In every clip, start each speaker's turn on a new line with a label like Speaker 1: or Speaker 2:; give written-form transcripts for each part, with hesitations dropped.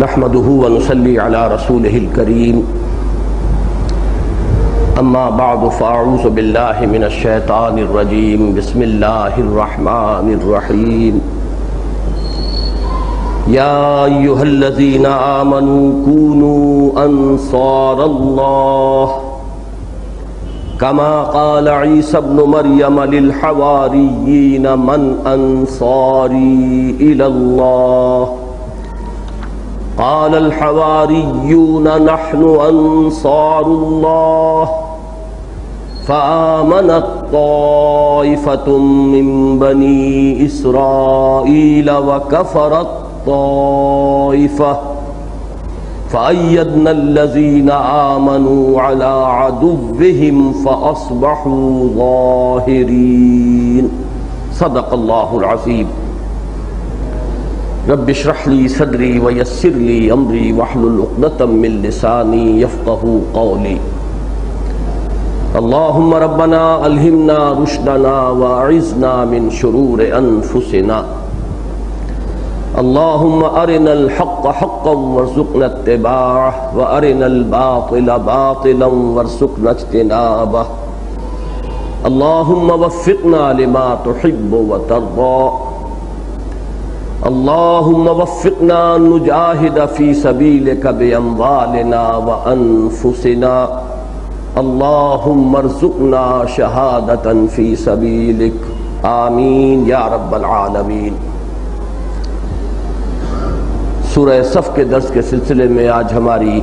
Speaker 1: نحمده ونصلي على رسوله الكريم اما بعد فاعوذ بالله من الشيطان الرجيم بسم الله الرحمن الرحيم يا ايها الذين آمنوا كونوا انصار الله كما قال عيسى ابن مريم للحواريين من انصاري الى الله قال الحواريون نحن انصار الله فآمنت طائفة من بني إسرائيل وكفرت طائفة فأيدنا الذين آمنوا على عدوهم فأصبحوا ظاهرين صدق الله العظيم رب اشرح لي صدري ويسر لي امري واحلل عقدة من لساني يفقهوا قولي اللهم ربنا الهمنا رشدنا واعذنا من شرور انفسنا اللهم ارنا الحق حقا وارزقنا اتباعه وارنا الباطل باطلا وارزقنا اجتنابه اللهم وفقنا لما تحب وترضى اللهم وفقنا نجاهد في سبيلك بأموالنا وأنفسنا اللهم ارزقنا شهادة في سبيلك آمین یا رب العالمین۔ سورہ صف کے درس کے سلسلے میں آج ہماری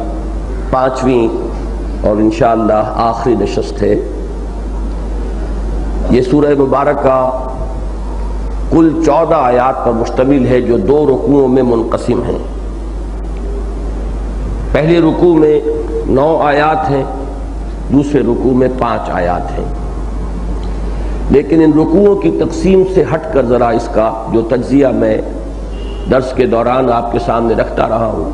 Speaker 1: 5ویں اور انشاءاللہ آخری نشست ہے۔ یہ سورہ مبارکہ کل 14 آیات پر مشتمل ہے جو 2 رکوعوں میں منقسم ہیں۔ پہلے رکوع میں 9 آیات ہیں، دوسرے رکوع میں 5 آیات ہیں، لیکن ان رکوعوں کی تقسیم سے ہٹ کر ذرا اس کا جو تجزیہ میں درس کے دوران آپ کے سامنے رکھتا رہا ہوں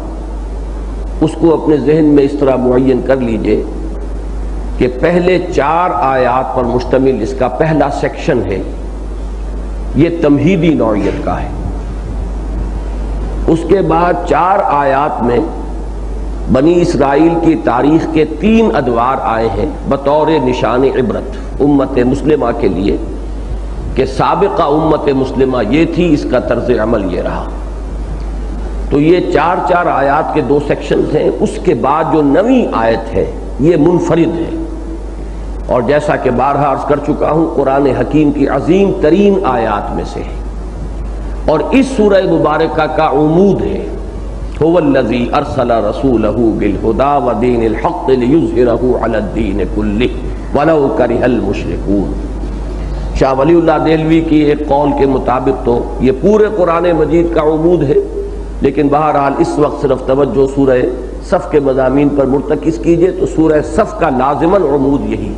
Speaker 1: اس کو اپنے ذہن میں اس طرح معین کر لیجئے کہ پہلے 4 آیات پر مشتمل اس کا پہلا سیکشن ہے، یہ تمہیدی نوعیت کا ہے۔ اس کے بعد 4 آیات میں بنی اسرائیل کی تاریخ کے 3 ادوار آئے ہیں بطور نشان عبرت امت مسلمہ کے لیے کہ سابقہ امت مسلمہ یہ تھی، اس کا طرز عمل یہ رہا۔ تو یہ 4 آیات کے 2 سیکشنز ہیں۔ اس کے بعد جو 9ویں آیت ہے یہ منفرد ہے، اور جیسا کہ بارہا عرض کر چکا ہوں قرآن حکیم کی عظیم ترین آیات میں سے ہے، اور اس سورہ مبارکہ کا عمود ہے هو الذی ارسل رسولہ بالہدی ودین الحق لیظہرہ علی الدین کلہ ولو کرہ المشرکون۔ شاہ ولی اللہ دہلوی کی ایک قول کے مطابق تو یہ پورے قرآن مجید کا عمود ہے، لیکن بہرحال اس وقت صرف توجہ سورہ صف کے مضامین پر مرتکز کیجئے تو سورہ صف کا لازماً عمود یہی۔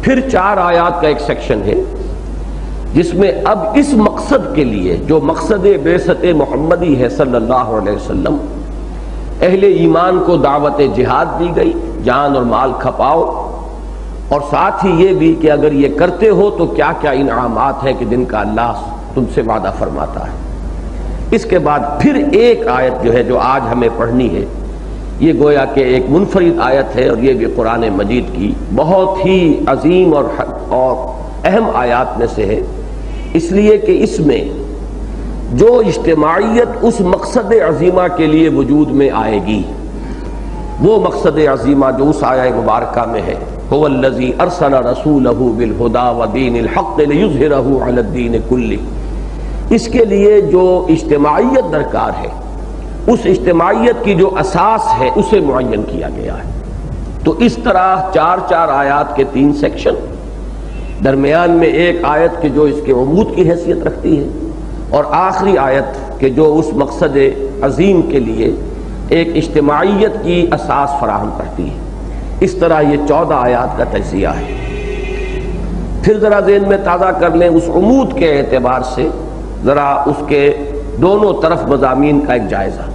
Speaker 1: پھر 4 آیات کا ایک سیکشن ہے جس میں اب اس مقصد کے لیے جو مقصد بعثت محمدی ہے صلی اللہ علیہ وسلم، اہل ایمان کو دعوت جہاد دی گئی، جان اور مال کھپاؤ، اور ساتھ ہی یہ بھی کہ اگر یہ کرتے ہو تو کیا کیا انعامات ہیں کہ جن کا اللہ تم سے وعدہ فرماتا ہے۔ اس کے بعد پھر ایک آیت جو ہے جو آج ہمیں پڑھنی ہے، یہ گویا کہ ایک منفرد آیت ہے، اور یہ بھی قرآن مجید کی بہت ہی عظیم اور اہم آیات میں سے ہے، اس لیے کہ اس میں جو اجتماعیت اس مقصد عظیمہ کے لیے وجود میں آئے گی، وہ مقصد عظیمہ جو اس آیہ مبارکہ میں ہے هو الذی ارسل رسولہ بالہدی ودین الحق لیظہرہ علی الدین کلہ، اس کے لیے جو اجتماعیت درکار ہے، اس اجتماعیت کی جو اساس ہے اسے معین کیا گیا ہے۔ تو اس طرح 4 آیات کے 3 سیکشن، درمیان میں ایک آیت کے جو اس کے عمود کی حیثیت رکھتی ہے، اور آخری آیت کہ جو اس مقصد عظیم کے لیے ایک اجتماعیت کی اساس فراہم کرتی ہے۔ اس طرح یہ 14 آیات کا تجزیہ ہے۔ پھر ذرا ذہن میں تازہ کر لیں اس عمود کے اعتبار سے ذرا اس کے دونوں طرف مضامین کا ایک جائزہ۔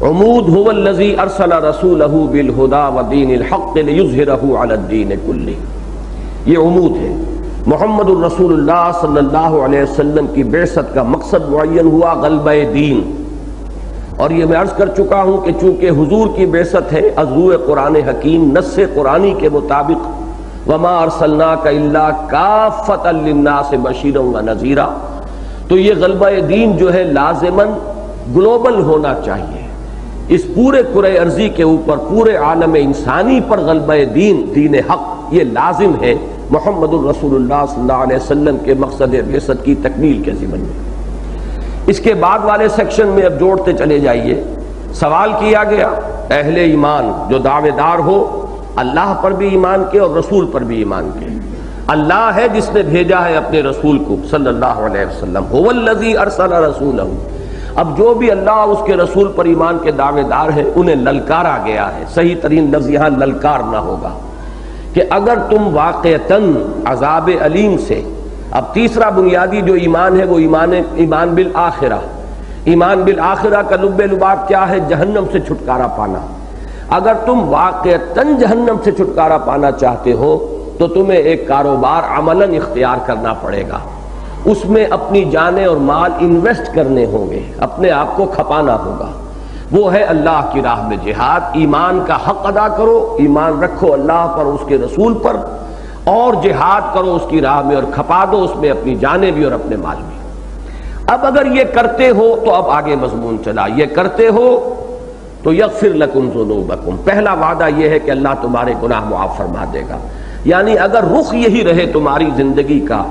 Speaker 1: عمود هو الذی ارسل رسولہ بالہدی ودین الحق لیظہرہ علی الدین کلہ، یہ عمود ہے۔ محمد الرسول اللہ صلی اللہ علیہ وسلم کی بعثت کا مقصد معین ہوا غلبہ دین، اور یہ میں عرض کر چکا ہوں کہ چونکہ حضور کی بعثت ہے از روئے قرآن حکیم نص قرآنی کے مطابق وما ارسلناک الا کافۃ للناس بشیرا ونذیرا، تو یہ غلبہ دین جو ہے لازماً گلوبل ہونا چاہیے، اس پورے کرۂ ارضی کے اوپر پورے عالم انسانی پر غلبہ دین، دین حق، یہ لازم ہے محمد الرسول اللہ صلی اللہ علیہ وسلم کے مقصد بعثت کی تکمیل کے ضمن میں۔ اس کے بعد والے سیکشن میں اب جوڑتے چلے جائیے۔ سوال کیا گیا اہل ایمان جو دعوے دار ہو اللہ پر بھی ایمان کے اور رسول پر بھی ایمان کے، اللہ ہے جس نے بھیجا ہے اپنے رسول کو صلی اللہ علیہ وسلم، هو الذی ارسل رسولہ۔ اب جو بھی اللہ اس کے رسول پر ایمان کے دعوے دار ہیں انہیں للکارا گیا ہے، صحیح ترین لفظ یہاں للکارنا ہوگا کہ اگر تم واقعتاً عذاب علیم سے، اب تیسرا بنیادی جو ایمان ہے وہ ایمان بالآخرہ، ایمان بالآخرہ کا لب لباب کیا ہے؟ جہنم سے چھٹکارا پانا۔ اگر تم واقعتاً جہنم سے چھٹکارا پانا چاہتے ہو تو تمہیں ایک کاروبار عملاً اختیار کرنا پڑے گا، اس میں اپنی جانیں اور مال انویسٹ کرنے ہوں گے، اپنے آپ کو کھپانا ہوگا، وہ ہے اللہ کی راہ میں جہاد۔ ایمان کا حق ادا کرو، ایمان رکھو اللہ پر، اس کے رسول پر، اور جہاد کرو اس کی راہ میں اور کھپا دو اس میں اپنی جانیں بھی اور اپنے مال بھی۔ اب اگر یہ کرتے ہو تو اب آگے مضمون چلا، یہ کرتے ہو تو یغفر لکم ذنوبکم، پہلا وعدہ یہ ہے کہ اللہ تمہارے گناہ معاف فرما دے گا۔ یعنی اگر رخ یہی رہے تمہاری زندگی کا،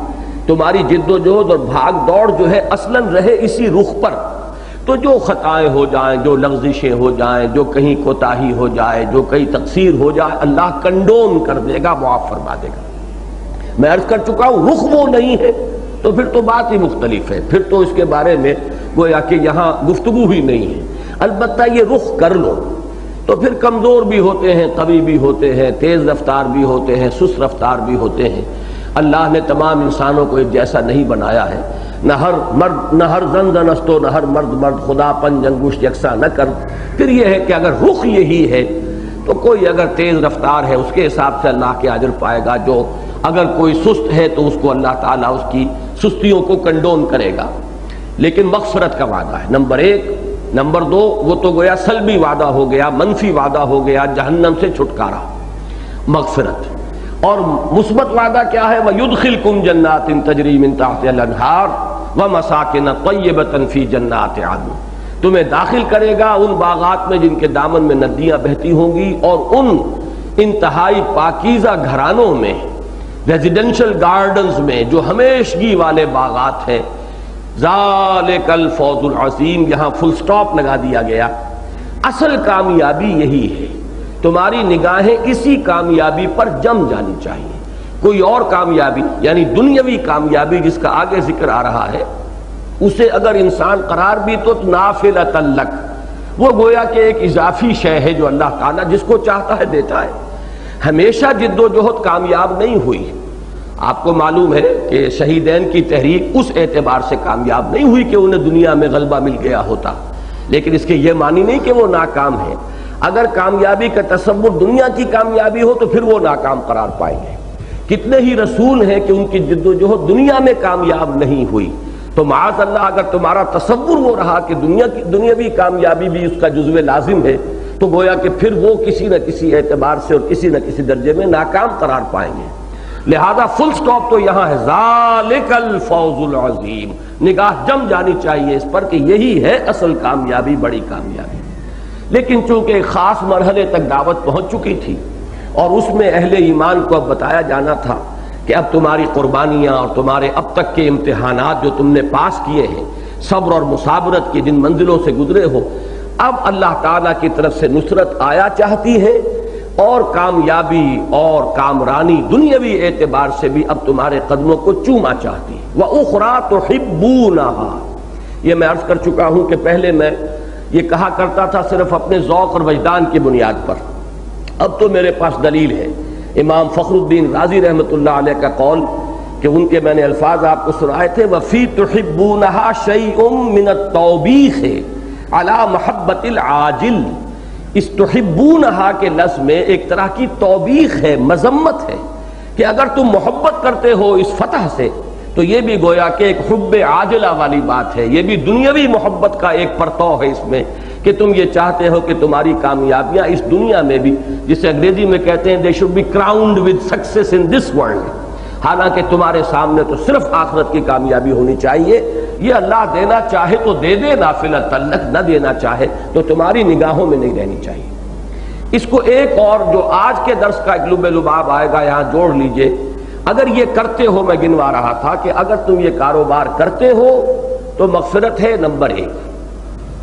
Speaker 1: تمہاری جد و جہد اور بھاگ دوڑ جو ہے اصلاً رہے اسی رخ پر، تو جو خطائیں ہو جائیں، جو لغزشیں ہو جائیں، جو کہیں کوتاہی ہو جائے، جو کہیں تقصیر ہو جائے، اللہ کنڈون کر دے گا، معاف فرما دے گا۔ میں عرض کر چکا ہوں رخ وہ نہیں ہے تو پھر تو بات ہی مختلف ہے، پھر تو اس کے بارے میں گویا کہ یہاں گفتگو ہی نہیں ہے۔ البتہ یہ رخ کر لو تو پھر کمزور بھی ہوتے ہیں، قوی بھی ہوتے ہیں، تیز رفتار بھی ہوتے ہیں، سست رفتار بھی ہوتے ہیں۔ اللہ نے تمام انسانوں کو ایک جیسا نہیں بنایا ہے، نہ ہر مرد نہ ہر زن زن است و نہ ہر مرد مرد، خدا پنج انگشت یکساں نہ کر۔ پھر یہ ہے کہ اگر رخ یہی ہے تو کوئی اگر تیز رفتار ہے اس کے حساب سے اللہ کے اجر پائے گا، جو اگر کوئی سست ہے تو اس کو اللہ تعالیٰ اس کی سستیوں کو کنڈون کرے گا۔ لیکن مغفرت کا وعدہ ہے نمبر ایک۔ نمبر دو، وہ تو گویا سلبی وعدہ ہو گیا، منفی وعدہ ہو گیا، جہنم سے چھٹکارا، مغفرت۔ اور مثبت وعدہ کیا ہے؟ وَيُدْخِلْكُمْ جَنَّاتٍ تَجْرِي مِن تَحْتِهَا الْأَنْهَارُ وَمَسَاكِنَ طَيِّبَةً فِي جَنَّاتِ عَدْنٍ، تمہیں داخل کرے گا ان باغات میں جن کے دامن میں ندیاں بہتی ہوں گی، اور ان انتہائی پاکیزہ گھرانوں میں، ریزیڈنشل گارڈنز میں جو ہمیشگی والے باغات ہیں۔ ذالک الفوز العظیم، یہاں فل سٹاپ لگا دیا گیا۔ اصل کامیابی یہی ہے، تمہاری نگاہیں اسی کامیابی پر جم جانی چاہیے۔ کوئی اور کامیابی یعنی دنیاوی کامیابی جس کا آگے ذکر آ رہا ہے، اسے اگر انسان قرار بھی تو نافلۃ لک، وہ گویا کہ ایک اضافی شے ہے جو اللہ تعالیٰ جس کو چاہتا ہے دیتا ہے۔ ہمیشہ جد و جہد کامیاب نہیں ہوئی۔ آپ کو معلوم ہے کہ شہیدین کی تحریک اس اعتبار سے کامیاب نہیں ہوئی کہ انہیں دنیا میں غلبہ مل گیا ہوتا، لیکن اس کے یہ معنی نہیں کہ وہ ناکام ہے۔ اگر کامیابی کا تصور دنیا کی کامیابی ہو تو پھر وہ ناکام قرار پائیں گے۔ کتنے ہی رسول ہیں کہ ان کی جد و جہد دنیا میں کامیاب نہیں ہوئی، تو معاذ اللہ اگر تمہارا تصور وہ رہا کہ دنیاوی کامیابی بھی اس کا جزو لازم ہے، تو گویا کہ پھر وہ کسی نہ کسی اعتبار سے اور کسی نہ کسی درجے میں ناکام قرار پائیں گے۔ لہذا فل سٹاپ تو یہاں ہے، ذالک الفوز العظیم، نگاہ جم جانی چاہیے اس پر کہ یہی ہے اصل کامیابی، بڑی کامیابی۔ لیکن چونکہ ایک خاص مرحلے تک دعوت پہنچ چکی تھی اور اس میں اہل ایمان کو اب بتایا جانا تھا کہ اب تمہاری قربانیاں اور تمہارے اب تک کے امتحانات جو تم نے پاس کیے ہیں، صبر اور مصابرت کی جن منزلوں سے گزرے ہو، اب اللہ تعالیٰ کی طرف سے نصرت آیا چاہتی ہے، اور کامیابی اور کامرانی دنیاوی اعتبار سے بھی اب تمہارے قدموں کو چوما چاہتی ہے۔ وَأُخْرَى تُحِبُّونَهَا، یہ میں عرض کر چکا ہوں کہ پہلے میں یہ کہا کرتا تھا صرف اپنے ذوق اور وجدان کی بنیاد پر، اب تو میرے پاس دلیل ہے۔ امام فخر الدین رازی رحمۃ اللہ علیہ کا قول کہ ان کے میں نے الفاظ آپ کو سنائے تھے، وَفِي تُحِبُّونَهَا شَيْءٌ مِّنَ التَّوْبِيخِ عَلَى مَحَبَّةِ الْعَاجِلِ، اس تحبونہا کے لفظ میں ایک طرح کی توبیخ ہے، مذمت ہے کہ اگر تم محبت کرتے ہو اس فتح سے تو یہ بھی گویا کہ ایک حب عاجلہ والی بات ہے، یہ بھی دنیاوی محبت کا ایک پرتو ہے اس میں کہ تم یہ چاہتے ہو کہ تمہاری کامیابیاں اس دنیا میں بھی، جسے انگریزی میں کہتے ہیں they should be crowned with success in this world، حالانکہ تمہارے سامنے تو صرف آخرت کی کامیابی ہونی چاہیے۔ یہ اللہ دینا چاہے تو دے دے، نافلہ تعلق نہ دینا چاہے تو تمہاری نگاہوں میں نہیں رہنی چاہیے۔ اس کو ایک اور جو آج کے درس کا ایک لب لباب آئے گا یہاں جوڑ لیجئے، اگر یہ کرتے ہو، میں گنوا رہا تھا کہ اگر تم یہ کاروبار کرتے ہو تو مغفرت ہے نمبر 1،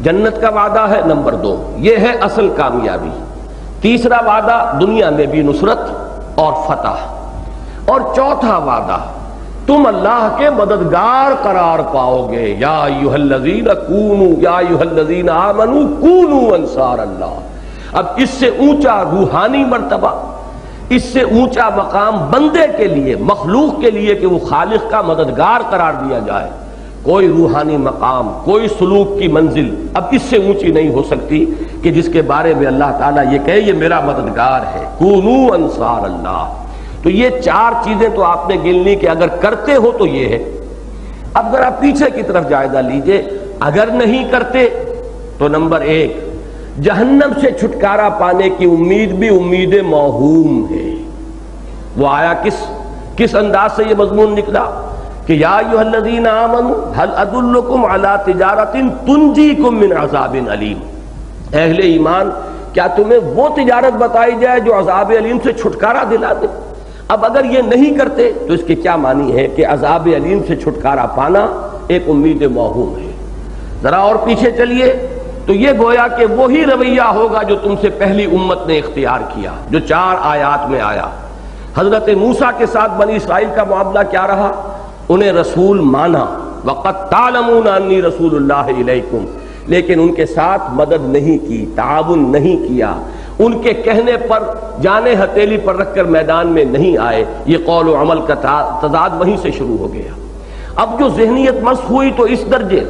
Speaker 1: جنت کا وعدہ ہے نمبر 2، یہ ہے اصل کامیابی۔ تیسرا وعدہ دنیا میں بھی نصرت اور فتح، اور چوتھا وعدہ تم اللہ کے مددگار قرار پاؤ گے، یا ایھا الذین کونوا یا ایھا الذین آمنوا کونوا انصار اللہ۔ اب اس سے اونچا روحانی مرتبہ، اس سے اونچا مقام بندے کے لیے، مخلوق کے لیے کہ وہ خالق کا مددگار قرار دیا جائے، کوئی روحانی مقام، کوئی سلوک کی منزل اب اس سے اونچی نہیں ہو سکتی کہ جس کے بارے میں اللہ تعالیٰ یہ کہے یہ میرا مددگار ہے، کونوا انصار اللہ۔ تو یہ 4 چیزیں تو آپ نے گن لی کہ اگر کرتے ہو تو یہ ہے۔ اب ذرا پیچھے کی طرف جائزہ لیجئے، اگر نہیں کرتے تو نمبر 1 جہنم سے چھٹکارا پانے کی امید بھی امید موہوم ہے۔ وہ آیا کس انداز سے یہ مضمون نکلا کہ یا ایھا الذین آمنوا هل ادلکم علی تجارۃ تنجیکم من عذاب علیم، اہل ایمان کیا تمہیں وہ تجارت بتائی جائے جو عذاب علیم سے چھٹکارا دلا دے؟ اب اگر یہ نہیں کرتے تو اس کے کیا معنی ہے کہ عذاب علیم سے چھٹکارا پانا ایک امید موہوم ہے۔ ذرا اور پیچھے چلیے تو یہ گویا کہ وہی رویہ ہوگا جو تم سے پہلی امت نے اختیار کیا، جو 4 آیات میں آیا۔ حضرت موسیٰ کے ساتھ بنی اسرائیل کا معاملہ کیا رہا؟ انہیں رسول مانا، وَقَدْ تَعْلَمُونَ أَنِّي رَسُولُ اللَّهِ إِلَيْكُمْ، لیکن ان کے ساتھ مدد نہیں کی، تعاون نہیں کیا، ان کے کہنے پر جانے ہتھیلی پر رکھ کر میدان میں نہیں آئے۔ یہ قول و عمل کا تضاد وہیں سے شروع ہو گیا۔ اب جو ذہنیت مسخ ہوئی تو اس درجے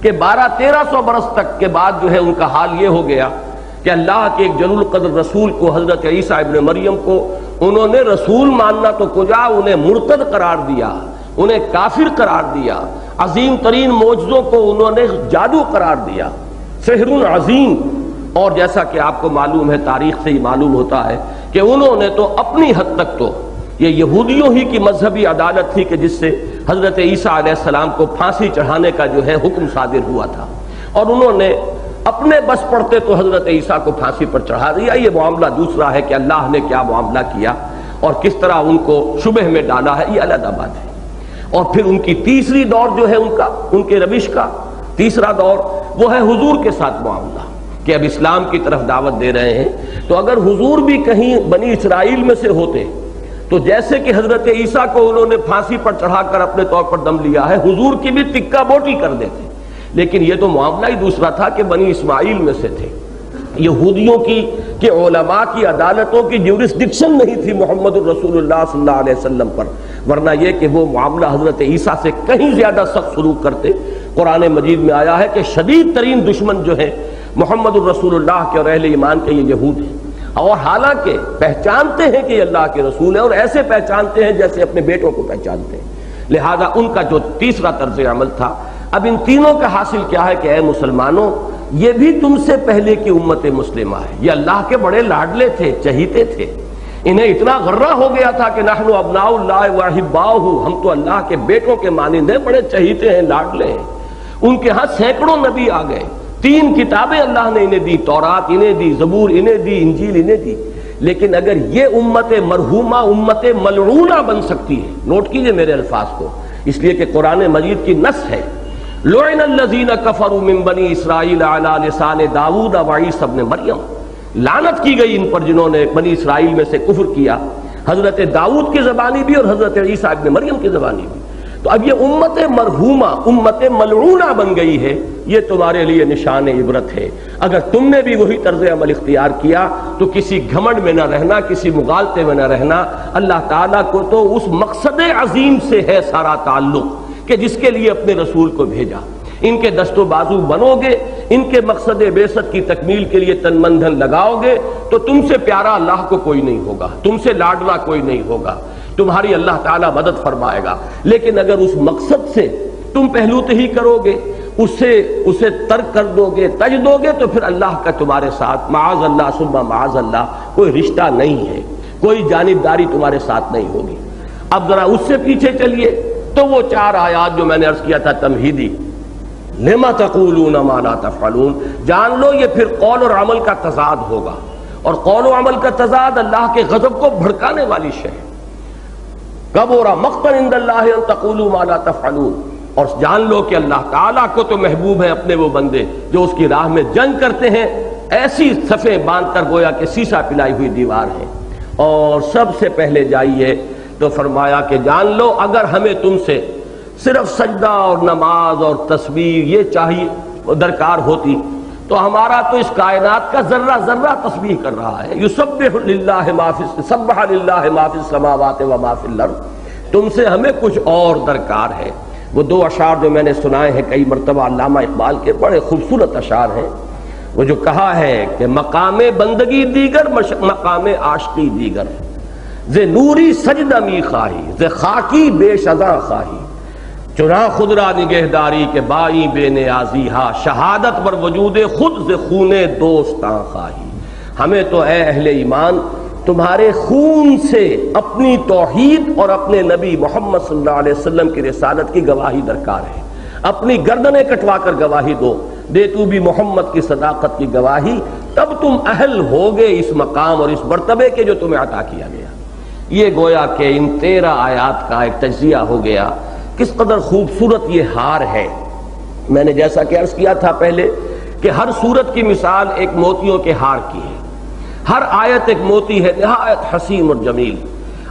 Speaker 1: کہ 1200-1300 برس تک کے بعد جو ہے ان کا حال یہ ہو گیا کہ اللہ کے ایک جلیل القدر رسول کو، حضرت عیسیٰ ابن مریم کو، انہوں نے رسول ماننا تو کجا، انہیں مرتد قرار دیا، انہیں کافر قرار دیا، عظیم ترین معجزوں کو انہوں نے جادو قرار دیا، سحر عظیم۔ اور جیسا کہ آپ کو معلوم ہے، تاریخ سے ہی معلوم ہوتا ہے کہ انہوں نے تو اپنی حد تک تو یہ یہودیوں ہی کی مذہبی عدالت تھی کہ جس سے حضرت عیسیٰ علیہ السلام کو پھانسی چڑھانے کا جو ہے حکم صادر ہوا تھا، اور انہوں نے اپنے بس پڑتے تو حضرت عیسیٰ کو پھانسی پر چڑھا دیا۔ یہ معاملہ دوسرا ہے کہ اللہ نے کیا معاملہ کیا اور کس طرح ان کو شبہ میں ڈالا ہے، یہ علیحدہ بات ہے۔ اور پھر ان کی تیسری دور جو ہے ان کے روش کا تیسرا دور وہ ہے حضور کے ساتھ معاملہ کہ اب اسلام کی طرف دعوت دے رہے ہیں۔ تو اگر حضور بھی کہیں بنی اسرائیل میں سے ہوتے تو جیسے کہ حضرت عیسیٰ کو انہوں نے پھانسی پر چڑھا کر اپنے طور پر دم لیا ہے، حضور کی بھی تکہ بوٹی کر دیتے۔ لیکن یہ تو معاملہ ہی دوسرا تھا کہ بنی اسماعیل میں سے تھے، یہودیوں کی کہ علماء کی عدالتوں کی جیورسڈکشن نہیں تھی محمد الرسول اللہ صلی اللہ علیہ وسلم پر، ورنہ یہ کہ وہ معاملہ حضرت عیسیٰ سے کہیں زیادہ سخت سلوک کرتے۔ قرآن مجید میں آیا ہے کہ شدید ترین دشمن جو ہے محمد الرسول اللہ کے اور اہل ایمان کے یہ یہود ہیں، اور حالانکہ پہچانتے ہیں کہ یہ اللہ کے رسول ہیں، اور ایسے پہچانتے ہیں جیسے اپنے بیٹوں کو پہچانتے ہیں۔ لہذا ان کا جو تیسرا طرز عمل تھا، اب ان تینوں کا حاصل کیا ہے کہ اے مسلمانوں، یہ بھی تم سے پہلے کی امت مسلمہ ہے، یہ اللہ کے بڑے لاڈلے تھے، چہیتے تھے، انہیں اتنا غرہ ہو گیا تھا کہ نحن ابناء اللہ واحباؤہ، ہم تو اللہ کے بیٹوں کے مانند ہیں، بڑے چہیتے ہیں، لاڈلے ہیں۔ ان کے ہاں سینکڑوں نبی آ گئے، 3 کتابیں اللہ نے انہیں دی، تورات انہیں دی، زبور انہیں دی، انجیل انہیں دی۔ لیکن اگر یہ امت مرحومہ، امت ملعونہ بن سکتی ہے، نوٹ کیجئے میرے الفاظ کو، اس لیے کہ قرآن مجید کی نص ہے، لعن الذین کفروا من بنی اسرائیل علی لسان داؤد و عیسی ابن مریم، لعنت کی گئی ان پر جنہوں نے بنی اسرائیل میں سے کفر کیا، حضرت داؤد کی زبانی بھی اور حضرت عیسیٰ ابن مریم کی زبانی بھی۔ تو اب یہ امت مرحومہ، امت ملعونہ بن گئی ہے، یہ تمہارے لیے نشان عبرت ہے۔ اگر تم نے بھی وہی طرز عمل اختیار کیا تو کسی گھمنڈ میں نہ رہنا، کسی مغالطے میں نہ رہنا۔ اللہ تعالیٰ کو تو اس مقصد عظیم سے ہے سارا تعلق کہ جس کے لیے اپنے رسول کو بھیجا۔ ان کے دست و بازو بنو گے، ان کے مقصد بعثت کی تکمیل کے لیے تن من دھن لگاؤ گے تو تم سے پیارا اللہ کو کوئی نہیں ہوگا، تم سے لاڈلا کوئی نہیں ہوگا، تمہاری اللہ تعالیٰ مدد فرمائے گا۔ لیکن اگر اس مقصد سے تم پہلو ہی کرو گے، اسے ترک کر دو گے، تج دو گے، تو پھر اللہ کا تمہارے ساتھ معاذ اللہ ثم معاذ اللہ کوئی رشتہ نہیں ہے، کوئی جانبداری تمہارے ساتھ نہیں ہوگی۔ اب ذرا اس سے پیچھے چلیے تو وہ 4 آیات جو میں نے عرض کیا تھا تمہیدی، لما تقولون ما لا تفعلون، جان لو یہ پھر قول اور عمل کا تضاد ہوگا، اور قول و عمل کا تضاد اللہ کے غضب کو بھڑکانے والی شے ہے۔ کبر مقتا عند اللہ ان تقولوا ما لا تفعلون، اور جان لو کہ اللہ تعالیٰ کو تو محبوب ہے اپنے وہ بندے جو اس کی راہ میں جنگ کرتے ہیں، ایسی صفیں باندھ کر گویا کہ سیسا پلائی ہوئی دیوار ہے۔ اور سب سے پہلے جائیے تو فرمایا کہ جان لو اگر ہمیں تم سے صرف سجدہ اور نماز اور تسبیح یہ چاہیے درکار ہوتی تو ہمارا تو اس کائنات کا ذرہ ذرہ تسبیح کر رہا ہے۔ یسبح للہ ما فی سبح للہ ما فی السماوات و ما فی الارض، تم سے ہمیں کچھ اور درکار ہے۔ وہ 2 اشعار جو میں نے سنائے ہیں کئی مرتبہ علامہ اقبال کے، بڑے خوبصورت اشعار ہیں۔ وہ جو کہا ہے کہ مقام بندگی دیگر مقام عاشقی دیگر، ز نوری سجدہ می خواہی ز خاکی بے شذا خواہی، چنا خود را نگہداری کے بائی بے نیازی ہا، شہادت بر وجود خود ز خون دوستاں خواہی۔ ہمیں تو اے اہل ایمان تمہارے خون سے اپنی توحید اور اپنے نبی محمد صلی اللہ علیہ وسلم کی رسالت کی گواہی درکار ہے۔ اپنی گردنیں کٹوا کر گواہی دو، دے تو بھی محمد کی صداقت کی گواہی، تب تم اہل ہوگے اس مقام اور اس مرتبے کے جو تمہیں عطا کیا گیا۔ یہ گویا کہ ان 13 آیات کا ایک تجزیہ ہو گیا، کس قدر خوبصورت یہ ہار ہے۔ میں نے جیسا کہ عرض کیا تھا پہلے کہ ہر صورت کی مثال ایک موتیوں کے ہار کی ہے، ہر آیت ایک موتی ہے نہایت حسین اور جمیل۔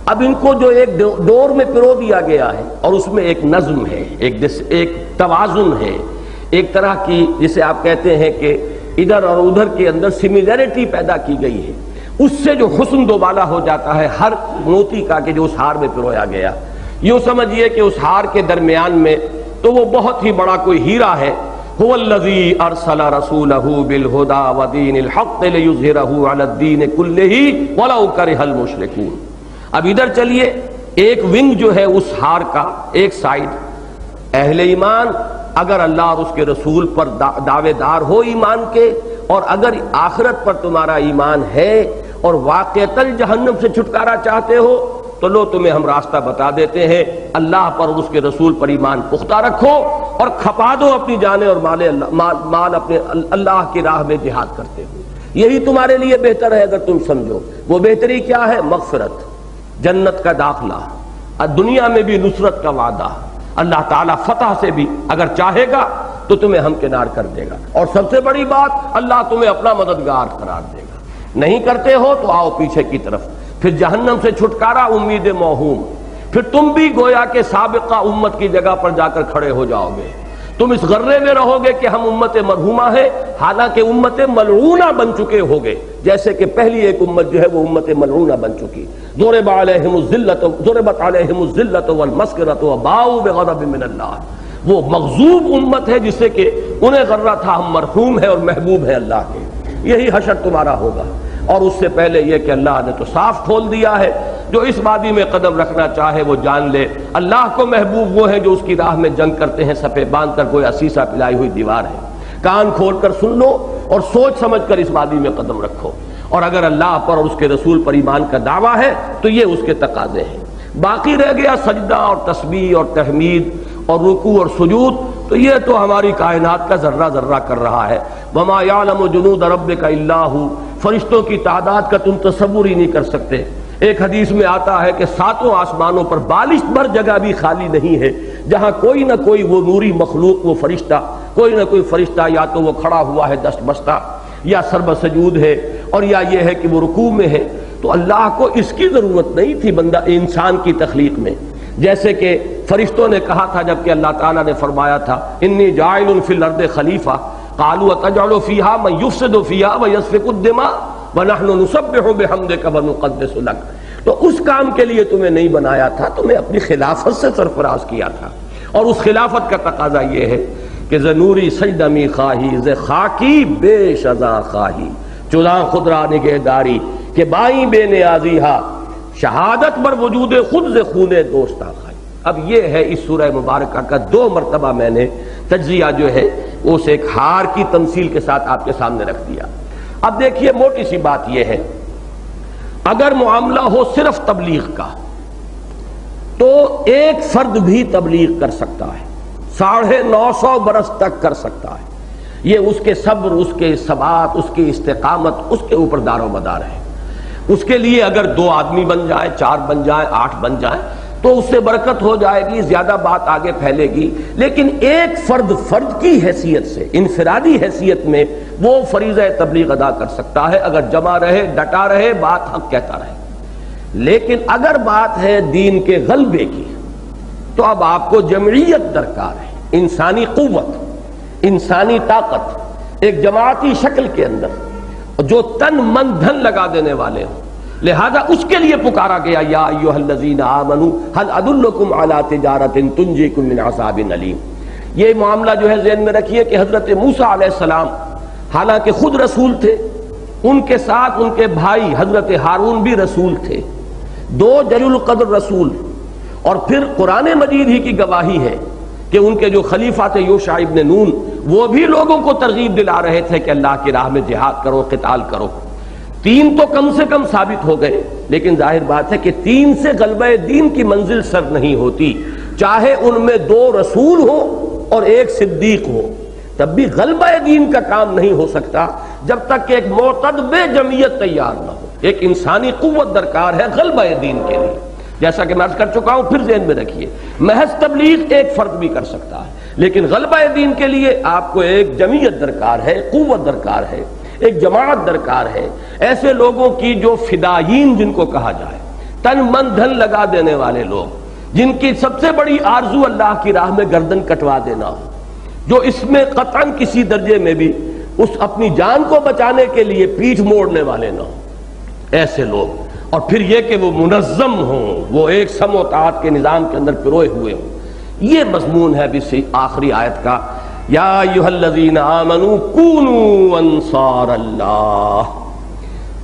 Speaker 1: اب ان کو جو ایک ڈور میں پرو دیا گیا ہے اور اس میں ایک نظم ہے، ایک توازن ہے، ایک طرح کی جسے آپ کہتے ہیں کہ ادھر اور ادھر کے اندر سملیرٹی پیدا کی گئی ہے، اس سے جو حسن دوبالا ہو جاتا ہے ہر موتی کا کہ جو اس ہار میں پرویا گیا۔ یوں سمجھیے کہ اس ہار کے درمیان میں تو وہ بہت ہی بڑا کوئی ہیرا ہے، هو الذی ارسل رسولہ بالہدی ودین الحق لیظہرہ علی الدین کلہ ولو کرہ المشرکون۔ اب ادھر چلیے، ایک ونگ جو ہے اس ہار کا، ایک سائیڈ اہل ایمان اگر اللہ اور اس کے رسول پر دعوے دار ہو ایمان کے، اور اگر آخرت پر تمہارا ایمان ہے اور واقعتاً جہنم سے چھٹکارا چاہتے ہو تو لو تمہیں ہم راستہ بتا دیتے ہیں، اللہ پر اور اس کے رسول پر ایمان پختہ رکھو اور کھپا دو اپنی جانیں اور مال اپنے اللہ کی راہ میں جہاد کرتے ہو، یہی تمہارے لیے بہتر ہے اگر تم سمجھو۔ وہ بہتری کیا ہے؟ مغفرت، جنت کا داخلہ، دنیا میں بھی نصرت کا وعدہ، اللہ تعالیٰ فتح سے بھی اگر چاہے گا تو تمہیں ہمکنار کر دے گا، اور سب سے بڑی بات اللہ تمہیں اپنا مددگار قرار دے گا۔ نہیں کرتے ہو تو آؤ پیچھے کی طرف، پھر جہنم سے چھٹکارا امید موہوم، پھر تم بھی گویا کہ سابقہ امت کی جگہ پر جا کر کھڑے ہو جاؤ گے، تم اس غرے میں رہو گے کہ ہم امت مرحومہ ہے، حالانکہ امت ملعونہ بن چکے ہوگے، جیسے کہ پہلی ایک امت جو ہے وہ امت ملعونہ بن چکی۔ ضربت علیہم الذلۃ والمسکنۃ وباؤوا بغضب من اللہ، وہ مغضوب امت ہے جسے کہ انہیں غرہ تھا ہم مرحوم ہیں اور محبوب ہیں اللہ کے۔ یہی حشر تمہارا ہوگا، اور اس سے پہلے یہ کہ اللہ نے تو صاف کھول دیا ہے، جو اس وادی میں قدم رکھنا چاہے وہ جان لے اللہ کو محبوب وہ ہے جو اس کی راہ میں جنگ کرتے ہیں، صفے باندھ کر کوئی سیسا پلائی ہوئی دیوار ہے۔ کان کھول کر سن لو اور سوچ سمجھ کر اس وادی میں قدم رکھو، اور اگر اللہ پر اور اس کے رسول پر ایمان کا دعویٰ ہے تو یہ اس کے تقاضے ہیں۔ باقی رہ گیا سجدہ اور تسبیح اور تحمید اور رکوع اور سجود، تو یہ تو ہماری کائنات کا ذرہ ذرہ کر رہا ہے۔ وما یعلم جنود ربک الا ھو، فرشتوں کی تعداد کا تم تصور ہی نہیں کر سکتے۔ ایک حدیث میں آتا ہے کہ 7 آسمانوں پر بالشت بھر جگہ بھی خالی نہیں ہے جہاں کوئی نہ کوئی وہ نوری مخلوق، وہ فرشتہ، کوئی نہ کوئی فرشتہ یا تو وہ کھڑا ہوا ہے دست بستہ، یا سرب سجود ہے، اور یا یہ ہے کہ وہ رکوع میں ہے۔ تو اللہ کو اس کی ضرورت نہیں تھی بندہ انسان کی تخلیق میں، جیسے کہ فرشتوں نے کہا تھا جب کہ اللہ تعالیٰ نے فرمایا تھا انی جاعل فی الارض خلیفہ، قالوا اتجعل فیہا من یفسد فیہا ویسفک الدماء ونحن نسبح بحمدک ونقدس لک۔ تو اس کام کے لیے تمہیں نہیں بنایا تھا، تمہیں اپنی خلافت سے سرفراز کیا تھا، اور اس خلافت کا تقاضا یہ ہے کہ ز نوری سجدہ می خواہی ز خاکی بے شذا خواہی، چلاں خود را نگہداری کہ بائیں بے نیازی ہا، شہادت بر وجود خود سے خونے دوست آخائی۔ اب یہ ہے اس سورہ مبارکہ کا 2 مرتبہ میں نے تجزیہ جو ہے اس ایک ہار کی تمثیل کے ساتھ آپ کے سامنے رکھ دیا۔ اب دیکھیے موٹی سی بات یہ ہے، اگر معاملہ ہو صرف تبلیغ کا تو ایک فرد بھی تبلیغ کر سکتا ہے، 950 برس تک کر سکتا ہے۔ یہ اس کے صبر، اس کے ثبات، اس کی استقامت، اس کے اوپر دار و مدار ہے۔ اس کے لیے اگر 2 آدمی بن جائیں، 4 بن جائیں، 8 بن جائیں تو اس سے برکت ہو جائے گی، زیادہ بات آگے پھیلے گی۔ لیکن ایک فرد کی حیثیت سے، انفرادی حیثیت میں وہ فریضہ تبلیغ ادا کر سکتا ہے اگر جمع رہے، ڈٹا رہے، بات حق کہتا رہے۔ لیکن اگر بات ہے دین کے غلبے کی تو اب آپ کو جمعیت درکار ہے، انسانی قوت، انسانی طاقت، ایک جماعتی شکل کے اندر جو تن من دھن لگا دینے والے ہوں۔ لہذا اس کے لیے پکارا گیا، یا ایھا الذین آمنوا هل ادلکم علی تجارۃ تنجیکم من عذاب علیم۔ یہ معاملہ جو ہے ذہن میں رکھیے کہ حضرت موسیٰ علیہ السلام حالانکہ خود رسول تھے، ان کے ساتھ ان کے بھائی حضرت ہارون بھی رسول تھے، 2 جلیل القدر رسول، اور پھر قرآن مجید ہی کی گواہی ہے کہ ان کے جو خلیفہ تھے یوشع ابن نون، وہ بھی لوگوں کو ترغیب دلا رہے تھے کہ اللہ کی راہ میں جہاد کرو، قتال کرو۔ 3 تو کم سے کم ثابت ہو گئے، لیکن ظاہر بات ہے کہ 3 سے غلبہ دین کی منزل سر نہیں ہوتی، چاہے ان میں 2 رسول ہو اور 1 صدیق ہو، تب بھی غلبہ دین کا کام نہیں ہو سکتا جب تک کہ ایک معتدب جمعیت تیار نہ ہو۔ ایک انسانی قوت درکار ہے غلبہ دین کے لیے، جیسا کہ میں عرض کر چکا ہوں، پھر ذہن میں رکھیے، محض تبلیغ ایک فرد بھی کر سکتا ہے، لیکن غلبہ دین کے لیے آپ کو ایک جمعیت درکار ہے، قوت درکار ہے، ایک جماعت درکار ہے، ایسے لوگوں کی جو فدائین جن کو کہا جائے، تن من دھن لگا دینے والے لوگ، جن کی سب سے بڑی آرزو اللہ کی راہ میں گردن کٹوا دینا ہو، جو اس میں قطعاً کسی درجے میں بھی اس اپنی جان کو بچانے کے لیے پیٹھ موڑنے والے نہ ہوں، ایسے لوگ، اور پھر یہ کہ وہ منظم ہوں، وہ ایک سم و طاعت کے نظام کے اندر پروئے ہوئے ہوں۔ یہ مضمون ہے بھی آخری آیت کا، یا ایھا الذین آمنوا کونوا انصار اللہ،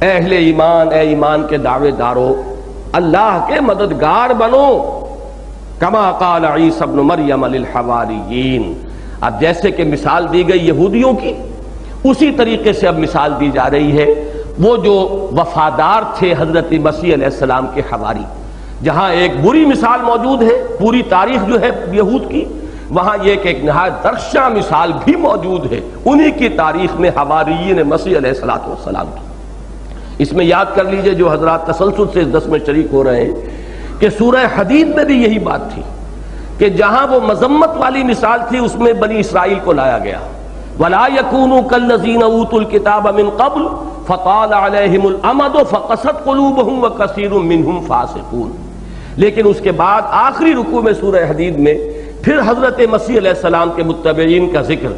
Speaker 1: اہل ایمان، اے ایمان کے دعوے دارو، اللہ کے مددگار بنو، کما قال عیسی ابن مریم للحواریین۔ اب جیسے کہ مثال دی گئی یہودیوں کی، اسی طریقے سے اب مثال دی جا رہی ہے وہ جو وفادار تھے حضرت مسیح علیہ السلام کے حواری۔ جہاں ایک بری مثال موجود ہے پوری تاریخ جو ہے یہود کی، وہاں یہ کہ ایک نہایت درخشاں مثال بھی موجود ہے انہی کی تاریخ میں حواریین مسیح علیہ السلام کی۔ اس میں یاد کر لیجئے جو حضرات تسلسل سے اس درس میں شریک ہو رہے ہیں کہ سورہ حدید میں بھی یہی بات تھی کہ جہاں وہ مذمت والی مثال تھی اس میں بنی اسرائیل کو لایا گیا، وَلَا يَكُونُوا كَالَّذِينَ أُوتُوا الْكِتَابَ مِن قَبْلُ فَطَالَ عَلَيْهِمُ الْأَمَدُ فَقَسَتْ قُلُوبُهُمْ وَكَثِيرٌ مِّنْهُمْ فَاسِقُونَ۔ لیکن اس کے بعد آخری رکوع میں سورہ حدید میں پھر حضرت مسیح علیہ السلام کے متبعین کا ذکر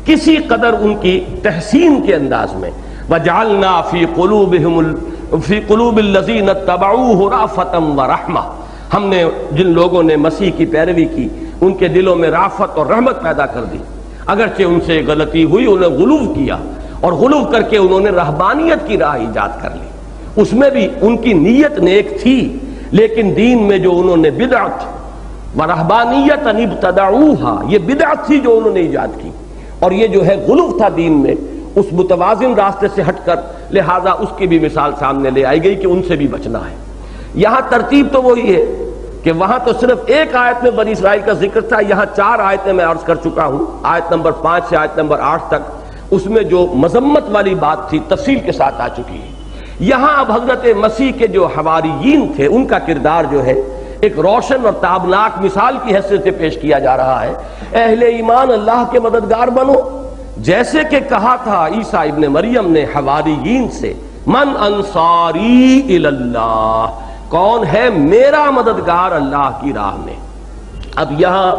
Speaker 1: کسی قدر ان کی تحسین کے انداز میں، وَجَعَلْنَا فِي قُلُوبِ الَّذِينَ اتَّبَعُوهُ رَأْفَةً وَرَحْمَةً، ہم نے جن لوگوں نے مسیح کی پیروی کی ان کے دلوں میں رافت اور رحمت پیدا کر دی، اگرچہ ان سے غلطی ہوئی، انہیں غلو کیا اور غلو کر کے انہوں نے رہبانیت کی راہ ایجاد کر لی، اس میں بھی ان کی نیت نیک تھی، لیکن دین میں جو انہوں نے بدعت ورہبانیت ان ابتدعوها، یہ بدعت تھی جو انہوں نے ایجاد کی، اور یہ جو ہے غلو تھا دین میں اس متوازن راستے سے ہٹ کر، لہذا اس کی بھی مثال سامنے لے آئی گئی کہ ان سے بھی بچنا ہے۔ یہاں ترتیب تو وہی ہے کہ وہاں تو صرف ایک آیت میں بنی اسرائیل کا ذکر تھا، یہاں 4 آیتیں میں عرض کر چکا ہوں، آیت نمبر 5 سے آیت نمبر 8 تک، اس میں جو مذمت والی بات تھی تفصیل کے ساتھ آ چکی ہے۔ یہاں اب حضرت مسیح کے جو حواریین تھے ان کا کردار جو ہے ایک روشن اور تابناک مثال کی حیثیت سے پیش کیا جا رہا ہے۔ اہل ایمان اللہ کے مددگار بنو، جیسے کہ کہا تھا عیسیٰ ابن مریم نے حواریین سے، من انصاری الی اللہ، کون ہے میرا مددگار اللہ کی راہ میں۔ اب یہاں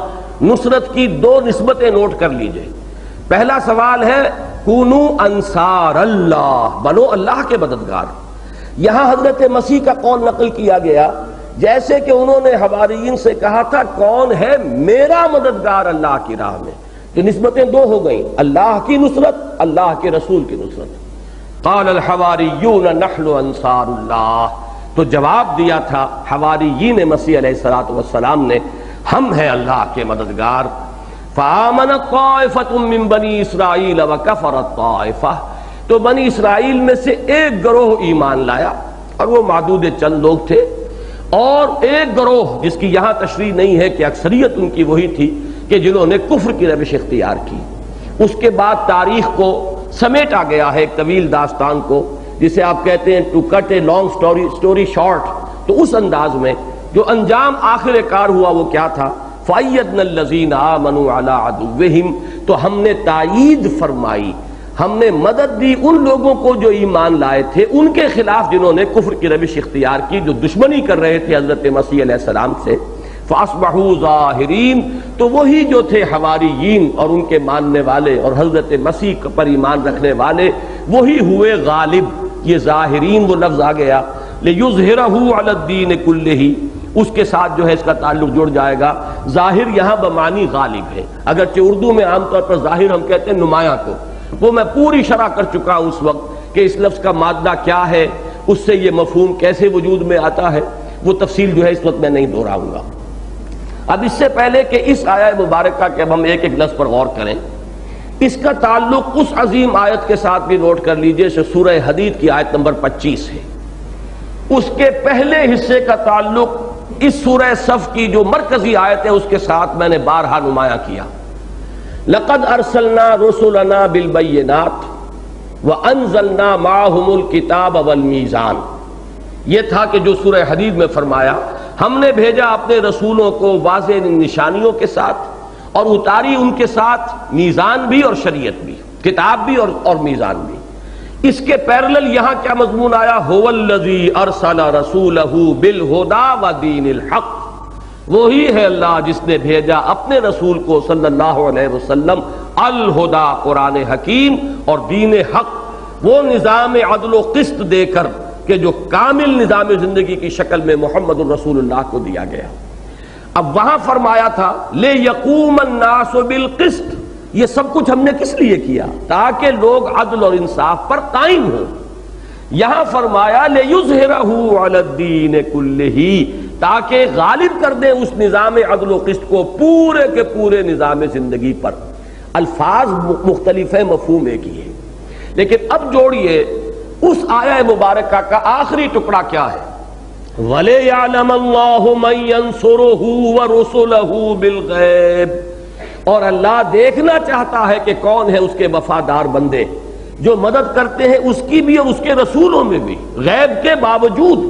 Speaker 1: نصرت کی 2 نسبتیں نوٹ کر لیجئے۔ پہلا سوال ہے کونو انصار اللہ، بنو اللہ کے مددگار۔ یہاں حضرت مسیح کا قول نقل کیا گیا جیسے کہ انہوں نے حواریین سے کہا تھا کون ہے میرا مددگار اللہ کی راہ میں، تو نسبتیں 2 ہو گئیں، اللہ کی نصرت، اللہ کے رسول کی نصرت۔ قال الحواریون نحن انصار اللہ، تو جواب دیا تھا حواریین مسیح علیہ الصلوۃ والسلام نے، ہم ہیں اللہ کے مددگار۔ فآمنت طائفۃ من بنی اسرائیل وکفرت طائفہ، تو بنی اسرائیل میں سے ایک گروہ ایمان لایا اور وہ معدود چند لوگ تھے، اور ایک گروہ جس کی یہاں تشریح نہیں ہے کہ اکثریت ان کی وہی تھی کہ جنہوں نے کفر کی روش اختیار کی۔ اس کے بعد تاریخ کو سمیٹا گیا ہے ایک طویل داستان کو، جسے آپ کہتے ہیں to cut a long story short, تو اس انداز میں جو انجام آخر کار ہوا وہ کیا تھا؟ فَأَيَّدْنَا الَّذِينَ آمَنُوا عَلَىٰ عَدُوِّهِمْ، تو ہم نے تائید فرمائی، ہم نے مدد دی ان لوگوں کو جو ایمان لائے تھے ان کے خلاف جنہوں نے کفر کی روش اختیار کی، جو دشمنی کر رہے تھے حضرت مسیح علیہ السلام سے۔ فَأَصْبَحُوا ظَاهِرِينَ، تو وہی جو تھے حواریین اور ان کے ماننے والے اور حضرت مسیح پر ایمان رکھنے والے، وہی ہوئے غالب۔ یہ ظاہرین وہ لفظ آ گیا، لِيُظْهِرَهُ عَلَى الدِّينِ كُلِّهِ، اس کے ساتھ جو ہے اس کا تعلق جڑ جائے گا۔ ظاہر یہاں بمعنی غالب ہے، اگرچہ اردو میں عام طور پر ظاہر ہم کہتے ہیں نمایاں کو، وہ میں پوری شرح کر چکا ہوں اس وقت کہ اس لفظ کا مادہ کیا ہے، اس سے یہ مفہوم کیسے وجود میں آتا ہے، وہ تفصیل جو ہے اس وقت میں نہیں دہراؤں گا۔ اب اس سے پہلے کہ اس آیہ مبارکہ کے اب ہم ایک ایک لفظ پر غور کریں، اس کا تعلق اس عظیم آیت کے ساتھ بھی نوٹ کر لیجئے جو سورہ حدید کی آیت نمبر 25 ہے۔ اس کے پہلے حصے کا تعلق اس سورہ صف کی جو مرکزی آیت ہے اس کے ساتھ میں نے بارہا نمایاں کیا۔ لَقَدْ أَرْسَلْنَا رُسُلَنَا بِالْبَيِّنَاتِ وَأَنزَلْنَا مَعَهُمُ الْكِتَابَ وَالْمِيزَانَ، یہ تھا کہ جو سورہ حدید میں فرمایا ہم نے بھیجا اپنے رسولوں کو واضح نشانیوں کے ساتھ اور اتاری ان کے ساتھ میزان بھی اور شریعت بھی، کتاب بھی اور میزان بھی۔ اس کے پیرلل یہاں کیا مضمون آیا؟ هُوَ الَّذِي أَرْسَلَ رَسُولَهُ بِالْهُدَى وَدِينِ الْحَقِّ، وہی ہے اللہ جس نے بھیجا اپنے رسول کو صلی اللہ علیہ وسلم الہدا، قرآن حکیم اور دین حق، وہ نظام عدل و قسط دے کر کہ جو کامل نظام زندگی کی شکل میں محمد الرسول اللہ کو دیا گیا۔ اب وہاں فرمایا تھا لِيَقُومَ النَّاسُ بِالْقِسْطِ، یہ سب کچھ ہم نے کس لیے کیا؟ تاکہ لوگ عدل اور انصاف پر قائم ہوں۔ یہاں فرمایا لِيُظْهِرَهُ عَلَى الدِّينِ كُلِّهِ، تاکہ غالب کر دیں اس نظام عدل و قسط کو پورے کے پورے نظام زندگی پر۔ الفاظ مختلف ہیں، مفہوم ایک ہی ہے، لیکن اب جوڑیے اس آیہ مبارکہ کا آخری ٹکڑا کیا ہے؟ وَلِيَعْلَمَ اللَّهُ مَن يَنصُرُهُ وَرُسُلَهُ بِالْغَيْبِ، اور اللہ دیکھنا چاہتا ہے کہ کون ہے اس کے وفادار بندے جو مدد کرتے ہیں اس کی بھی اور اس کے رسولوں میں بھی، غیب کے باوجود۔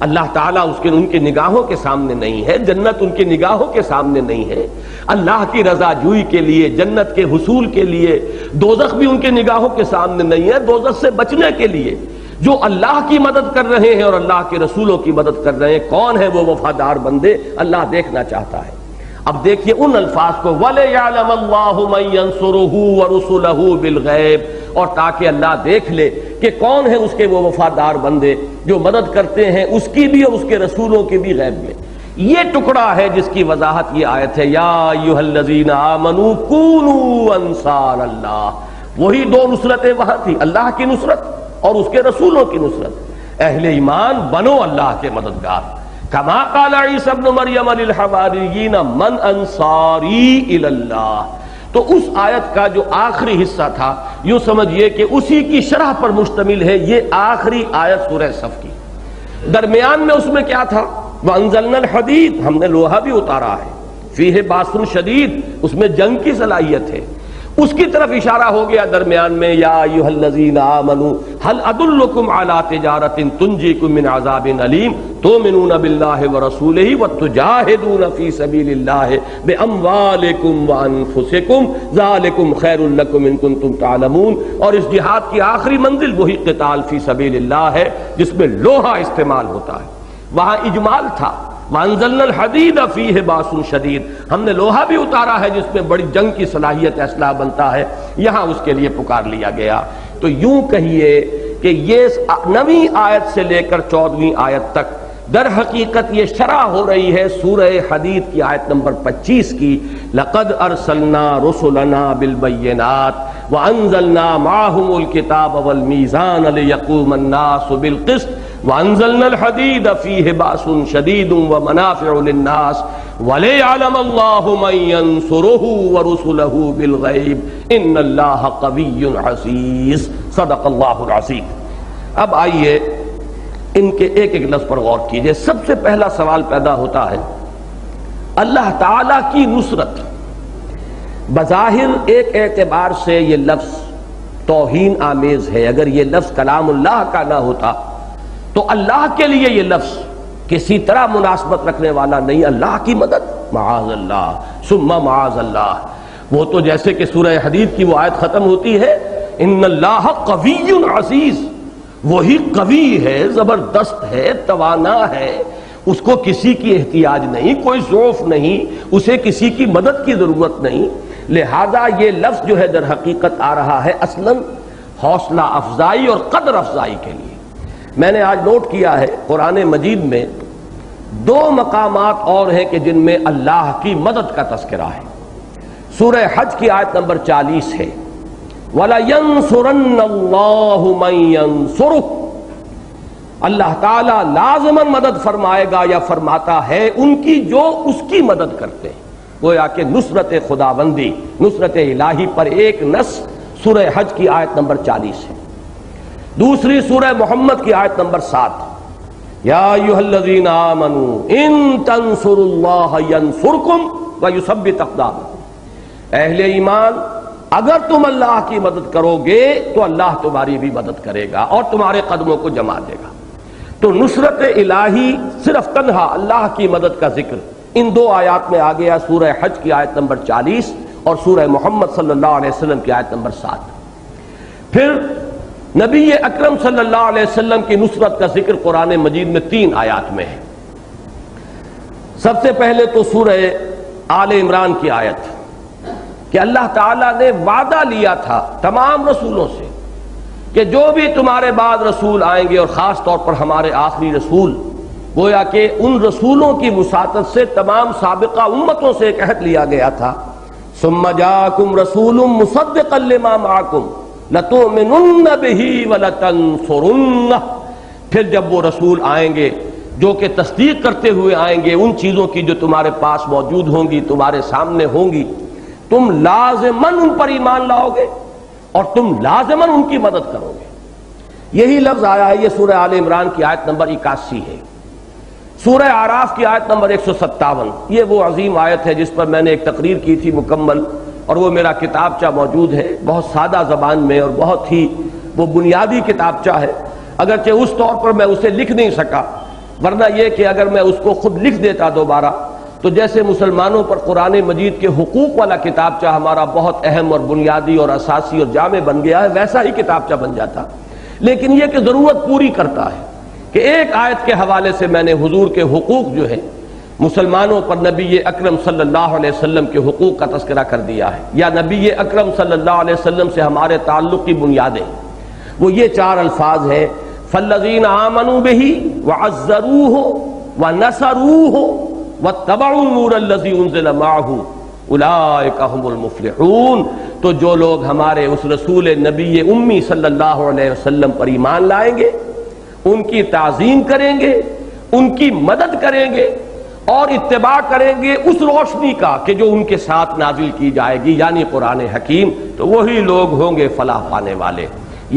Speaker 1: اللہ تعالیٰ ان کی نگاہوں کے سامنے نہیں ہے، جنت ان کی نگاہوں کے سامنے نہیں ہے، اللہ کی رضا جوئی کے لیے، جنت کے حصول کے لیے، دوزخ بھی ان کی نگاہوں کے سامنے نہیں ہے، دوزخ سے بچنے کے لیے جو اللہ کی مدد کر رہے ہیں اور اللہ کے رسولوں کی مدد کر رہے ہیں، کون ہے وہ وفادار بندے؟ اللہ دیکھنا چاہتا ہے۔ اب دیکھیے ان الفاظ کو، وَلِيَعْلَمَ اللَّهُ مَن يَنصُرُهُ وَرُسُلَهُ بِالْغَيْبِ، اور تاکہ اللہ دیکھ لے کہ کون ہے اس کے وہ وفادار بندے جو مدد کرتے ہیں اس کی بھی اور اس کے رسولوں کی بھی غیب میں۔ یہ ٹکڑا ہے جس کی وضاحت یہ آیت ہے، یا ایھا الذین آمنوا کونوا انصار اللہ۔ وہی دو نصرتیں وہاں تھی، اللہ کی نصرت اور اس کے رسولوں کی نصرت۔ اہل ایمان بنو اللہ کے مددگار، کما قال عیسی ابن مریم للحواریین من انصاری الی اللہ۔ تو اس آیت کا جو آخری حصہ تھا یوں سمجھئے کہ اسی کی شرح پر مشتمل ہے یہ آخری آیت سورہ صف کی۔ درمیان میں اس میں کیا تھا؟ وَأَنزَلْنَا الْحَدِيدَ، ہم نے لوہا بھی اتارا ہے، فیہ باس شدید، اس میں جنگ کی صلاحیت ہے، اس کی طرف اشارہ ہو گیا درمیان میں، یا ایھا الذین آمنوا هل ادلکم علی تجارۃ تنجیکم من عذاب علیم تؤمنون باللہ ورسولہ وتجاہدون فی سبیل اللہ باموالکم وانفسکم ذالکم خیر لکم ان کنتم تعلمون۔ اور اس جہاد کی آخری منزل وہی قتال فی سبیل اللہ ہے جس میں لوہا استعمال ہوتا ہے۔ وہاں اجمال تھا، وَأَنزَلْنَا الْحَدِيدَ فِيهِ بَأْسٌ شَدِيدٌ، ہم نے لوہا بھی اتارا ہے جس میں بڑی جنگ کی صلاحیت اسلحہ بنتا ہے، یہاں اس کے لیے پکار لیا گیا۔ تو یوں کہیے کہ یہ 9ویں آیت سے لے کر 14ویں آیت تک در حقیقت یہ شرح ہو رہی ہے سورہ حدید کی آیت نمبر 25 کی، لَقَدْ أَرْسَلْنَا رُسُلَنَا بِالْبَيِّنَاتِ وَأَنزَلْنَا مَعَهُمُ الْكِتَابَ وَالْمِيزَانَ لِيَقُومَ النَّاسُ بِالْقِسْطِ وَأَنزَلْنَا الْحَدِيدَ فِيهِ بَأْسٌ شَدِيدٌ وَمَنَافِعُ لِلنَّاسِ وَلِيَعْلَمَ اللَّهُ مَن يَنصُرُهُ وَرُسُلَهُ بِالْغَيْبِ إِنَّ اللَّهَ قَوِيٌّ عَزِيزٌ صدق اللہ العظیم۔ اب آئیے ان کے ایک ایک لفظ پر غور کیجئے۔ سب سے پہلا سوال پیدا ہوتا ہے اللہ تعالی کی نصرت۔ بظاہر ایک اعتبار سے یہ لفظ توہین آمیز ہے، اگر یہ لفظ کلام اللہ کا نہ ہوتا تو اللہ کے لیے یہ لفظ کسی طرح مناسبت رکھنے والا نہیں۔ اللہ کی مدد، معاذ اللہ ثم معاذ اللہ۔ وہ تو جیسے کہ سورہ حدید کی وہ آیت ختم ہوتی ہے ان اللہ قوی عزیز، وہی قوی ہے، زبردست ہے، توانا ہے، اس کو کسی کی احتیاج نہیں، کوئی ضعف نہیں، اسے کسی کی مدد کی ضرورت نہیں۔ لہذا یہ لفظ جو ہے در حقیقت آ رہا ہے اصلاً حوصلہ افزائی اور قدر افزائی کے لیے۔ میں نے آج نوٹ کیا ہے قرآن مجید میں دو مقامات اور ہیں کہ جن میں اللہ کی مدد کا تذکرہ ہے۔ سورہ حج کی آیت نمبر 40 ہے وَلَيَنْصُرَنَّ اللَّهُ مَن يَنْصُرُهُ، اللہ تعالیٰ لازماً مدد فرمائے گا یا فرماتا ہے ان کی جو اس کی مدد کرتے ہیں۔ گویا کہ نصرت خداوندی، نصرت الہی پر ایک نص سورہ حج کی آیت نمبر 40 ہے۔ دوسری سورہ محمد کی آیت نمبر 7 یا ایھا الذین آمنوا ان تنصروا اللہ ینصرکم ویثبت اقدامکم، اہل ایمان اگر تم اللہ کی مدد کرو گے تو اللہ تمہاری بھی مدد کرے گا اور تمہارے قدموں کو جما دے گا۔ تو نصرت الہی صرف تنہا اللہ کی مدد کا ذکر ان دو آیات میں آ گیا، سورہ حج کی آیت نمبر 40 اور سورہ محمد صلی اللہ علیہ وسلم کی آیت نمبر 7۔ پھر نبی اکرم صلی اللہ علیہ وسلم کی نصرت کا ذکر قرآن مجید میں 3 آیات میں ہے۔ سب سے پہلے تو سورہ آل عمران کی آیت کہ اللہ تعالیٰ نے وعدہ لیا تھا تمام رسولوں سے کہ جو بھی تمہارے بعد رسول آئیں گے اور خاص طور پر ہمارے آخری رسول، گویا کہ ان رسولوں کی وساطت سے تمام سابقہ امتوں سے ایک عہد لیا گیا تھا ثم جاءکم رسول مصدقا لما معکم لتؤمنن بہ ولتنصرنہ، پھر جب وہ رسول آئیں گے جو کہ تصدیق کرتے ہوئے آئیں گے ان چیزوں کی جو تمہارے پاس موجود ہوں گی، تمہارے سامنے ہوں گی، تم لازماً ان پر ایمان لاؤ گے اور تم لازماً ان کی مدد کرو گے۔ یہی لفظ آیا ہے، یہ سورہ آل عمران کی آیت نمبر 81 ہے۔ سورہ اعراف کی آیت نمبر 157، یہ وہ عظیم آیت ہے جس پر میں نے ایک تقریر کی تھی مکمل، اور وہ میرا کتابچہ موجود ہے، بہت سادہ زبان میں اور بہت ہی وہ بنیادی کتابچہ ہے، اگرچہ اس طور پر میں اسے لکھ نہیں سکا، ورنہ یہ کہ اگر میں اس کو خود لکھ دیتا دوبارہ تو جیسے مسلمانوں پر قرآن مجید کے حقوق والا کتابچہ ہمارا بہت اہم اور بنیادی اور اساسی اور جامع بن گیا ہے، ویسا ہی کتابچہ بن جاتا، لیکن یہ کہ ضرورت پوری کرتا ہے کہ ایک آیت کے حوالے سے میں نے حضور کے حقوق جو ہے مسلمانوں پر نبی اکرم صلی اللہ علیہ وسلم کے حقوق کا تذکرہ کر دیا ہے، یا نبی اکرم صلی اللہ علیہ وسلم سے ہمارے تعلق کی بنیادیں، وہ یہ 4 الفاظ ہیں فالذین آمنوا بہ وعزروہ ونصروہ واتبعوا النور الذی انزل معہ اولئک هم المفلحون۔ تو جو لوگ ہمارے اس رسول نبی امی صلی اللہ علیہ وسلم پر ایمان لائیں گے، ان کی تعظیم کریں گے، ان کی مدد کریں گے اور اتباع کریں گے اس روشنی کا کہ جو ان کے ساتھ نازل کی جائے گی، یعنی قرآن حکیم، تو وہی لوگ ہوں گے فلاح پانے والے۔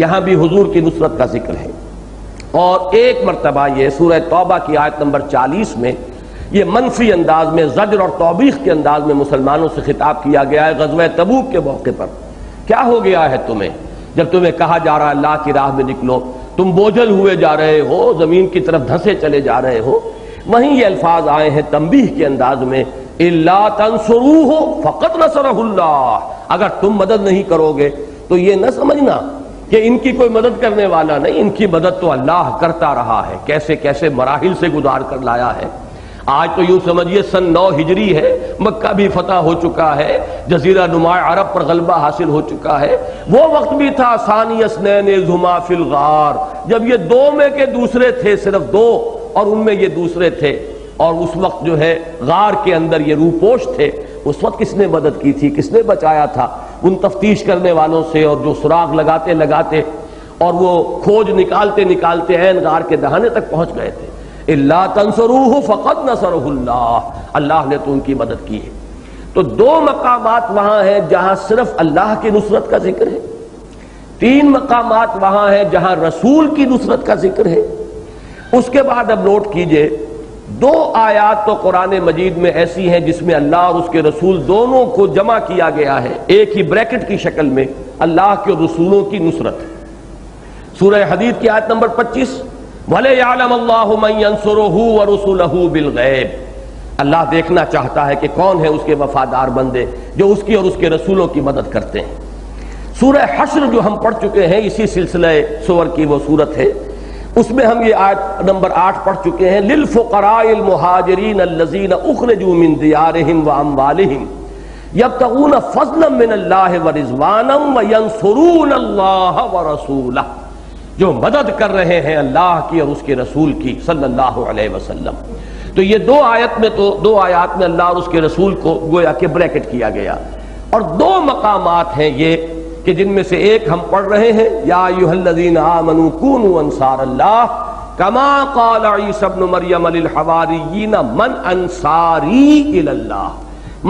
Speaker 1: یہاں بھی حضور کی نصرت کا ذکر ہے۔ اور ایک مرتبہ یہ سورہ توبہ کی آیت نمبر 40 میں یہ منفی انداز میں زجر اور توبیخ کے انداز میں مسلمانوں سے خطاب کیا گیا ہے غزوہ تبوک کے موقع پر۔ کیا ہو گیا ہے تمہیں جب تمہیں کہا جا رہا ہے اللہ کی راہ میں نکلو، تم بوجھل ہوئے جا رہے ہو، زمین کی طرف دھنسے چلے جا رہے ہو؟ وہیں یہ الفاظ آئے ہیں تنبیہ کے انداز میں الا تنصروہ فقد نصرہ اللہ، اگر تم مدد نہیں کرو گے تو یہ نہ سمجھنا کہ ان کی کوئی مدد کرنے والا نہیں، ان کی مدد تو اللہ کرتا رہا ہے، کیسے کیسے مراحل سے گزار کر لایا ہے۔ آج تو یوں سمجھیے سن 9 ہجری ہے، مکہ بھی فتح ہو چکا ہے، جزیرہ نما عرب پر غلبہ حاصل ہو چکا ہے۔ وہ وقت بھی تھا ثانی اثنین اذ ہما فی الغار، جب یہ 2 میں کے دوسرے تھے، صرف 2 اور ان میں یہ دوسرے تھے، اور اس وقت جو ہے غار کے اندر یہ روپوش تھے۔ اس وقت کس نے مدد کی تھی، کس نے بچایا تھا ان تفتیش کرنے والوں سے، اور جو سراغ لگاتے لگاتے اور وہ کھوج نکالتے نکالتے عین غار کے دہانے تک پہنچ گئے تھے. الا تنصروہ فقد نصرہ اللہ، اللہ نے تو ان کی مدد کی ہے. تو دو مقامات وہاں ہیں جہاں صرف اللہ کی نصرت کا ذکر ہے، 3 مقامات وہاں ہیں جہاں رسول کی نصرت کا ذکر ہے. اس کے بعد اب نوٹ کیجئے 2 آیات تو قرآن مجید میں ایسی ہیں جس میں اللہ اور اس کے رسول دونوں کو جمع کیا گیا ہے ایک ہی بریکٹ کی شکل میں، اللہ کے رسولوں کی نصرت. سورہ حدید کی آیت نمبر 25 وَلَيَعْلَمَ اللَّهُ مَن يَنصُرُهُ وَرُسُلَهُ بِالْغَيْبِ، اللہ دیکھنا چاہتا ہے کہ کون ہے اس کے وفادار بندے جو اس کی اور اس کے رسولوں کی مدد کرتے ہیں. سورہ حشر جو ہم پڑھ چکے ہیں، اسی سلسلہ سور کی وہ سورت ہے، اس میں ہم یہ آیت نمبر 8 پڑھ چکے ہیں. لِلْفُقَرَاءِ الْمُهَاجِرِينَ الَّذِينَ أُخْرِجُوا مِن دِيَارِهِمْ وَأَمْوَالِهِمْ يَبْتَغُونَ فَضْلًا مِّنَ اللَّهِ وَرِضْوَانًا وَيَنصُرُونَ اللَّهَ وَرَسُولَهُ، جو مدد کر رہے ہیں اللہ کی اور اس کے رسول کی صلی اللہ علیہ وسلم. تو یہ 2 آیات میں اللہ اور اس کے رسول کو گویا کہ بریکٹ کیا گیا. اور 2 مقامات ہیں یہ کہ جن میں سے ایک ہم پڑھ رہے ہیں، یا ایھا الذین آمنوا کونوا انصار اللہ کما قال عیسی ابن مریم للحواریین من انصاری الی اللہ.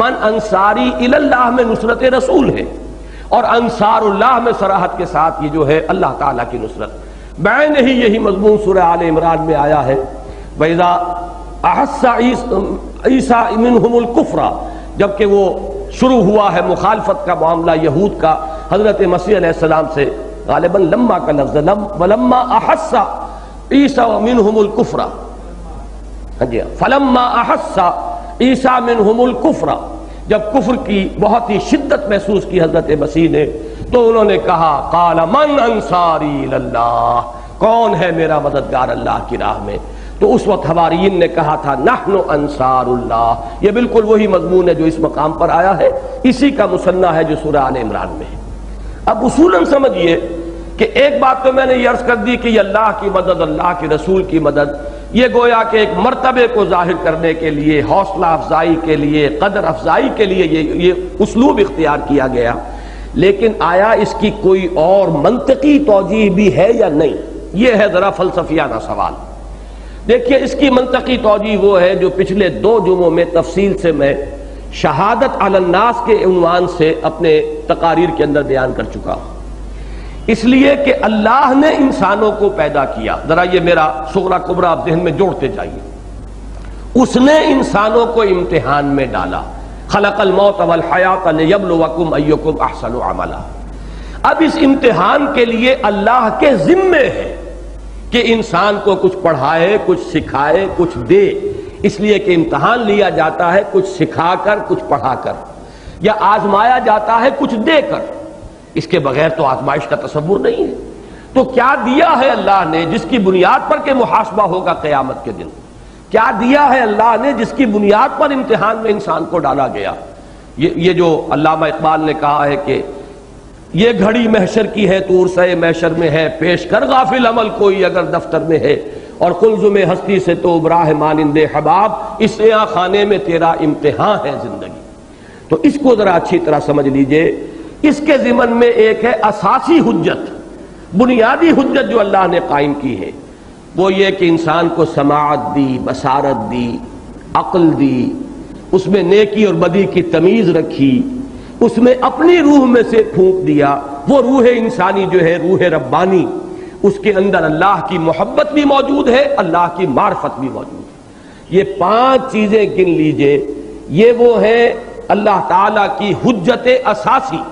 Speaker 1: من انصاری الی اللہ میں نصرت رسول ہے، اور انصار اللہ میں صراحت کے ساتھ یہ جو ہے اللہ تعالیٰ کی نصرت. بعین ہی یہی مضمون سورہ آل عمران میں آیا ہے. وَإِذَا أَحَسَّ عِیسیٰ مِنْهُمُ الْكُفْرَ، جبکہ وہ شروع ہوا ہے مخالفت کا معاملہ یہود کا حضرت مسیح علیہ السلام سے، غالباً لما کا لفظ وَلَمَّا أَحَسَّ عِیسیٰ مِنْهُمُ الْكُفْرَ، فَلَمَّا أَحَسَّ عِیسیٰ مِنْهُمُ الْكُفْرَ، جب کفر کی بہت ہی شدت محسوس کی حضرت مسیح نے تو انہوں نے کہا قال من انصاری اللہ، کون ہے میرا مددگار اللہ کی راہ میں. تو اس وقت حواریین نے کہا تھا نحن انصار اللہ. یہ بالکل وہی مضمون ہے جو اس مقام پر آیا ہے، اسی کا مثنیٰ ہے جو سورہ آل عمران میں ہے. اب اصولاً سمجھیے کہ ایک بات تو میں نے یہ عرض کر دی کہ یہ اللہ کی مدد، اللہ کے رسول کی مدد، یہ گویا کہ ایک مرتبے کو ظاہر کرنے کے لیے، حوصلہ افزائی کے لیے، قدر افزائی کے لیے یہ اسلوب اختیار کیا گیا. لیکن آیا اس کی کوئی اور منطقی توجیہ بھی ہے یا نہیں؟ یہ ہے ذرا فلسفیانہ سوال. دیکھیے اس کی منطقی توجیہ وہ ہے جو پچھلے 2 جمعوں میں تفصیل سے میں شہادت علی الناس کے عنوان سے اپنے تقاریر کے اندر بیان کر چکا ہوں. اس لیے کہ اللہ نے انسانوں کو پیدا کیا، ذرا یہ میرا صغرا کبرا آپ ذہن میں جوڑتے جائیے. اس نے انسانوں کو امتحان میں ڈالا، خلق الموت والحیات لیبلوکم ایکم احسن عملا. اب اس امتحان کے لیے اللہ کے ذمے ہے کہ انسان کو کچھ پڑھائے، کچھ سکھائے، کچھ دے. اس لیے کہ امتحان لیا جاتا ہے کچھ سکھا کر، کچھ پڑھا کر، یا آزمایا جاتا ہے کچھ دے کر. اس کے بغیر تو آزمائش کا تصور نہیں ہے. تو کیا دیا ہے اللہ نے جس کی بنیاد پر کہ محاسبہ ہوگا قیامت کے دن؟ کیا دیا ہے اللہ نے جس کی بنیاد پر امتحان میں انسان کو ڈالا گیا؟ یہ جو علامہ اقبال نے کہا ہے کہ یہ گھڑی محشر کی ہے تو عرصہ محشر میں ہے، پیش کر غافل عمل کوئی اگر دفتر میں ہے، اور قلزم ہستی سے تو براہ مانند حباب، اس عیاں خانے میں تیرا امتحان ہے زندگی. تو اس کو ذرا اچھی طرح سمجھ لیجئے. اس کے ضمن میں ایک ہے اساسی حجت، بنیادی حجت جو اللہ نے قائم کی ہے، وہ یہ کہ انسان کو سماعت دی، بصارت دی، عقل دی، اس میں نیکی اور بدی کی تمیز رکھی، اس میں اپنی روح میں سے پھونک دیا. وہ روح انسانی جو ہے روح ربانی، اس کے اندر اللہ کی محبت بھی موجود ہے، اللہ کی معرفت بھی موجود ہے. یہ 5 چیزیں گن لیجئے، یہ وہ ہے اللہ تعالیٰ کی حجت اساسی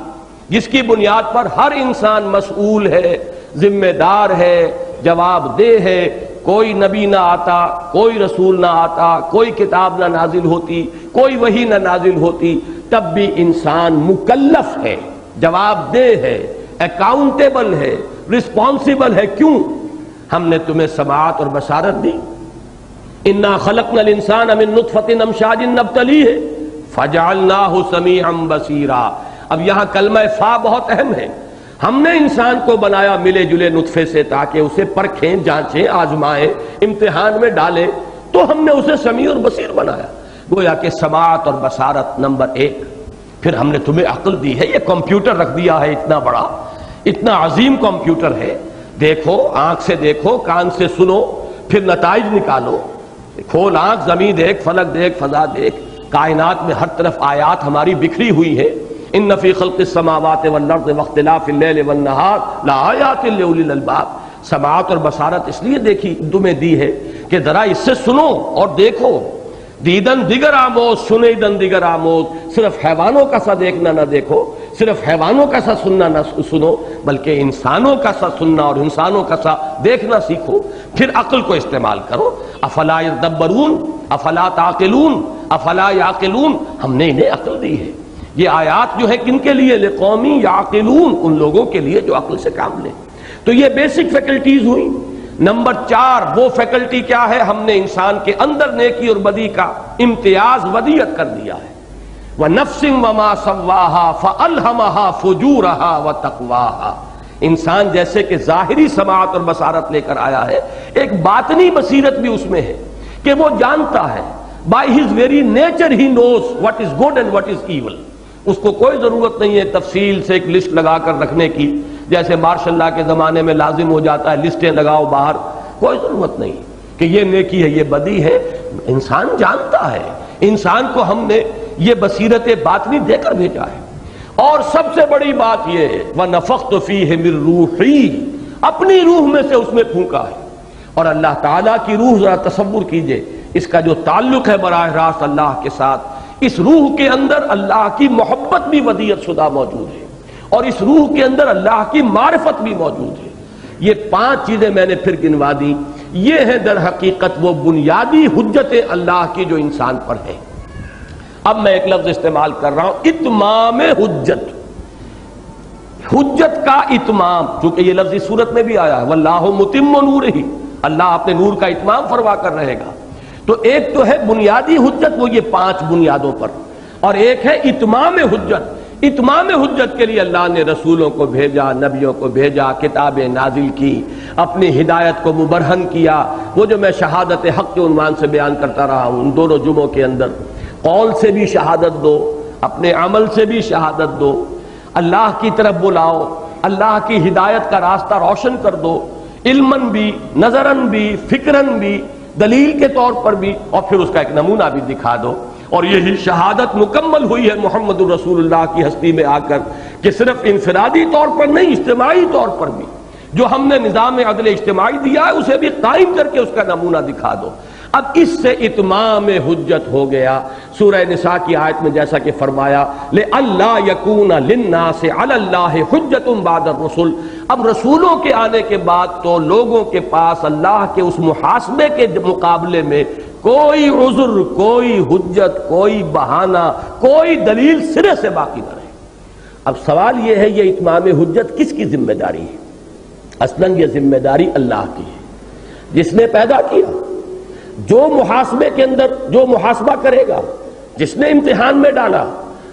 Speaker 1: جس کی بنیاد پر ہر انسان مسئول ہے، ذمہ دار ہے، جواب دہ ہے. کوئی نبی نہ آتا، کوئی رسول نہ آتا، کوئی کتاب نہ نازل ہوتی، کوئی وحی نہ نازل ہوتی، تب بھی انسان مکلف ہے، جواب دہ ہے، اکاؤنٹیبل ہے، رسپانسیبل ہے. کیوں؟ ہم نے تمہیں سماعت اور بصارت دی. انا خلقنا الانسان من نطفۃ امشاج نبتلیہ فجعلناہ سمیعا بصیرا. اب یہاں کلمہ فا بہت اہم ہے. ہم نے انسان کو بنایا ملے جلے نطفے سے تاکہ اسے پرکھیں، جانچیں، آزمائیں، امتحان میں ڈالیں، تو ہم نے اسے سمیع اور بصیر بنایا. گویا کہ سماعت اور بصارت نمبر 1. پھر ہم نے تمہیں عقل دی ہے، یہ کمپیوٹر رکھ دیا ہے اتنا بڑا، اتنا عظیم کمپیوٹر ہے. دیکھو، آنکھ سے دیکھو، کان سے سنو، پھر نتائج نکالو. کھول آنکھ، زمین دیکھ، فلک دیکھ، فضا دیکھ، کائنات میں ہر طرف آیات ہماری بکھری ہوئی ہیں. ان فی خلق السماوات والارض واختلاف اللیل والنہار لآیات لأولی الالباب. سماعت اور بصارت اس لیے دیکھی تمہیں دی ہے کہ ذرا اس سے سنو اور دیکھو. دیدن دیگر آموز، سنیدن دیگر آموز. صرف حیوانوں کا سا دیکھنا نہ دیکھو، صرف حیوانوں کا سا سننا نہ سنو، بلکہ انسانوں کا سا سننا اور انسانوں کا سا دیکھنا سیکھو. پھر عقل کو استعمال کرو. افلا یدبرون افلا تعقلون افلا یعقلون. ہم نے انہیں عقل دی ہے. یہ آیات جو ہے کن کے لیے؟ لقوم یعقلون، ان لوگوں کے لیے جو عقل سے کام لیں. تو یہ بیسک فیکلٹیز ہوئی. نمبر 4 وہ فیکلٹی کیا ہے؟ ہم نے انسان کے اندر نیکی اور بدی کا امتیاز ودیت کر دیا ہے. وَنَفْسٍ وَمَا سَوَّاهَا فَأَلْهَمَهَا فُجُورَهَا وَتَقْوَاهَا. انسان جیسے کہ ظاہری سماعت اور بصارت لے کر آیا ہے، ایک باطنی بصیرت بھی اس میں ہے کہ وہ جانتا ہے. by his very nature he knows what is good and what is evil. اس کو کوئی ضرورت نہیں ہے تفصیل سے ایک لسٹ لگا کر رکھنے کی، جیسے مارشل لا کے زمانے میں لازم ہو جاتا ہے لسٹیں لگاؤ باہر. کوئی ضرورت نہیں کہ یہ نیکی ہے یہ بدی ہے. انسان جانتا ہے. انسان کو ہم نے یہ بصیرت باطنی دے کر بھیجا ہے. اور سب سے بڑی بات یہ ہے وَنَفَخْتُ فِيهِ مِن رُوحِي، اپنی روح میں سے اس میں پھونکا ہے. اور اللہ تعالیٰ کی روح ذرا تصور کیجئے، اس کا جو تعلق ہے براہ راست اللہ کے ساتھ، اس روح کے اندر اللہ کی محبت بھی ودیت شدہ موجود ہے، اور اس روح کے اندر اللہ کی معرفت بھی موجود ہے. یہ 5 چیزیں میں نے پھر گنوا دی. یہ ہے در حقیقت وہ بنیادی حجت اللہ کی جو انسان پر ہے. اب میں ایک لفظ استعمال کر رہا ہوں، اتمام حجت. حجت کا اتمام، چونکہ یہ لفظ اس صورت میں بھی آیا ہے واللہ متم نورہ، اللہ اپنے نور کا اتمام فرما کر رہے گا. تو ایک تو ہے بنیادی حجت، وہ یہ 5 بنیادوں پر، اور ایک ہے اتمام حجت. اتمام حجت کے لیے اللہ نے رسولوں کو بھیجا، نبیوں کو بھیجا، کتابیں نازل کی، اپنی ہدایت کو مبرہن کیا. وہ جو میں شہادت حق کے عنوان سے بیان کرتا رہا ہوں ان دونوں جمعوں کے اندر، قول سے بھی شہادت دو، اپنے عمل سے بھی شہادت دو، اللہ کی طرف بلاؤ، اللہ کی ہدایت کا راستہ روشن کر دو، علماً بھی، نظراً بھی، فکراً بھی، دلیل کے طور پر بھی، اور پھر اس کا ایک نمونہ بھی دکھا دو. اور یہی شہادت مکمل ہوئی ہے محمد الرسول اللہ کی ہستی میں آ کر، کہ صرف انفرادی طور پر نہیں، اجتماعی طور پر بھی جو ہم نے نظام عدل اجتماعی دیا ہے اسے بھی قائم کر کے اس کا نمونہ دکھا دو. اب اس سے اتمام حجت ہو گیا. سورہ نساء کی آیت میں جیسا کہ فرمایا لِأَلَّا يَكُونَ لِلنَّاسِ عَلَى اللَّهِ حُجَّةٌ بَعْدَ الرُّسُلِ. اب رسولوں کے آنے کے بعد تو لوگوں کے پاس اللہ کے اس محاسبے کے مقابلے میں کوئی عذر، کوئی حجت، کوئی بہانہ، کوئی دلیل سرے سے باقی نہ رہے. اب سوال یہ ہے یہ اتمام حجت کس کی ذمہ داری ہے؟ اصلاً یہ ذمہ داری اللہ کی ہے جس نے پیدا کیا، جو محاسبے کے اندر جو محاسبہ کرے گا، جس نے امتحان میں ڈالا،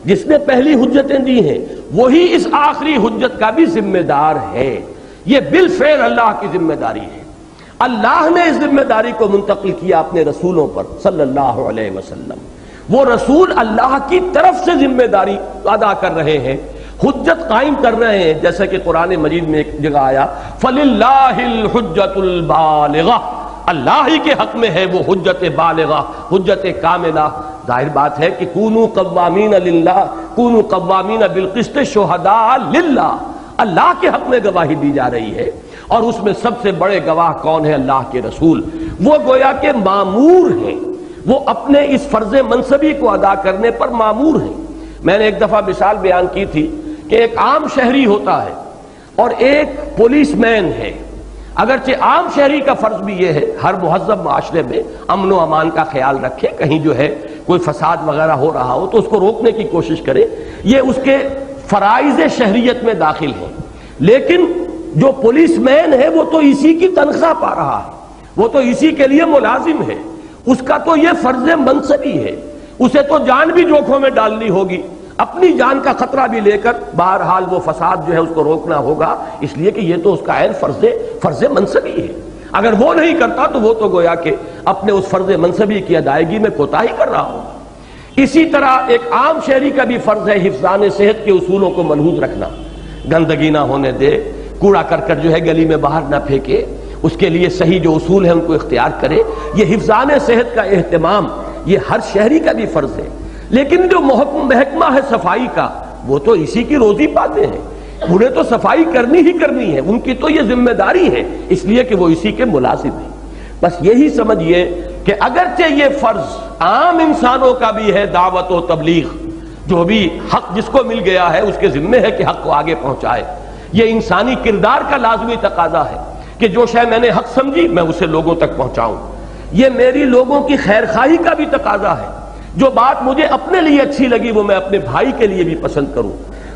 Speaker 1: جس نے پہلی حجتیں دی ہیں، وہی اس آخری حجت کا بھی ذمہ دار ہے. یہ بالفعل اللہ کی ذمہ داری ہے. اللہ نے اس ذمہ داری کو منتقل کیا اپنے رسولوں پر صلی اللہ علیہ وسلم. وہ رسول اللہ کی طرف سے ذمہ داری ادا کر رہے ہیں، حجت قائم کر رہے ہیں. جیسا کہ قرآن مجید میں ایک جگہ آیا فَلِلَّهِ الْحُجَّةُ الْبَالِغَةُ، اللہ ہی کے حق میں ہے وہ حجت بالغہ، حجت کاملہ. ظاہر بات ہے کہ کونوا قوامین للہ، کونوا قوامین بالقسط شہداء للہ، اللہ کے حق میں گواہی دی جا رہی ہے. اور اس میں سب سے بڑے گواہ کون ہے؟ اللہ کے رسول. وہ گویا کہ مامور ہیں، وہ اپنے اس فرض منصبی کو ادا کرنے پر مامور ہیں. میں نے ایک دفعہ مثال بیان کی تھی کہ ایک عام شہری ہوتا ہے اور ایک پولیس مین ہے. اگرچہ عام شہری کا فرض بھی یہ ہے ہر مہذب معاشرے میں امن و امان کا خیال رکھے، کہیں جو ہے کوئی فساد وغیرہ ہو رہا ہو تو اس کو روکنے کی کوشش کرے، یہ اس کے فرائض شہریت میں داخل ہے. لیکن جو پولیس مین ہے وہ تو اسی کی تنخواہ پا رہا ہے، وہ تو اسی کے لیے ملازم ہے، اس کا تو یہ فرض منصبی ہے. اسے تو جان بھی جوکھوں میں ڈالنی ہوگی، اپنی جان کا خطرہ بھی لے کر بہرحال وہ فساد جو ہے اس کو روکنا ہوگا، اس لیے کہ یہ تو اس کا عین فرض منصبی ہے. اگر وہ نہیں کرتا تو وہ تو گویا کہ اپنے اس فرض منصبی کی ادائیگی میں کوتاہی کر رہا ہوگا. اسی طرح ایک عام شہری کا بھی فرض ہے حفظان صحت کے اصولوں کو ملحوظ رکھنا، گندگی نہ ہونے دے، کوڑا کرکٹ جو ہے گلی میں باہر نہ پھینکے، اس کے لیے صحیح جو اصول ہیں ان کو اختیار کرے۔ یہ حفظان صحت کا اہتمام یہ ہر شہری کا بھی فرض ہے، لیکن جو محکمہ ہے صفائی کا وہ تو اسی کی روزی پاتے ہیں، انہیں تو صفائی کرنی ہی کرنی ہے، ان کی تو یہ ذمہ داری ہے، اس لیے کہ وہ اسی کے ملازم ہیں۔ بس یہی سمجھیے کہ اگرچہ یہ فرض عام انسانوں کا بھی ہے، دعوت و تبلیغ، جو بھی حق جس کو مل گیا ہے اس کے ذمہ ہے کہ حق کو آگے پہنچائے، یہ انسانی کردار کا لازمی تقاضا ہے کہ جو شے میں نے حق سمجھی میں اسے لوگوں تک پہنچاؤں۔ یہ میری لوگوں کی خیر خواہی کا بھی تقاضا ہے، جو بات مجھے اپنے لیے اچھی لگی وہ میں اپنے بھائی کے لیے بھی پسند کروں۔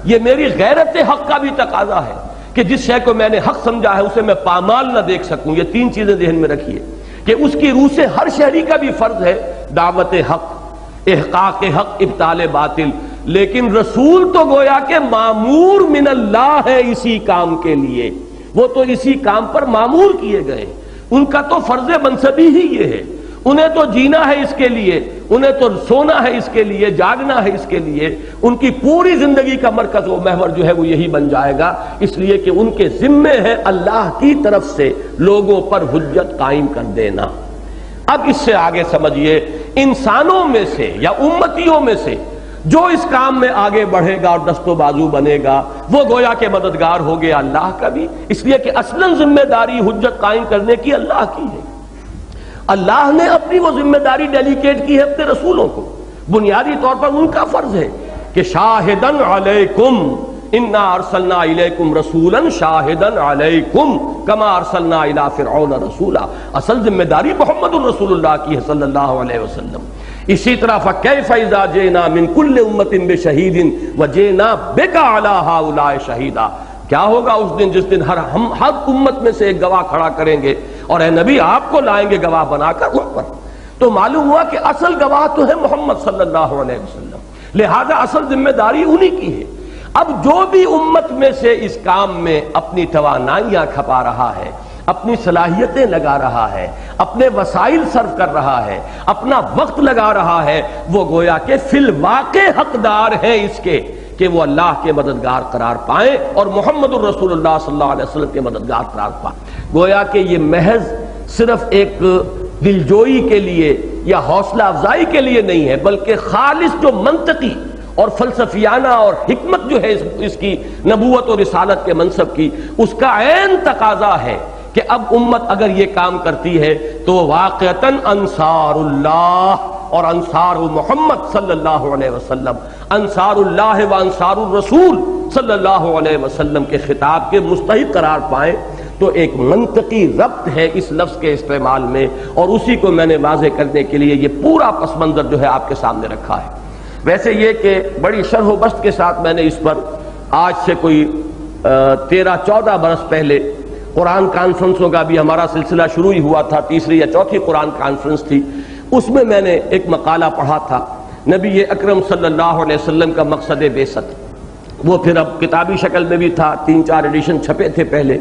Speaker 1: یہ میری غیرت حق کا بھی تقاضا ہے کہ جس شے کو میں نے حق سمجھا ہے اسے میں پامال نہ دیکھ سکوں۔ یہ تین چیزیں ذہن میں رکھیے کہ اس کی روح سے ہر شہری کا بھی فرض ہے دعوت حق، احقاق حق، ابطال باطل، لیکن رسول تو گویا کہ مامور من اللہ ہے اسی کام کے لیے، وہ تو اسی کام پر مامور کیے گئے، ان کا تو فرض منصبی ہی یہ ہے، انہیں تو جینا ہے اس کے لیے، انہیں تو سونا ہے اس کے لیے، جاگنا ہے اس کے لیے، ان کی پوری زندگی کا مرکز و محور جو ہے وہ یہی بن جائے گا، اس لیے کہ ان کے ذمے ہے اللہ کی طرف سے لوگوں پر حجت قائم کر دینا۔ اب اس سے آگے سمجھیے انسانوں میں سے یا امتیوں میں سے جو اس کام میں آگے بڑھے گا اور دست و بازو بنے گا وہ گویا کہ مددگار ہو گیا اللہ کا بھی، اس لیے کہ اصلاً ذمہ داری حجت قائم کرنے کی اللہ کی ہے۔ اللہ نے اپنی وہ ذمہ داری ڈیلیکیٹ کی ہے اپنے رسولوں کو، بنیادی طور پر ان کا فرض ہے کہ شاہدن علیکم انا ارسلنا الیکم رسولا شاہدن علیکم کما ارسلنا الی فرعون رسولا، اصل ذمہ داری محمد الرسول اللہ کی ہے صلی اللہ علیہ وسلم۔ اسی طرح فکیف اذا جئنا من کل امۃ بشہید وجئنا بک علی ہؤلاء شہیدا، کیا ہوگا اس دن جس دن ہر امت میں سے ایک گواہ کھڑا کریں گے اور اے نبی آپ کو لائیں گے گواہ بنا کر ان پر۔ تو معلوم ہوا کہ اصل گواہ تو ہے محمد صلی اللہ علیہ وسلم، لہذا اصل ذمہ داری انہی کی ہے۔ اب جو بھی امت میں سے اس کام میں اپنی توانائیاں کھپا رہا ہے، اپنی صلاحیتیں لگا رہا ہے، اپنے وسائل صرف کر رہا ہے، اپنا وقت لگا رہا ہے، وہ گویا کہ فی الواقع حقدار ہے اس کے کہ وہ اللہ کے مددگار قرار پائیں اور محمد الرسول اللہ صلی اللہ علیہ وسلم کے مددگار قرار پائیں۔ گویا کہ یہ محض صرف ایک دلجوئی کے لیے یا حوصلہ افزائی کے لیے نہیں ہے، بلکہ خالص جو منطقی اور فلسفیانہ اور حکمت جو ہے اس کی نبوت اور رسالت کے منصب کی، اس کا عین تقاضا ہے کہ اب امت اگر یہ کام کرتی ہے تو واقعتاً انصار اللہ اور انصار محمد صلی اللہ علیہ وسلم، انصار اللہ و انصار الرسول صلی اللہ علیہ وسلم کے خطاب کے مستحق قرار پائیں۔ تو ایک منطقی ربط ہے اس لفظ کے استعمال میں، اور اسی کو میں نے واضح کرنے کے لیے یہ پورا پس منظر جو ہے آپ کے سامنے رکھا ہے۔ ویسے یہ کہ بڑی شرح و بسط کے ساتھ میں نے اس پر آج سے کوئی 13-14 برس پہلے قرآن کانفرنسوں کا بھی ہمارا سلسلہ شروع ہی ہوا تھا، تیسری یا چوتھی قرآن کانفرنس تھی، اس میں میں نے ایک مقالہ پڑھا تھا نبی اکرم صلی اللہ علیہ وسلم کا مقصد بعثت، وہ پھر اب کتابی شکل میں بھی تھا، 3-4 ایڈیشن چھپے تھے پہلے،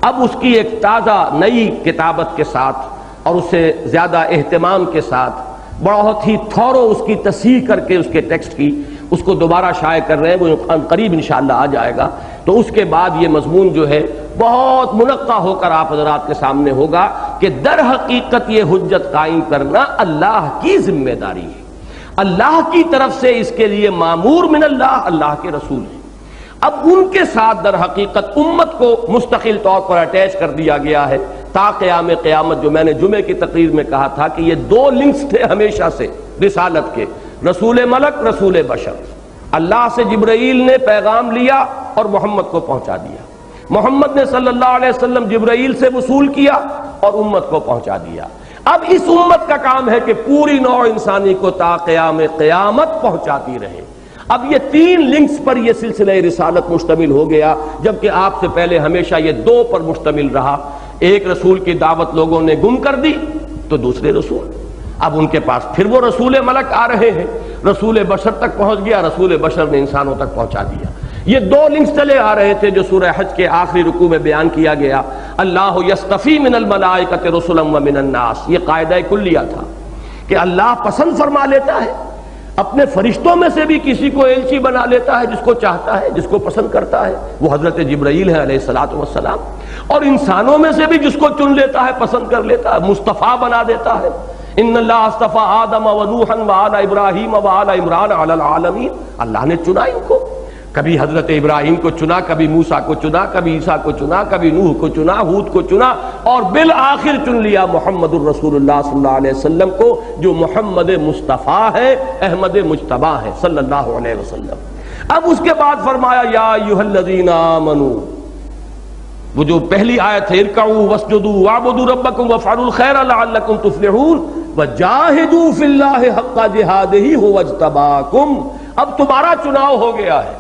Speaker 1: اب اس کی ایک تازہ نئی کتابت کے ساتھ اور اس سے زیادہ اہتمام کے ساتھ بہت ہی تھورو اس کی تصحیح کر کے اس کے ٹیکسٹ کی اس کو دوبارہ شائع کر رہے ہیں، وہ قریب انشاءاللہ آ جائے گا۔ تو اس کے بعد یہ مضمون جو ہے بہت منقع ہو کر آپ حضرات کے سامنے ہوگا کہ در حقیقت یہ حجت قائم کرنا اللہ کی ذمہ داری ہے، اللہ کی طرف سے اس کے لیے مامور من اللہ، اللہ کے رسول ہیں۔ اب ان کے ساتھ در حقیقت امت کو مستقل طور پر اٹیچ کر دیا گیا ہے تا قیام قیامت، جو میں نے جمعے کی تقریر میں کہا تھا کہ یہ 2 لنکس تھے ہمیشہ سے رسالت کے، رسول ملک، رسول بشر۔ اللہ سے جبرائیل نے پیغام لیا اور محمد کو پہنچا دیا، محمد نے صلی اللہ علیہ وسلم جبرائیل سے وصول کیا اور امت کو پہنچا دیا۔ اب اس امت کا کام ہے کہ پوری نوع انسانی کو تا قیام قیامت پہنچاتی رہے۔ اب یہ 3 لنکس پر یہ سلسلہ رسالت مشتمل ہو گیا، جبکہ آپ سے پہلے ہمیشہ یہ 2 پر مشتمل رہا۔ ایک رسول کی دعوت لوگوں نے گم کر دی تو دوسرے رسول، اب ان کے پاس پھر وہ رسول ملک آ رہے ہیں، رسول بشر تک پہنچ گیا، رسول بشر نے انسانوں تک پہنچا دیا۔ یہ 2 لنکس چلے آ رہے تھے جو سورہ حج کے آخری رکوع میں بیان کیا گیا، اللہ یصطفی من الملائکۃ رسلا ومن الناس، یہ قاعدہ کلیہ تھا کہ اللہ پسند فرما لیتا ہے اپنے فرشتوں میں سے بھی کسی کو ایلچی بنا لیتا ہے، جس کو چاہتا ہے، جس کو پسند کرتا ہے، وہ حضرت جبرائیل ہے علیہ الصلوۃ والسلام، اور انسانوں میں سے بھی جس کو چن لیتا ہے، پسند کر لیتا ہے، مصطفیٰ بنا دیتا ہے۔ ان اللہ اصطفیٰ آدم و نوحا وآل ابراہیم وآل عمران علی العالمین، اللہ نے چنا ان کو، کبھی حضرت ابراہیم کو چنا، کبھی موسیٰ کو چنا، کبھی عیسیٰ کو چنا، کبھی نوح کو چنا، ہود کو چنا، اور بالآخر چن لیا محمد الرسول اللہ صلی اللہ علیہ وسلم کو، جو محمد مصطفیٰ ہے، احمد مجتبیٰ ہے صلی اللہ علیہ وسلم۔ اب اس کے بعد فرمایا یا ایھا الذین آمنوا، وہ جو پہلی آیت ہے ارکعوا واسجدوا واعبدوا ربکم وافعلوا الخیر لعلکم تفلحون وجاہدوا فی اللہ حق جہادہ ھو اجتباکم، اب تمہارا چناؤ ہو گیا ہے،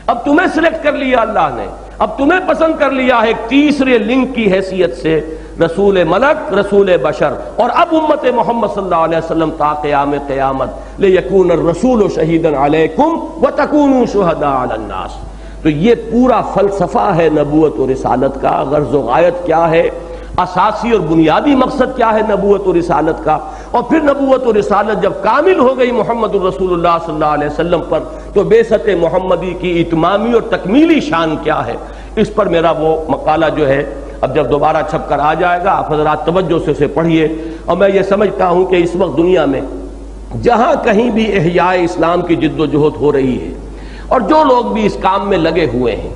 Speaker 1: اب تمہیں سلیکٹ کر لیا اللہ نے، اب تمہیں پسند کر لیا ہے ایک تیسرے لنک کی حیثیت سے، رسول ملک، رسول بشر، اور اب امت محمد صلی اللہ علیہ وسلم تا قیام قیامت لیکون الرسول شہیدا علیکم وتکونوا شہداء علی الناس۔ تو یہ پورا فلسفہ ہے نبوت و رسالت کا، غرض و غایت کیا ہے، اساسی اور بنیادی مقصد کیا ہے نبوت و رسالت کا، اور پھر نبوت و رسالت جب کامل ہو گئی محمد الرسول اللہ صلی اللہ علیہ وسلم پر، تو بعثت محمدی کی اتمامی اور تکمیلی شان کیا ہے، اس پر میرا وہ مقالہ جو ہے اب جب دوبارہ چھپ کر آ جائے گا، آپ حضرات توجہ سے اسے پڑھیے۔ اور میں یہ سمجھتا ہوں کہ اس وقت دنیا میں جہاں کہیں بھی احیاء اسلام کی جد و جہد ہو رہی ہے، اور جو لوگ بھی اس کام میں لگے ہوئے ہیں،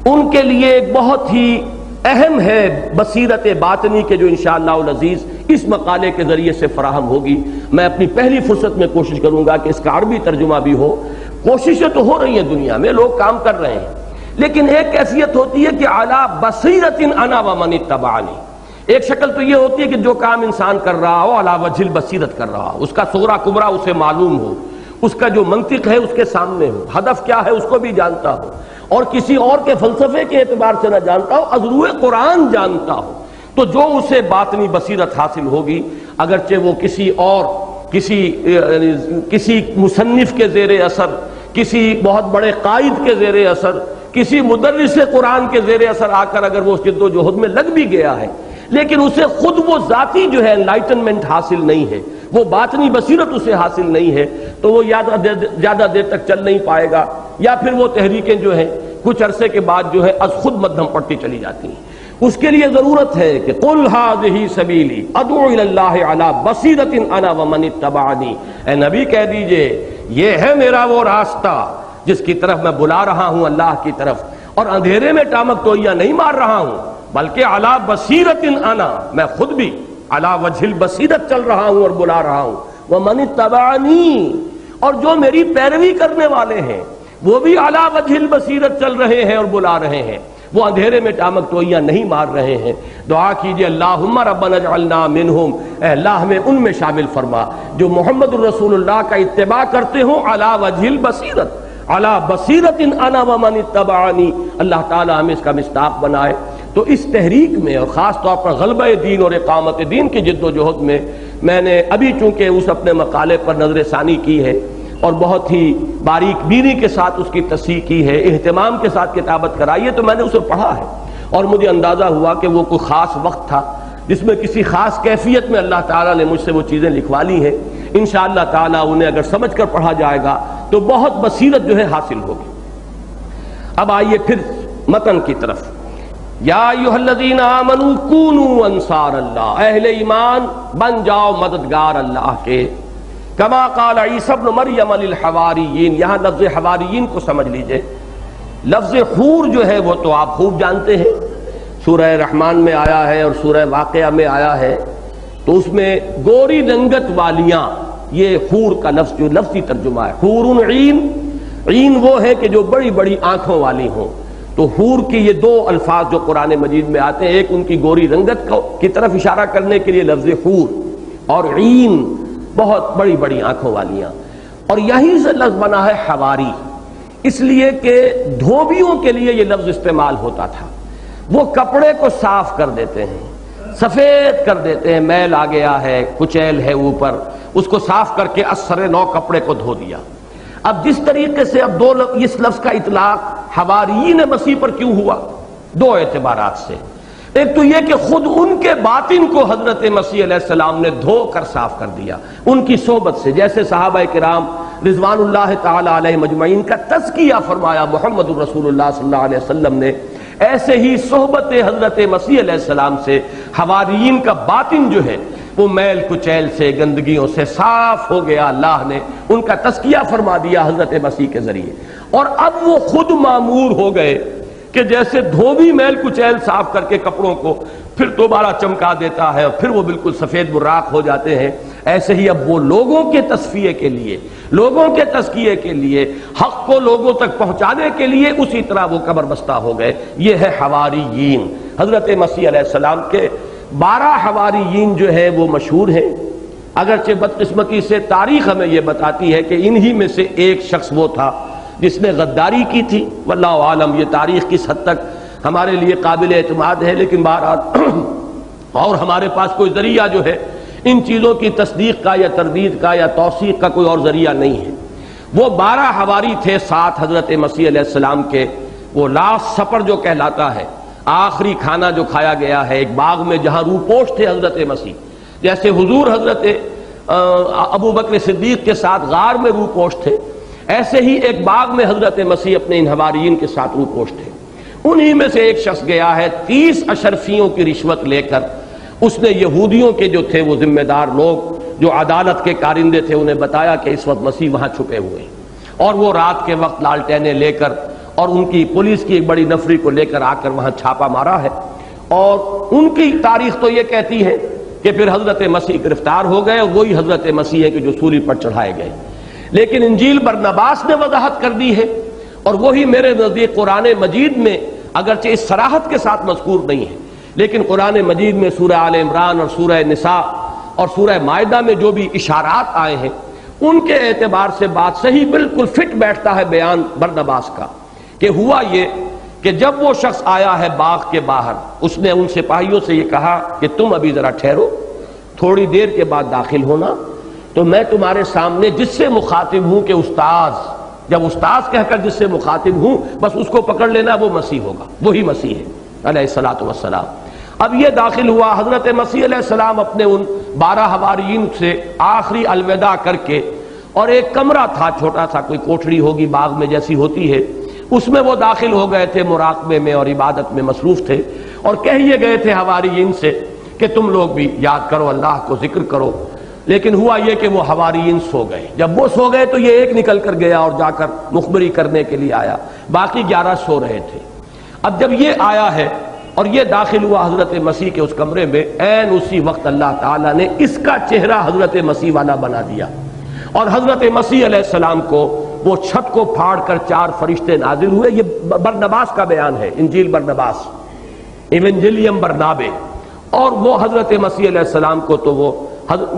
Speaker 1: ان کے لیے ایک بہت ہی اہم ہے بصیرت باطنی کے جو انشاءاللہ العزیز اس مقالے کے ذریعے سے فراہم ہوگی۔ میں اپنی پہلی فرصت میں کوشش کروں گا کہ اس کا عربی ترجمہ بھی ہو۔ کوششیں تو ہو رہی ہیں دنیا میں، لوگ کام کر رہے ہیں، لیکن ایک کیفیت ہوتی ہے کہ علی بصیرت انا ومن اتبعنی، ایک شکل تو یہ ہوتی ہے کہ جو کام انسان کر رہا ہو علی وجہ البصیرت کر رہا ہو، اس کا صغرا کبرا اسے معلوم ہو، اس کا جو منطق ہے اس کے سامنے ہو، ہدف کیا ہے اس کو بھی جانتا ہو، اور کسی اور کے فلسفے کے اعتبار سے نہ جانتا ہو، از روئے قرآن جانتا ہو، تو جو اسے باطنی بصیرت حاصل ہوگی، اگرچہ وہ کسی مصنف کے زیر اثر، کسی بہت بڑے قائد کے زیر اثر، کسی مدرس قرآن کے زیر اثر آ کر اگر وہ جد و جہد میں لگ بھی گیا ہے، لیکن اسے خود وہ ذاتی جو ہے انلائٹنمنٹ حاصل نہیں ہے، وہ باطنی بصیرت اسے حاصل نہیں ہے، تو وہ زیادہ دیر تک چل نہیں پائے گا، یا پھر وہ تحریکیں جو ہیں کچھ عرصے کے بعد جو ہے از خود مدھم پڑتی چلی جاتی ہیں۔ اس کے لیے ضرورت ہے کہ قل ھذہ سبیلی ادعو الی اللہ علی بصیرۃ انا ومن اتبعنی، اے نبی کہہ دیجئے یہ ہے میرا وہ راستہ جس کی طرف میں بلا رہا ہوں اللہ کی طرف، اور اندھیرے میں ٹامک توئیاں نہیں مار رہا ہوں، بلکہ علی بصیرۃ انا، میں خود بھی علی وجہ البصیرت چل رہا ہوں اور بلا رہا ہوں، ومن اتبعنی، اور جو میری پیروی کرنے والے ہیں وہ بھی علی وجہ البصیرت چل رہے ہیں اور بلا رہے ہیں، وہ اندھیرے میں ٹامک توئیاں نہیں مار رہے ہیں۔ دعا کیجئے اللہم ربنا اجعلنا منہم، اے اللہ ہمیں ان میں شامل فرما جو محمد الرسول اللہ کا اتباع کرتے ہوں علی وجہ البصیرت، علی بصیرت انا ومن اتبعنی، اللہ تعالی ہمیں اس کا مصداق بنائے۔ تو اس تحریک میں اور خاص طور پر غلبہ دین اور اقامت دین کی جد و جہد میں میں نے ابھی چونکہ اس اپنے مقالے پر نظر ثانی کی ہے اور بہت ہی باریک بینی کے ساتھ اس کی تصحیح کی ہے، اہتمام کے ساتھ کتابت کرائی ہے، تو میں نے اسے پڑھا ہے اور مجھے اندازہ ہوا کہ وہ کوئی خاص وقت تھا جس میں کسی خاص کیفیت میں اللہ تعالیٰ نے مجھ سے وہ چیزیں لکھوا لی ہیں۔ انشاءاللہ تعالیٰ انہیں اگر سمجھ کر پڑھا جائے گا تو بہت بصیرت جو ہے حاصل ہوگی۔ اب آئیے پھر متن کی طرف۔ یا ایھا الذین آمنوا کونوا انصار اللہ، اہل ایمان بن جاؤ مددگار اللہ کے، کما قال عیسی ابن مریم للحواریین، یہاں لفظ حواریین کو سمجھ لیجئے، لفظ حور جو ہے وہ تو آپ خوب جانتے ہیں، سورہ رحمان میں آیا ہے اور سورہ واقعہ میں آیا ہے، تو اس میں گوری رنگت والیاں، یہ حور کا لفظ جو لفظی ترجمہ ہے، حور عین، عین وہ ہے کہ جو بڑی بڑی آنکھوں والی ہوں، تو حور کی یہ دو الفاظ جو قرآن مجید میں آتے ہیں، ایک ان کی گوری رنگت کی طرف اشارہ کرنے کے لیے لفظ حور، اور عین بہت بڑی بڑی آنکھوں والیاں، اور یہیں سے لفظ بنا ہے حواری، اس لیے کہ دھوبیوں کے لیے یہ لفظ استعمال ہوتا تھا، وہ کپڑے کو صاف کر دیتے ہیں، سفید کر دیتے ہیں، میل آ گیا ہے، کچیل ہے اوپر، اس کو صاف کر کے اثر نو کپڑے کو دھو دیا۔ اب جس طریقے سے اب اس لفظ کا اطلاق حواریین مسیح پر کیوں ہوا، دو اعتبارات سے، ایک تو یہ کہ خود ان کے باطن کو حضرت مسیح علیہ السلام نے دھو کر صاف کر دیا ان کی صحبت سے، جیسے صحابہ کرام رضوان اللہ تعالی علیہ مجمعین کا تزکیہ فرمایا محمد الرسول اللہ صلی اللہ علیہ وسلم نے، ایسے ہی صحبت حضرت مسیح علیہ السلام سے حواریین کا باطن جو ہے وہ میل کچیل سے، گندگیوں سے صاف ہو گیا۔ اللہ نے ان کا تزکیہ فرما دیا حضرت مسیح کے ذریعے، اور اب وہ خود مامور ہو گئے کہ جیسے دھوبی میل کچیل صاف کر کے کپڑوں کو پھر دوبارہ چمکا دیتا ہے اور پھر وہ بالکل سفید براق ہو جاتے ہیں، ایسے ہی اب وہ لوگوں کے تصفیے کے لیے، لوگوں کے تزکیے کے لیے، حق کو لوگوں تک پہنچانے کے لیے اسی طرح وہ قبر بستہ ہو گئے۔ یہ ہے حواریین۔ حضرت مسیح علیہ السلام کے 12 حواریین جو ہے وہ مشہور ہیں، اگرچہ بدقسمتی سے تاریخ ہمیں یہ بتاتی ہے کہ انہی میں سے ایک شخص وہ تھا جس نے غداری کی تھی۔ واللہ عالم یہ تاریخ کس حد تک ہمارے لیے قابل اعتماد ہے، لیکن بہرحال اور ہمارے پاس کوئی ذریعہ جو ہے ان چیزوں کی تصدیق کا یا تردید کا یا توثیق کا کوئی اور ذریعہ نہیں ہے۔ وہ 12 حواری تھے ساتھ حضرت مسیح علیہ السلام کے، وہ لاسٹ سپر جو کہلاتا ہے، آخری کھانا جو کھایا گیا ہے ایک باغ میں جہاں روپوش تھے حضرت مسیح، جیسے حضور حضرت ابو بکر صدیق کے ساتھ غار میں روپوش تھے، ایسے ہی ایک باغ میں حضرت مسیح اپنے ان حواریین کے ساتھ روپوش تھے۔ انہی میں سے ایک شخص گیا ہے 30 اشرفیوں کی رشوت لے کر، اس نے یہودیوں کے جو تھے وہ ذمہ دار لوگ جو عدالت کے کارندے تھے انہیں بتایا کہ اس وقت مسیح وہاں چھپے ہوئے ہیں، اور وہ رات کے وقت لالٹینیں لے کر اور ان کی پولیس کی ایک بڑی نفری کو لے کر آ کر وہاں چھاپا مارا ہے، اور ان کی تاریخ تو یہ کہتی ہے کہ پھر حضرت مسیح گرفتار ہو گئے اور وہی حضرت مسیح ہے کہ جو سولی پر چڑھائے گئے۔ لیکن انجیل برنباس نے وضاحت کر دی ہے، اور وہی میرے نزدیک قرآن مجید میں اگرچہ اس صراحت کے ساتھ مذکور نہیں ہے، لیکن قرآن مجید میں سورہ آل عمران اور سورہ نساء اور سورہ مائدہ میں جو بھی اشارات آئے ہیں ان کے اعتبار سے بات صحیح بالکل فٹ بیٹھتا ہے بیان برنباس کا، کہ ہوا یہ کہ جب وہ شخص آیا ہے باغ کے باہر، اس نے ان سپاہیوں سے یہ کہا کہ تم ابھی ذرا ٹھہرو، تھوڑی دیر کے بعد داخل ہونا، تو میں تمہارے سامنے جس سے مخاطب ہوں کہ استاذ، جب استاذ کہہ کر جس سے مخاطب ہوں بس اس کو پکڑ لینا، وہ مسیح ہوگا، وہی مسیح ہے علیہ الصلوۃ والسلام۔ اب یہ داخل ہوا، حضرت مسیح علیہ السلام اپنے ان 12 حواریین سے آخری الوداع کر کے، اور ایک کمرہ تھا چھوٹا سا، کوئی کوٹھڑی ہوگی باغ میں جیسی ہوتی ہے، اس میں وہ داخل ہو گئے تھے، مراقبے میں اور عبادت میں مصروف تھے، اور کہیے گئے تھے حواریین سے کہ تم لوگ بھی یاد کرو، اللہ کو ذکر کرو۔ لیکن ہوا یہ کہ وہ حواریین سو گئے، جب وہ سو گئے تو یہ ایک نکل کر گیا اور جا کر مخبری کرنے کے لیے آیا، باقی 11 سو رہے تھے۔ اب جب یہ آیا ہے اور یہ داخل ہوا حضرت مسیح کے اس کمرے میں، عین اسی وقت اللہ تعالیٰ نے اس کا چہرہ حضرت مسیح والا بنا دیا، اور حضرت مسیح علیہ السلام کو وہ چھت کو پھاڑ کر 4 فرشتے نازل ہوئے۔ یہ برنباس کا بیان ہے، انجیل برنباس، ایونجیلیم برنابے، اور وہ حضرت مسیح علیہ السلام کو تو وہ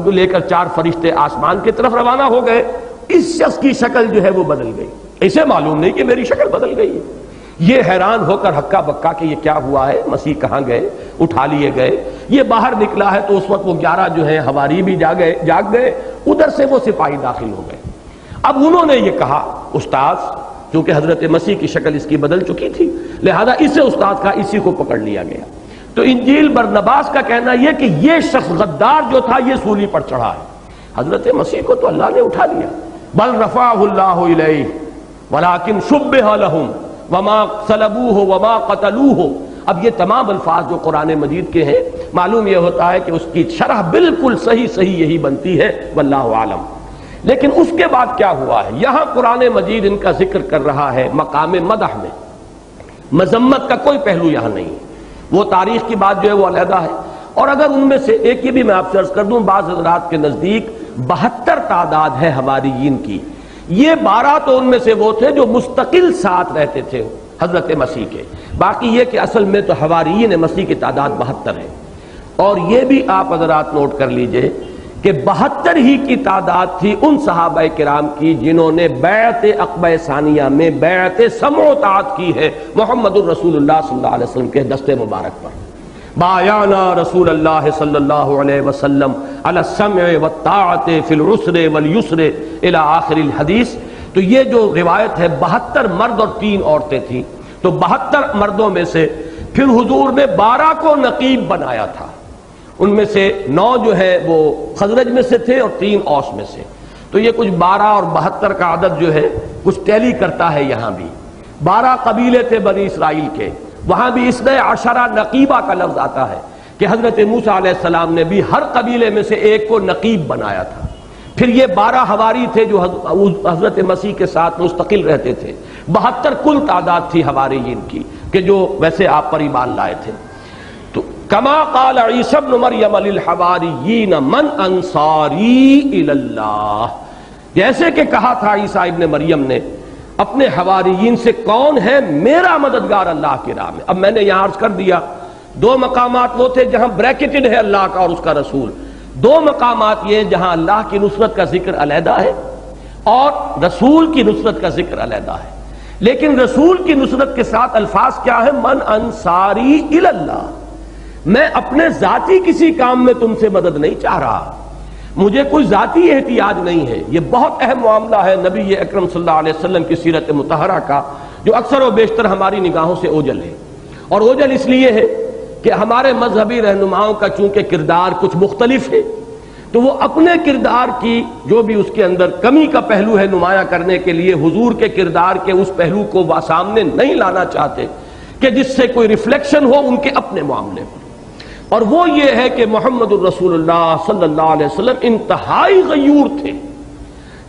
Speaker 1: لے کر 4 فرشتے آسمان کی طرف روانہ ہو گئے۔ اس شخص کی شکل جو ہے وہ بدل گئی، اسے معلوم نہیں کہ میری شکل بدل گئی ہے۔ یہ حیران ہو کر ہکا بکا کہ یہ کیا ہوا ہے، مسیح کہاں گئے، اٹھا لیے گئے۔ یہ باہر نکلا ہے تو اس وقت وہ 11 جو ہیں حواری بھی جاگ گئے، ادھر سے وہ سپاہی داخل ہو گئے۔ اب انہوں نے یہ کہا استاذ، کیونکہ حضرت مسیح کی شکل اس کی بدل چکی تھی، لہذا اسے استاذ کا اسی کو پکڑ لیا گیا۔ تو انجیل برنباس کا کہنا یہ کہ یہ شخص غدار جو تھا یہ سولی پر چڑھا ہے، حضرت مسیح کو تو اللہ نے اٹھا لیا، بل رفعہ اللہ الیہ ولکن شبہ لہم وما صلبوہ وما قتلوہ۔ اب یہ تمام الفاظ جو قرآن مجید کے ہیں، معلوم یہ ہوتا ہے کہ اس کی شرح بالکل صحیح یہی بنتی ہے، واللہ عالم۔ لیکن اس کے بعد کیا ہوا ہے، یہاں قرآن مجید ان کا ذکر کر رہا ہے مقام مدح میں، مذمت کا کوئی پہلو یہاں نہیں ہے، وہ تاریخ کی بات جو ہے وہ علیحدہ ہے۔ اور اگر ان میں سے ایک یہ بھی میں آپ سے عرض کر دوں، بعض حضرات کے نزدیک 72 تعداد ہے حواریین کی، یہ 12 تو ان میں سے وہ تھے جو مستقل ساتھ رہتے تھے حضرت مسیح کے، باقی یہ کہ اصل میں تو حواریین مسیح کی تعداد 72 ہے۔ اور یہ بھی آپ حضرات نوٹ کر لیجئے کہ 72 ہی کی تعداد تھی ان صحابہ کرام کی جنہوں نے بیعت عقبہ ثانیہ میں بیعت سمع و طاعت کی ہے محمد الرسول اللہ صلی اللہ علیہ وسلم کے دست مبارک پر۔ بایعنا رسول اللہ صلی اللہ علیہ وسلم علی السمع والطاعت فی العسر والیسر الی آخر الحدیث۔ تو یہ جو روایت ہے 72 مرد اور 3 عورتیں تھیں، تو 72 مردوں میں سے پھر حضور نے 12 کو نقیب بنایا تھا، ان میں سے 9 جو ہے وہ خزرج میں سے تھے اور 3 اوس میں سے۔ تو یہ کچھ 12 اور 72 کا عدد جو ہے کچھ ٹیلی کرتا ہے. یہاں بھی 12 قبیلے تھے بنی اسرائیل کے، وہاں بھی 12 نقیبہ کا لفظ آتا ہے کہ حضرت موسیٰ علیہ السلام نے بھی ہر قبیلے میں سے ایک کو نقیب بنایا تھا. پھر یہ 12 حواری تھے جو حضرت مسیح کے ساتھ مستقل رہتے تھے. 72 کل تعداد تھی حواریین کی کہ جو ویسے آپ پر ایمان لائے تھے. تو کما قال عیسی ابن مریم للحواریین من انصاری الی اللہ، جیسے کہ کہا تھا عیسیٰ ابن مریم نے اپنے حواریین سے کون ہے میرا مددگار اللہ کی راہ میں. اب میں نے یہاں عرض کر دیا 2 مقامات وہ تھے جہاں بریکٹڈ ہے اللہ کا اور اس کا رسول، 2 مقامات یہ جہاں اللہ کی نصرت کا ذکر علیحدہ ہے اور رسول کی نصرت کا ذکر علیحدہ ہے. لیکن رسول کی نصرت کے ساتھ الفاظ کیا ہے؟ من انصاری الی اللہ، میں اپنے ذاتی کسی کام میں تم سے مدد نہیں چاہ رہا، مجھے کوئی ذاتی احتیاج نہیں ہے. یہ بہت اہم معاملہ ہے نبی اکرم صلی اللہ علیہ وسلم کی سیرت مطہرہ کا، جو اکثر و بیشتر ہماری نگاہوں سے اوجھل ہے. اور اوجھل اس لیے ہے کہ ہمارے مذہبی رہنماؤں کا چونکہ کردار کچھ مختلف ہے، تو وہ اپنے کردار کی جو بھی اس کے اندر کمی کا پہلو ہے نمایاں کرنے کے لیے حضور کے کردار کے اس پہلو کو سامنے نہیں لانا چاہتے کہ جس سے کوئی ریفلیکشن ہو ان کے اپنے معاملے پر. اور وہ یہ ہے کہ محمد الرسول اللہ صلی اللہ علیہ وسلم انتہائی غیور تھے.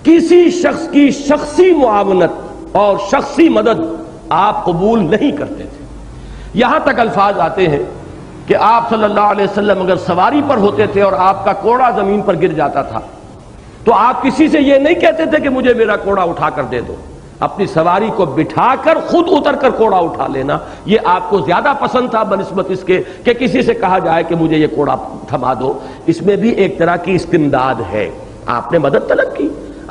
Speaker 1: کسی شخص کی شخصی معاونت اور شخصی مدد آپ قبول نہیں کرتے تھے. یہاں تک الفاظ آتے ہیں کہ آپ صلی اللہ علیہ وسلم اگر سواری پر ہوتے تھے اور آپ کا کوڑا زمین پر گر جاتا تھا تو آپ کسی سے یہ نہیں کہتے تھے کہ مجھے میرا کوڑا اٹھا کر دے دو. اپنی سواری کو بٹھا کر خود اتر کر کوڑا اٹھا لینا یہ آپ کو زیادہ پسند تھا بنسبت اس کے کہ کسی سے کہا جائے کہ مجھے یہ کوڑا تھما دو. اس میں بھی ایک طرح کی استمداد ہے. آپ نے مدد طلب کی،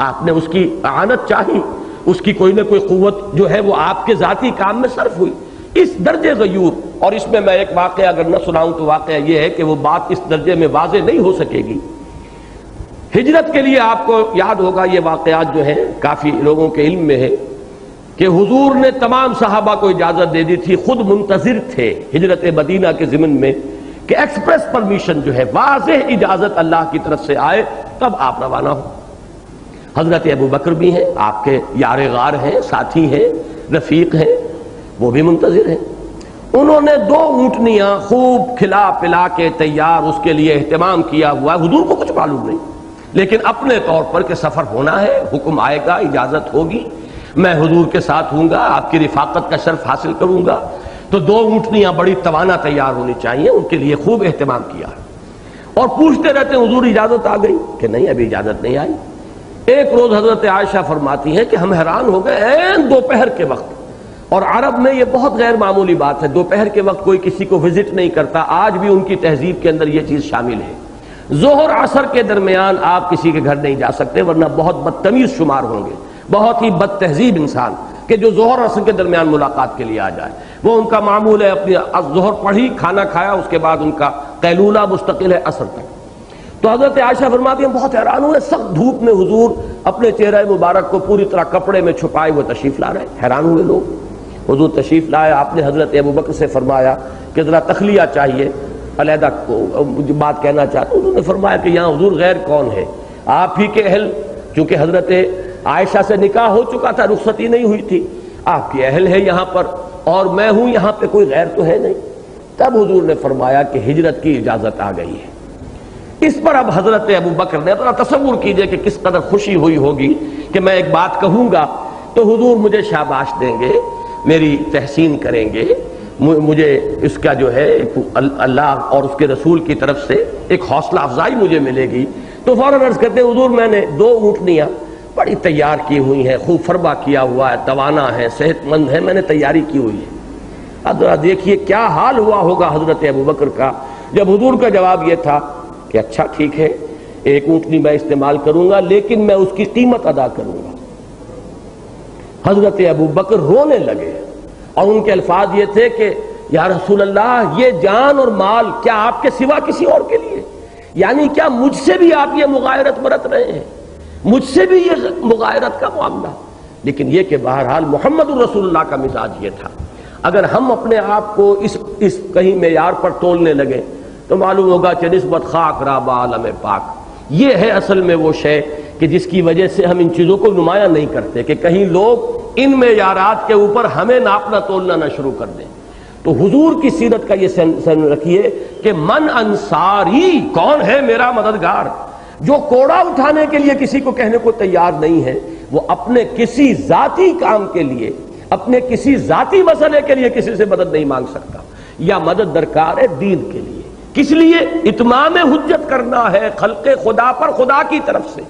Speaker 1: آپ نے اس کی اعانت چاہی، اس کی کوئی نہ کوئی قوت جو ہے وہ آپ کے ذاتی کام میں صرف ہوئی. اس درجے غیور. اور اس میں میں ایک واقعہ اگر نہ سناؤں تو واقعہ یہ ہے کہ وہ بات اس درجے میں واضح نہیں ہو سکے گی. ہجرت کے لیے آپ کو یاد ہوگا یہ واقعات جو ہیں کافی لوگوں کے علم میں ہے کہ حضور نے تمام صحابہ کو اجازت دے دی تھی، خود منتظر تھے ہجرت مدینہ کے ضمن میں کہ ایکسپریس پرمیشن جو ہے واضح اجازت اللہ کی طرف سے آئے تب آپ روانہ ہو. حضرت ابو بکر بھی ہیں، آپ کے یار غار ہیں، ساتھی ہیں، رفیق ہیں، وہ بھی منتظر ہیں. انہوں نے 2 اونٹنیاں خوب کھلا پلا کے تیار اس کے لیے اہتمام کیا ہوا. حضور کو کچھ معلوم نہیں، لیکن اپنے طور پر کہ سفر ہونا ہے، حکم آئے گا، اجازت ہوگی، میں حضور کے ساتھ ہوں گا، آپ کی رفاقت کا شرف حاصل کروں گا، تو 2 اونٹنیاں بڑی توانا تیار ہونی چاہیے. ان کے لیے خوب اہتمام کیا اور پوچھتے رہتے حضور اجازت آ گئی کہ نہیں ابھی اجازت نہیں آئی. ایک روز حضرت عائشہ فرماتی ہیں کہ ہم حیران ہو گئے عین دوپہر کے وقت. اور عرب میں یہ بہت غیر معمولی بات ہے، دوپہر کے وقت کوئی کسی کو وزٹ نہیں کرتا. آج بھی ان کی تہذیب کے اندر یہ چیز شامل ہے. ظہر عصر کے درمیان آپ کسی کے گھر نہیں جا سکتے ورنہ بہت بدتمیز شمار ہوں گے، بہت ہی بد تہذیب انسان کہ جو ظہر عصر کے درمیان ملاقات کے لیے آ جائے. وہ ان کا معمول ہے، اپنی ظہر پڑھی، کھانا کھایا، اس کے بعد ان کا قیلولہ مستقل ہے عصر تک. تو حضرت عائشہ فرماتی ہیں بہت حیران ہوئے، سخت دھوپ میں حضور اپنے چہرہ مبارک کو پوری طرح کپڑے میں چھپائے ہوئے تشریف لا رہے. حیران ہوئے لوگ. حضور تشریف لائے، آپ نے حضرت ابو بکر سے فرمایا کہ ذرا تخلیہ چاہیے، علیحدہ بات کہنا چاہتا ہوں. انہوں نے فرمایا کہ یہاں حضور غیر کون ہے؟ آپ ہی کے اہل، چونکہ حضرت عائشہ سے نکاح ہو چکا تھا، رخصتی نہیں ہوئی تھی، آپ کے اہل ہے یہاں پر اور میں ہوں یہاں پہ، کوئی غیر تو ہے نہیں. تب حضور نے فرمایا کہ ہجرت کی اجازت آ گئی ہے. اس پر اب حضرت ابو بکر نے ذرا تصور کیجئے کہ کس قدر خوشی ہوئی ہوگی کہ میں ایک بات کہوں گا تو حضور مجھے شاباش دیں گے، میری تحسین کریں گے، مجھے اس کا جو ہے اللہ اور اس کے رسول کی طرف سے ایک حوصلہ افزائی مجھے ملے گی. تو فوراً عرض کرتے حضور میں نے 2 اونٹنیاں بڑی تیار کی ہوئی ہیں، خوب فربا کیا ہوا ہے، توانا ہے، صحت مند ہے، میں نے تیاری کی ہوئی ہے. اب ذرا دیکھیے کیا حال ہوا ہوگا حضرت ابو بکر کا جب حضور کا جواب یہ تھا کہ اچھا ٹھیک ہے 1 اونٹنی میں استعمال کروں گا لیکن میں اس کی قیمت ادا کروں گا. حضرت ابو بکر رونے لگے اور ان کے الفاظ یہ تھے کہ یا رسول اللہ یہ جان اور مال کیا آپ کے سوا کسی اور کے لیے؟ یعنی کیا مجھ سے بھی آپ یہ مغایرت برت رہے ہیں، مجھ سے بھی یہ مغایرت کا معاملہ؟ لیکن یہ کہ بہرحال محمد الرسول اللہ کا مزاج یہ تھا. اگر ہم اپنے آپ کو اس کہیں معیار پر تولنے لگے تو معلوم ہوگا کہ نسبت خاک رابع عالم پاک. یہ ہے اصل میں وہ شے کہ جس کی وجہ سے ہم ان چیزوں کو نمایاں نہیں کرتے کہ کہیں لوگ ان معیارات کے اوپر ہمیں ناپنا تولنا نہ شروع کر دیں۔ تو حضور کی سیرت کا یہ سن رکھیے کہ من انصاری، کون ہے میرا مددگار، جو کوڑا اٹھانے کے لیے کسی کو کہنے کو تیار نہیں ہے، وہ اپنے کسی ذاتی کام کے لیے، اپنے کسی ذاتی مسئلے کے لیے کسی سے مدد نہیں مانگ سکتا، یا مدد درکار ہے دین کے لیے۔ کس لیے؟ اتمام حجت کرنا ہے خلق خدا پر خدا کی طرف سے،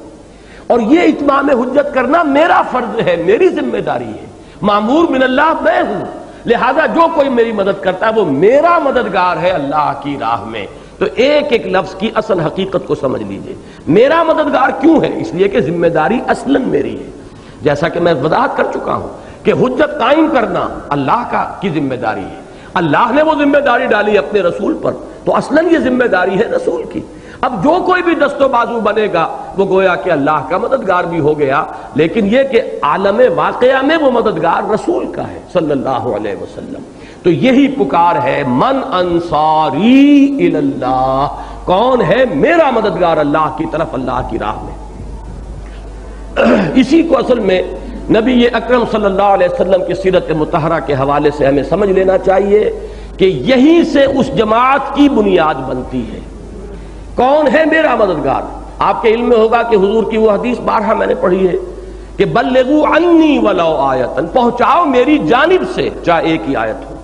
Speaker 1: اور یہ اتمام حجت کرنا میرا فرض ہے، میری ذمہ داری ہے، مامور من اللہ میں ہوں، لہذا جو کوئی میری مدد کرتا ہے وہ میرا مددگار ہے اللہ کی راہ میں۔ تو ایک ایک لفظ کی اصل حقیقت کو سمجھ لیجئے، میرا مددگار کیوں ہے؟ اس لیے کہ ذمہ داری اصلاً میری ہے، جیسا کہ میں وضاحت کر چکا ہوں کہ حجت قائم کرنا اللہ کی ذمہ داری ہے، اللہ نے وہ ذمہ داری ڈالی اپنے رسول پر، تو اصلاً یہ ذمہ داری ہے رسول کی۔ اب جو کوئی بھی دست و بازو بنے گا وہ گویا کہ اللہ کا مددگار بھی ہو گیا، لیکن یہ کہ عالم واقعہ میں وہ مددگار رسول کا ہے صلی اللہ علیہ وسلم۔ تو یہی پکار ہے من انصاری الی اللہ، کون ہے میرا مددگار اللہ کی طرف، اللہ کی راہ میں۔ اسی کو اصل میں نبی اکرم صلی اللہ علیہ وسلم کی سیرت مطہرہ کے حوالے سے ہمیں سمجھ لینا چاہیے کہ یہیں سے اس جماعت کی بنیاد بنتی ہے۔ کون ہے میرا مددگار؟ آپ کے علم میں ہوگا کہ حضور کی وہ حدیث بارہا میں نے پڑھی ہے کہ بلغوا عنی ولو آیۃ، پہنچاؤ میری جانب سے چاہے ایک ہی آیت ہو۔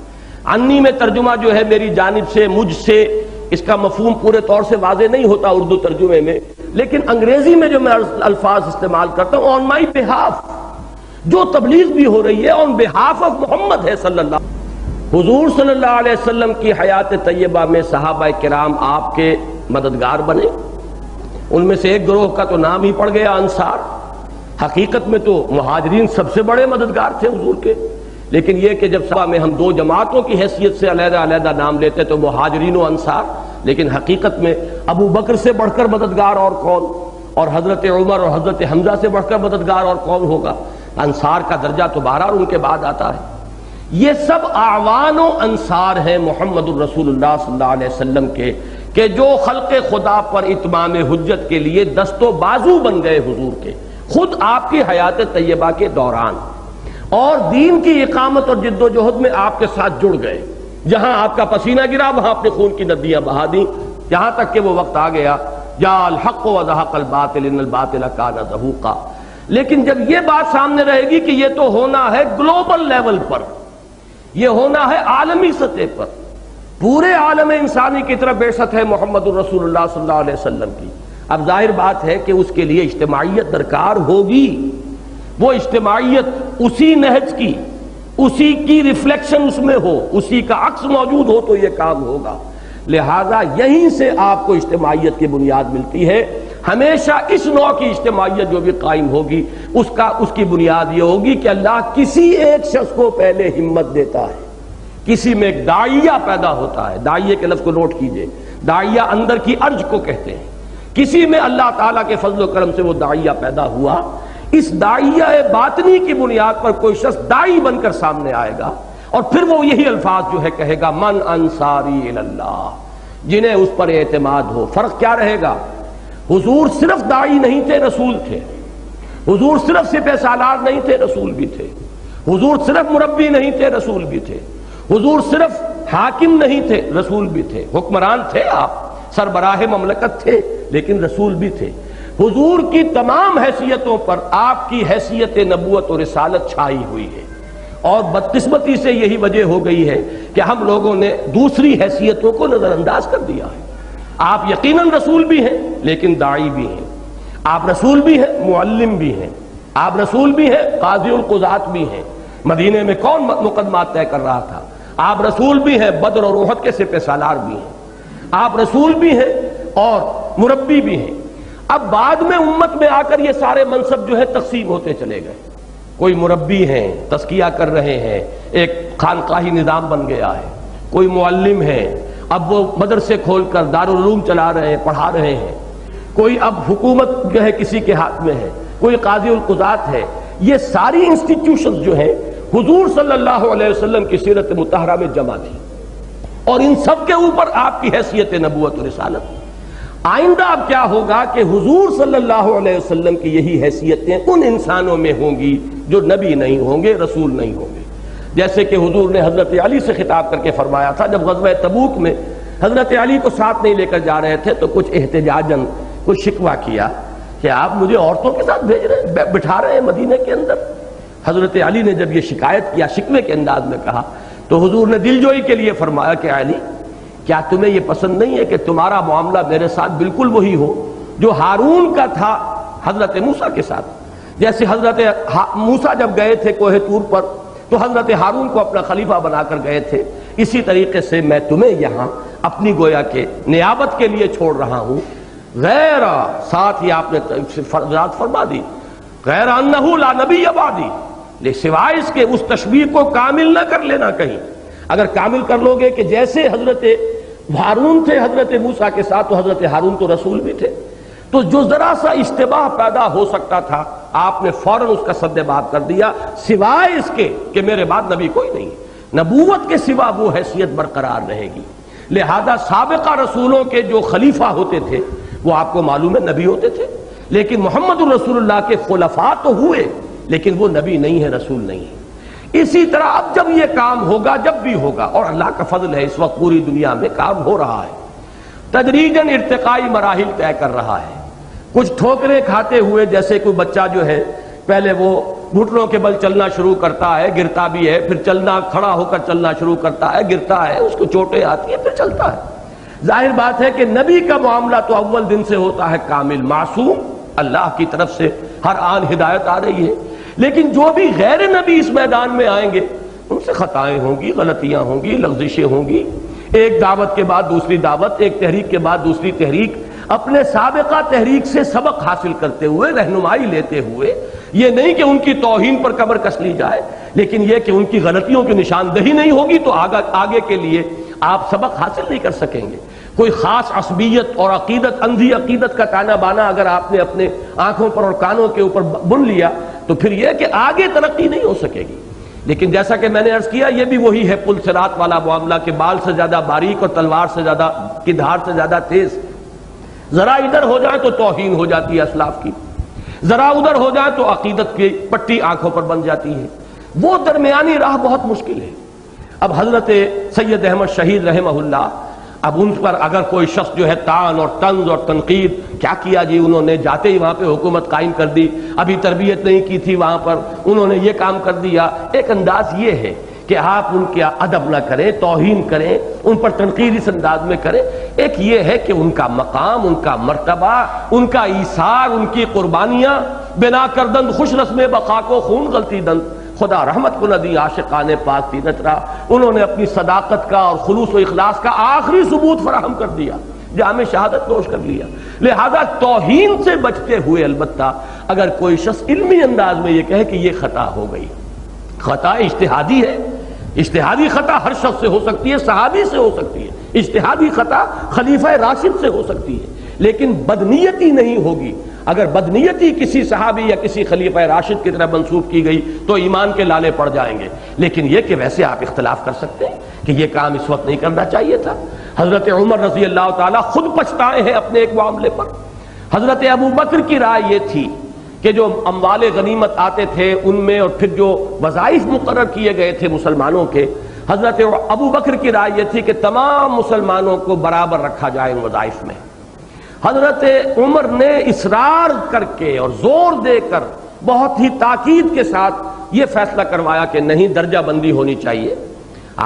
Speaker 1: عنی میں ترجمہ جو ہے میری جانب سے، مجھ سے، اس کا مفہوم پورے طور سے واضح نہیں ہوتا اردو ترجمے میں، لیکن انگریزی میں جو میں الفاظ استعمال کرتا ہوں آن مائی بہاف، جو تبلیغ بھی ہو رہی ہے آن بہاف آف محمد ہے صلی اللہ۔ حضور صلی اللہ علیہ وسلم کی حیات طیبہ میں صحابہ کرام آپ کے مددگار بنے، ان میں سے ایک گروہ کا تو نام ہی پڑ گیا انصار۔ حقیقت میں تو مہاجرین سب سے بڑے مددگار تھے حضور کے، لیکن یہ کہ جب صحابہ میں ہم دو جماعتوں کی حیثیت سے علیحدہ علیحدہ نام لیتے تو مہاجرین و انصار، لیکن حقیقت میں ابو بکر سے بڑھ کر مددگار اور کون، اور حضرت عمر اور حضرت حمزہ سے بڑھ کر مددگار اور کون ہوگا؟ انصار کا درجہ تو بہرحال ان کے بعد آتا ہے۔ یہ سب اعوان و انصار ہیں محمد الرسول اللہ صلی اللہ علیہ وسلم کے، کہ جو خلق خدا پر اتمام حجت کے لیے دست و بازو بن گئے حضور کے، خود آپ کی حیات طیبہ کے دوران، اور دین کی اقامت اور جد و جہد میں آپ کے ساتھ جڑ گئے۔ جہاں آپ کا پسینہ گرا وہاں اپنے خون کی ندیاں بہا دیں، یہاں تک کہ وہ وقت آ گیا جاء الحق وزہق الباطل ان الباطل کان زہوقا۔ لیکن جب یہ بات سامنے رہے گی کہ یہ تو ہونا ہے گلوبل لیول پر، یہ ہونا ہے عالمی سطح پر، پورے عالم انسانی کی طرف بعثت ہے محمد الرسول اللہ صلی اللہ علیہ وسلم کی، اب ظاہر بات ہے کہ اس کے لیے اجتماعیت درکار ہوگی۔ وہ اجتماعیت اسی نہج کی، اسی کی ریفلیکشن اس میں ہو، اسی کا عکس موجود ہو تو یہ کام ہوگا۔ لہذا یہیں سے آپ کو اجتماعیت کی بنیاد ملتی ہے۔ ہمیشہ اس نوع کی اجتماعیت جو بھی قائم ہوگی اس کی بنیاد یہ ہوگی کہ اللہ کسی ایک شخص کو پہلے ہمت دیتا ہے، کسی میں ایک داعیہ پیدا ہوتا ہے، داعیہ کے لفظ کو نوٹ کیجئے، داعیہ اندر کی ارج کو کہتے ہیں، کسی میں اللہ تعالیٰ کے فضل و کرم سے وہ داعیہ پیدا ہوا، اس داعیہ باطنی کی بنیاد پر کوئی شخص داعی بن کر سامنے آئے گا، اور پھر وہ یہی الفاظ جو ہے کہے گا من انصاری الی اللہ، جنہیں اس پر اعتماد ہو۔ فرق کیا رہے گا؟ حضور صرف داعی نہیں تھے، رسول تھے۔ حضور صرف سپہ سالار نہیں تھے، رسول بھی تھے۔ حضور صرف مربی نہیں تھے، رسول بھی تھے۔ حضور صرف حاکم نہیں تھے، رسول بھی تھے۔ حکمران تھے، آپ سربراہ مملکت تھے، لیکن رسول بھی تھے۔ حضور کی تمام حیثیتوں پر آپ کی حیثیت نبوت اور رسالت چھائی ہوئی ہے، اور بدقسمتی سے یہی وجہ ہو گئی ہے کہ ہم لوگوں نے دوسری حیثیتوں کو نظر انداز کر دیا ہے۔ آپ یقیناً رسول بھی ہیں لیکن داعی بھی ہیں، آپ رسول بھی ہیں معلم بھی ہیں، آپ رسول بھی ہیں قاضی القضات بھی ہیں۔ مدینے میں کون مقدمات طے کر رہا تھا؟ آپ رسول بھی ہیں، بدر اور احد کے سپہ سالار بھی ہیں، آپ رسول بھی ہیں اور مربی بھی ہیں۔ اب بعد میں امت میں آ کر یہ سارے منصب جو ہے تقسیم ہوتے چلے گئے، کوئی مربی ہیں تزکیہ کر رہے ہیں، ایک خانقاہی نظام بن گیا ہے، کوئی معلم ہے اب وہ مدرسے کھول کر دارالعلوم چلا رہے ہیں، پڑھا رہے ہیں، کوئی اب حکومت جو ہے کسی کے ہاتھ میں ہے، کوئی قاضی القضات ہے۔ یہ ساری انسٹیٹیوشنز جو ہیں حضور صلی اللہ علیہ وسلم کی سیرت مطہرہ میں جمع تھی، اور ان سب کے اوپر آپ کی حیثیت نبوت و رسالت۔ آئندہ اب کیا ہوگا کہ حضور صلی اللہ علیہ وسلم کی یہی حیثیتیں ان انسانوں میں ہوں گی جو نبی نہیں ہوں گے، رسول نہیں ہوں گے. جیسے کہ حضور نے حضرت علی سے خطاب کر کے فرمایا تھا جب غزوہ تبوک میں حضرت علی کو ساتھ نہیں لے کر جا رہے تھے تو کچھ احتجاجاً کچھ شکوہ کیا کہ آپ مجھے عورتوں کے ساتھ بھیج رہے ہیں، بٹھا رہے ہیں مدینے کے اندر. حضرت علی نے جب یہ شکایت کیا شکوے کے انداز میں کہا تو حضور نے دل جوئی کے لیے فرمایا کہ علی کیا تمہیں یہ پسند نہیں ہے کہ تمہارا معاملہ میرے ساتھ بالکل وہی ہو جو ہارون کا تھا حضرت موسیٰ کے ساتھ. جیسے حضرت موسیٰ جب گئے تھے کوہ طور پر تو حضرت ہارون کو اپنا خلیفہ بنا کر گئے تھے، اسی طریقے سے میں تمہیں یہاں اپنی گویا کے نیابت کے لیے چھوڑ رہا ہوں. غیر ساتھ ہی آپ نے وضاحت فرما دی غیر انہ لا نبی بعدی، لے سوائے اس کے اس تشبیہ کو کامل نہ کر لینا کہیں. اگر کامل کر لو گے کہ جیسے حضرت ہارون تھے حضرت موسیٰ کے ساتھ تو حضرت ہارون تو رسول بھی تھے، تو جو ذرا سا اشتباہ پیدا ہو سکتا تھا آپ نے فوراً اس کا سد بات کر دیا، سوائے اس کے کہ میرے بعد نبی کوئی نہیں، نبوت کے سوا وہ حیثیت برقرار رہے گی. لہذا سابقہ رسولوں کے جو خلیفہ ہوتے تھے وہ آپ کو معلوم ہے نبی ہوتے تھے، لیکن محمد الرسول اللہ کے خلفاء تو ہوئے لیکن وہ نبی نہیں ہے، رسول نہیں ہے. اسی طرح اب جب یہ کام ہوگا جب بھی ہوگا، اور اللہ کا فضل ہے اس وقت پوری دنیا میں کام ہو رہا ہے، تدریجاً ارتقائی مراحل طے کر رہا ہے. کچھ ٹھوکریں کھاتے ہوئے جیسے کوئی بچہ جو ہے پہلے وہ گھٹنوں کے بل چلنا شروع کرتا ہے، گرتا بھی ہے، پھر چلنا کھڑا ہو کر چلنا شروع کرتا ہے، گرتا ہے، اس کو چوٹیں آتی ہیں، پھر چلتا ہے. ظاہر بات ہے کہ نبی کا معاملہ تو اول دن سے ہوتا ہے کامل معصوم، اللہ کی طرف سے ہر آن ہدایت آ رہی ہے. لیکن جو بھی غیر نبی اس میدان میں آئیں گے ان سے خطائیں ہوں گی، غلطیاں ہوں گی، لغزشیں ہوں گی. ایک دعوت کے بعد دوسری دعوت، ایک تحریک کے بعد دوسری تحریک، اپنے سابقہ تحریک سے سبق حاصل کرتے ہوئے، رہنمائی لیتے ہوئے، یہ نہیں کہ ان کی توہین پر کمر کس لی جائے لیکن یہ کہ ان کی غلطیوں کی نشاندہی نہیں ہوگی تو آگے کے لیے آپ سبق حاصل نہیں کر سکیں گے. کوئی خاص عصبیت اور عقیدت، اندھی عقیدت کا تانا بانا اگر آپ نے اپنے آنکھوں پر اور کانوں کے اوپر بن لیا تو پھر یہ کہ آگے ترقی نہیں ہو سکے گی. لیکن جیسا کہ میں نے عرض کیا یہ بھی وہی ہے پل صراط والا معاملہ کہ بال سے زیادہ باریک اور تلوار سے زیادہ کی دھار سے زیادہ تیز. ذرا ادھر ہو جائے تو توہین ہو جاتی ہے اسلاف کی، ذرا ادھر ہو جائے تو عقیدت کی پٹی آنکھوں پر بن جاتی ہے. وہ درمیانی راہ بہت مشکل ہے. اب حضرت سید احمد شہید رحمہ اللہ، اب ان پر اگر کوئی شخص جو ہے تان اور طنز اور تنقید، کیا کیا جی انہوں نے جاتے ہی وہاں پہ حکومت قائم کر دی، ابھی تربیت نہیں کی تھی وہاں پر، انہوں نے یہ کام کر دیا. ایک انداز یہ ہے کہ آپ ان کے ادب نہ کریں، توہین کریں، ان پر تنقید اس انداز میں کریں. ایک یہ ہے کہ ان کا مقام، ان کا مرتبہ، ان کا ایثار، ان کی قربانیاں، بنا کردند خوش رسم بقا کو خون غلطی دند، خدا رحمت کو نہ دی عاشقان پاک تینت را. انہوں نے اپنی صداقت کا اور خلوص و اخلاص کا آخری ثبوت فراہم کر دیا، جامع شہادت نوش کر لیا. لہذا توہین سے بچتے ہوئے البتہ اگر کوئی شخص علمی انداز میں یہ کہے کہ یہ خطا ہو گئی، خطا اجتہادی ہے، اجتہادی خطا ہر شخص سے ہو سکتی ہے، صحابی سے ہو سکتی ہے، اجتہادی خطا خلیفہ راشد سے ہو سکتی ہے، لیکن بدنیتی نہیں ہوگی. اگر بدنیتی کسی صحابی یا کسی خلیفہ راشد کی طرف منسوب کی گئی تو ایمان کے لالے پڑ جائیں گے. لیکن یہ کہ ویسے آپ اختلاف کر سکتے ہیں کہ یہ کام اس وقت نہیں کرنا چاہیے تھا. حضرت عمر رضی اللہ تعالیٰ خود پچھتائے ہیں اپنے ایک معاملے پر. حضرت ابو بکر کی رائے یہ تھی کہ جو اموال غنیمت آتے تھے ان میں اور پھر جو وظائف مقرر کیے گئے تھے مسلمانوں کے، حضرت ابو بکر کی رائے یہ تھی کہ تمام مسلمانوں کو برابر رکھا جائے ان وظائف میں. حضرت عمر نے اصرار کر کے اور زور دے کر بہت ہی تاکید کے ساتھ یہ فیصلہ کروایا کہ نہیں، درجہ بندی ہونی چاہیے.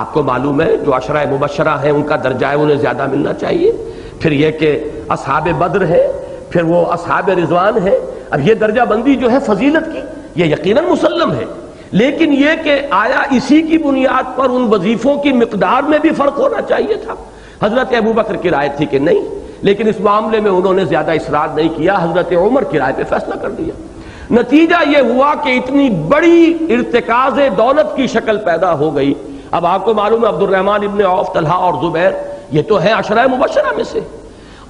Speaker 1: آپ کو معلوم ہے جو عشرہ مبشرہ ہیں ان کا درجہ ہے انہیں زیادہ ملنا چاہیے. پھر یہ کہ اصحاب بدر ہے، پھر وہ اصحاب رضوان ہے. اب یہ درجہ بندی جو ہے فضیلت کی یہ یقیناً مسلم ہے، لیکن یہ کہ آیا اسی کی بنیاد پر ان وظیفوں کی مقدار میں بھی فرق ہونا چاہیے تھا. حضرت ابو بکر کی رائے تھی کہ نہیں، لیکن اس معاملے میں انہوں نے زیادہ اصرار نہیں کیا، حضرت عمر کی رائے پہ فیصلہ کر دیا. نتیجہ یہ ہوا کہ اتنی بڑی ارتکاز دولت کی شکل پیدا ہو گئی. اب آپ کو معلوم ہے عبد الرحمن ابن عوف، طلحہ اور زبیر یہ تو ہیں عشرہ مبشرہ میں سے.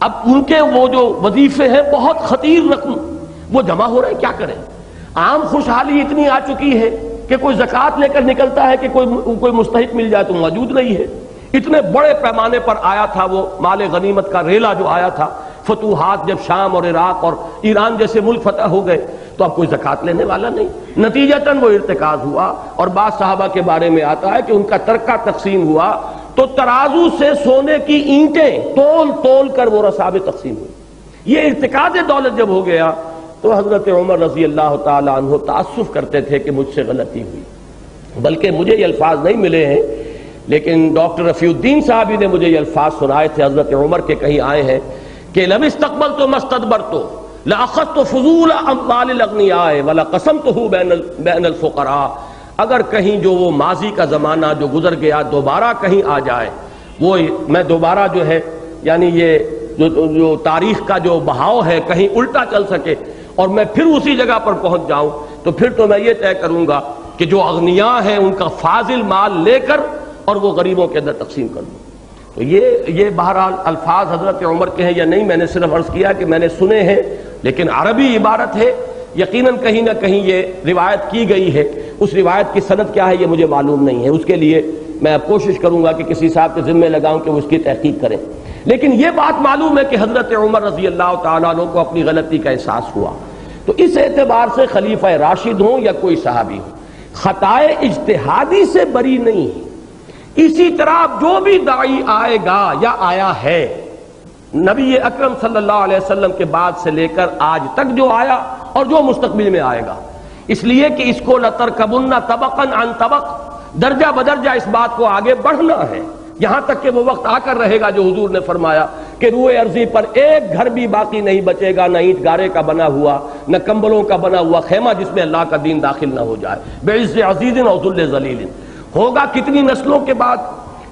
Speaker 1: اب ان کے وہ جو وظیفے ہیں بہت خطیر رقم وہ جمع ہو رہے ہیں، کیا کریں؟ عام خوشحالی اتنی آ چکی ہے کہ کوئی زکوٰۃ لے کر نکلتا ہے کہ کوئی مستحق مل جائے تو موجود نہیں ہے. اتنے بڑے پیمانے پر آیا تھا وہ مال غنیمت کا ریلا جو آیا تھا فتوحات جب شام اور عراق اور ایران جیسے ملک فتح ہو گئے تو اب کوئی زکوٰۃ لینے والا نہیں، نتیجتاً وہ ارتکاز ہوا۔ اور بعض صحابہ کے بارے میں آتا ہے کہ ان کا ترکہ تقسیم ہوا تو ترازو سے سونے کی اینٹیں تول تول کر وہ رسابیں تقسیم ہوئی۔ یہ ارتکاز دولت جب ہو گیا تو حضرت عمر رضی اللہ تعالی عنہ تعسف کرتے تھے کہ مجھ سے غلطی ہوئی، بلکہ مجھے یہ الفاظ نہیں ملے ہیں لیکن ڈاکٹر رفیع الدین صاحبی نے مجھے یہ الفاظ سنائے تھے حضرت عمر کے، کہیں آئے ہیں کہ لم استقبلت مستدبرت لاخذت فضول اموال الاغنیاء ولقسمته بین الفقراء، اگر کہیں جو وہ ماضی کا زمانہ جو گزر گیا دوبارہ کہیں آ جائے، وہ میں دوبارہ جو ہے یعنی یہ جو تاریخ کا جو بہاؤ ہے کہیں الٹا چل سکے اور میں پھر اسی جگہ پر پہنچ جاؤں تو پھر تو میں یہ طے کروں گا کہ جو اغنیاء ہیں ان کا فاضل مال لے کر اور وہ غریبوں کے اندر تقسیم کر دوں۔ تو یہ بہرحال الفاظ حضرت عمر کے ہیں یا نہیں، میں نے صرف عرض کیا کہ میں نے سنے ہیں، لیکن عربی عبارت ہے، یقیناً کہیں نہ کہیں یہ روایت کی گئی ہے، اس روایت کی سند کیا ہے یہ مجھے معلوم نہیں ہے، اس کے لیے میں اب کوشش کروں گا کہ کسی صاحب کے ذمہ لگاؤں کہ وہ اس کی تحقیق کریں۔ لیکن یہ بات معلوم ہے کہ حضرت عمر رضی اللہ تعالیٰ عنہ کو اپنی غلطی کا احساس ہوا، تو اس اعتبار سے خلیفہ راشد ہوں یا کوئی صحابی ہو خطائے اجتہادی سے بری نہیں ہے۔ اسی طرح جو بھی داعی آئے گا یا آیا ہے نبی اکرم صلی اللہ علیہ وسلم کے بعد سے لے کر آج تک جو آیا اور جو مستقبل میں آئے گا، اس لیے کہ اس کو لَتَرْكَبُنَّ طَبَقًا عَنْ طَبَقٍ، درجہ بدرجہ اس بات کو آگے بڑھنا ہے، یہاں تک کہ وہ وقت آ کر رہے گا جو حضور نے فرمایا کہ روئے ارضی پر ایک گھر بھی باقی نہیں بچے گا، نہ اینٹ گارے کا بنا ہوا، نہ کمبلوں کا بنا ہوا خیمہ جس میں اللہ کا دین داخل نہ ہو جائے، بِعِزِّ عَزِيزٍ أَوْ ذُلِّ ذَلِيلٍ۔ ہوگا کتنی نسلوں کے بعد،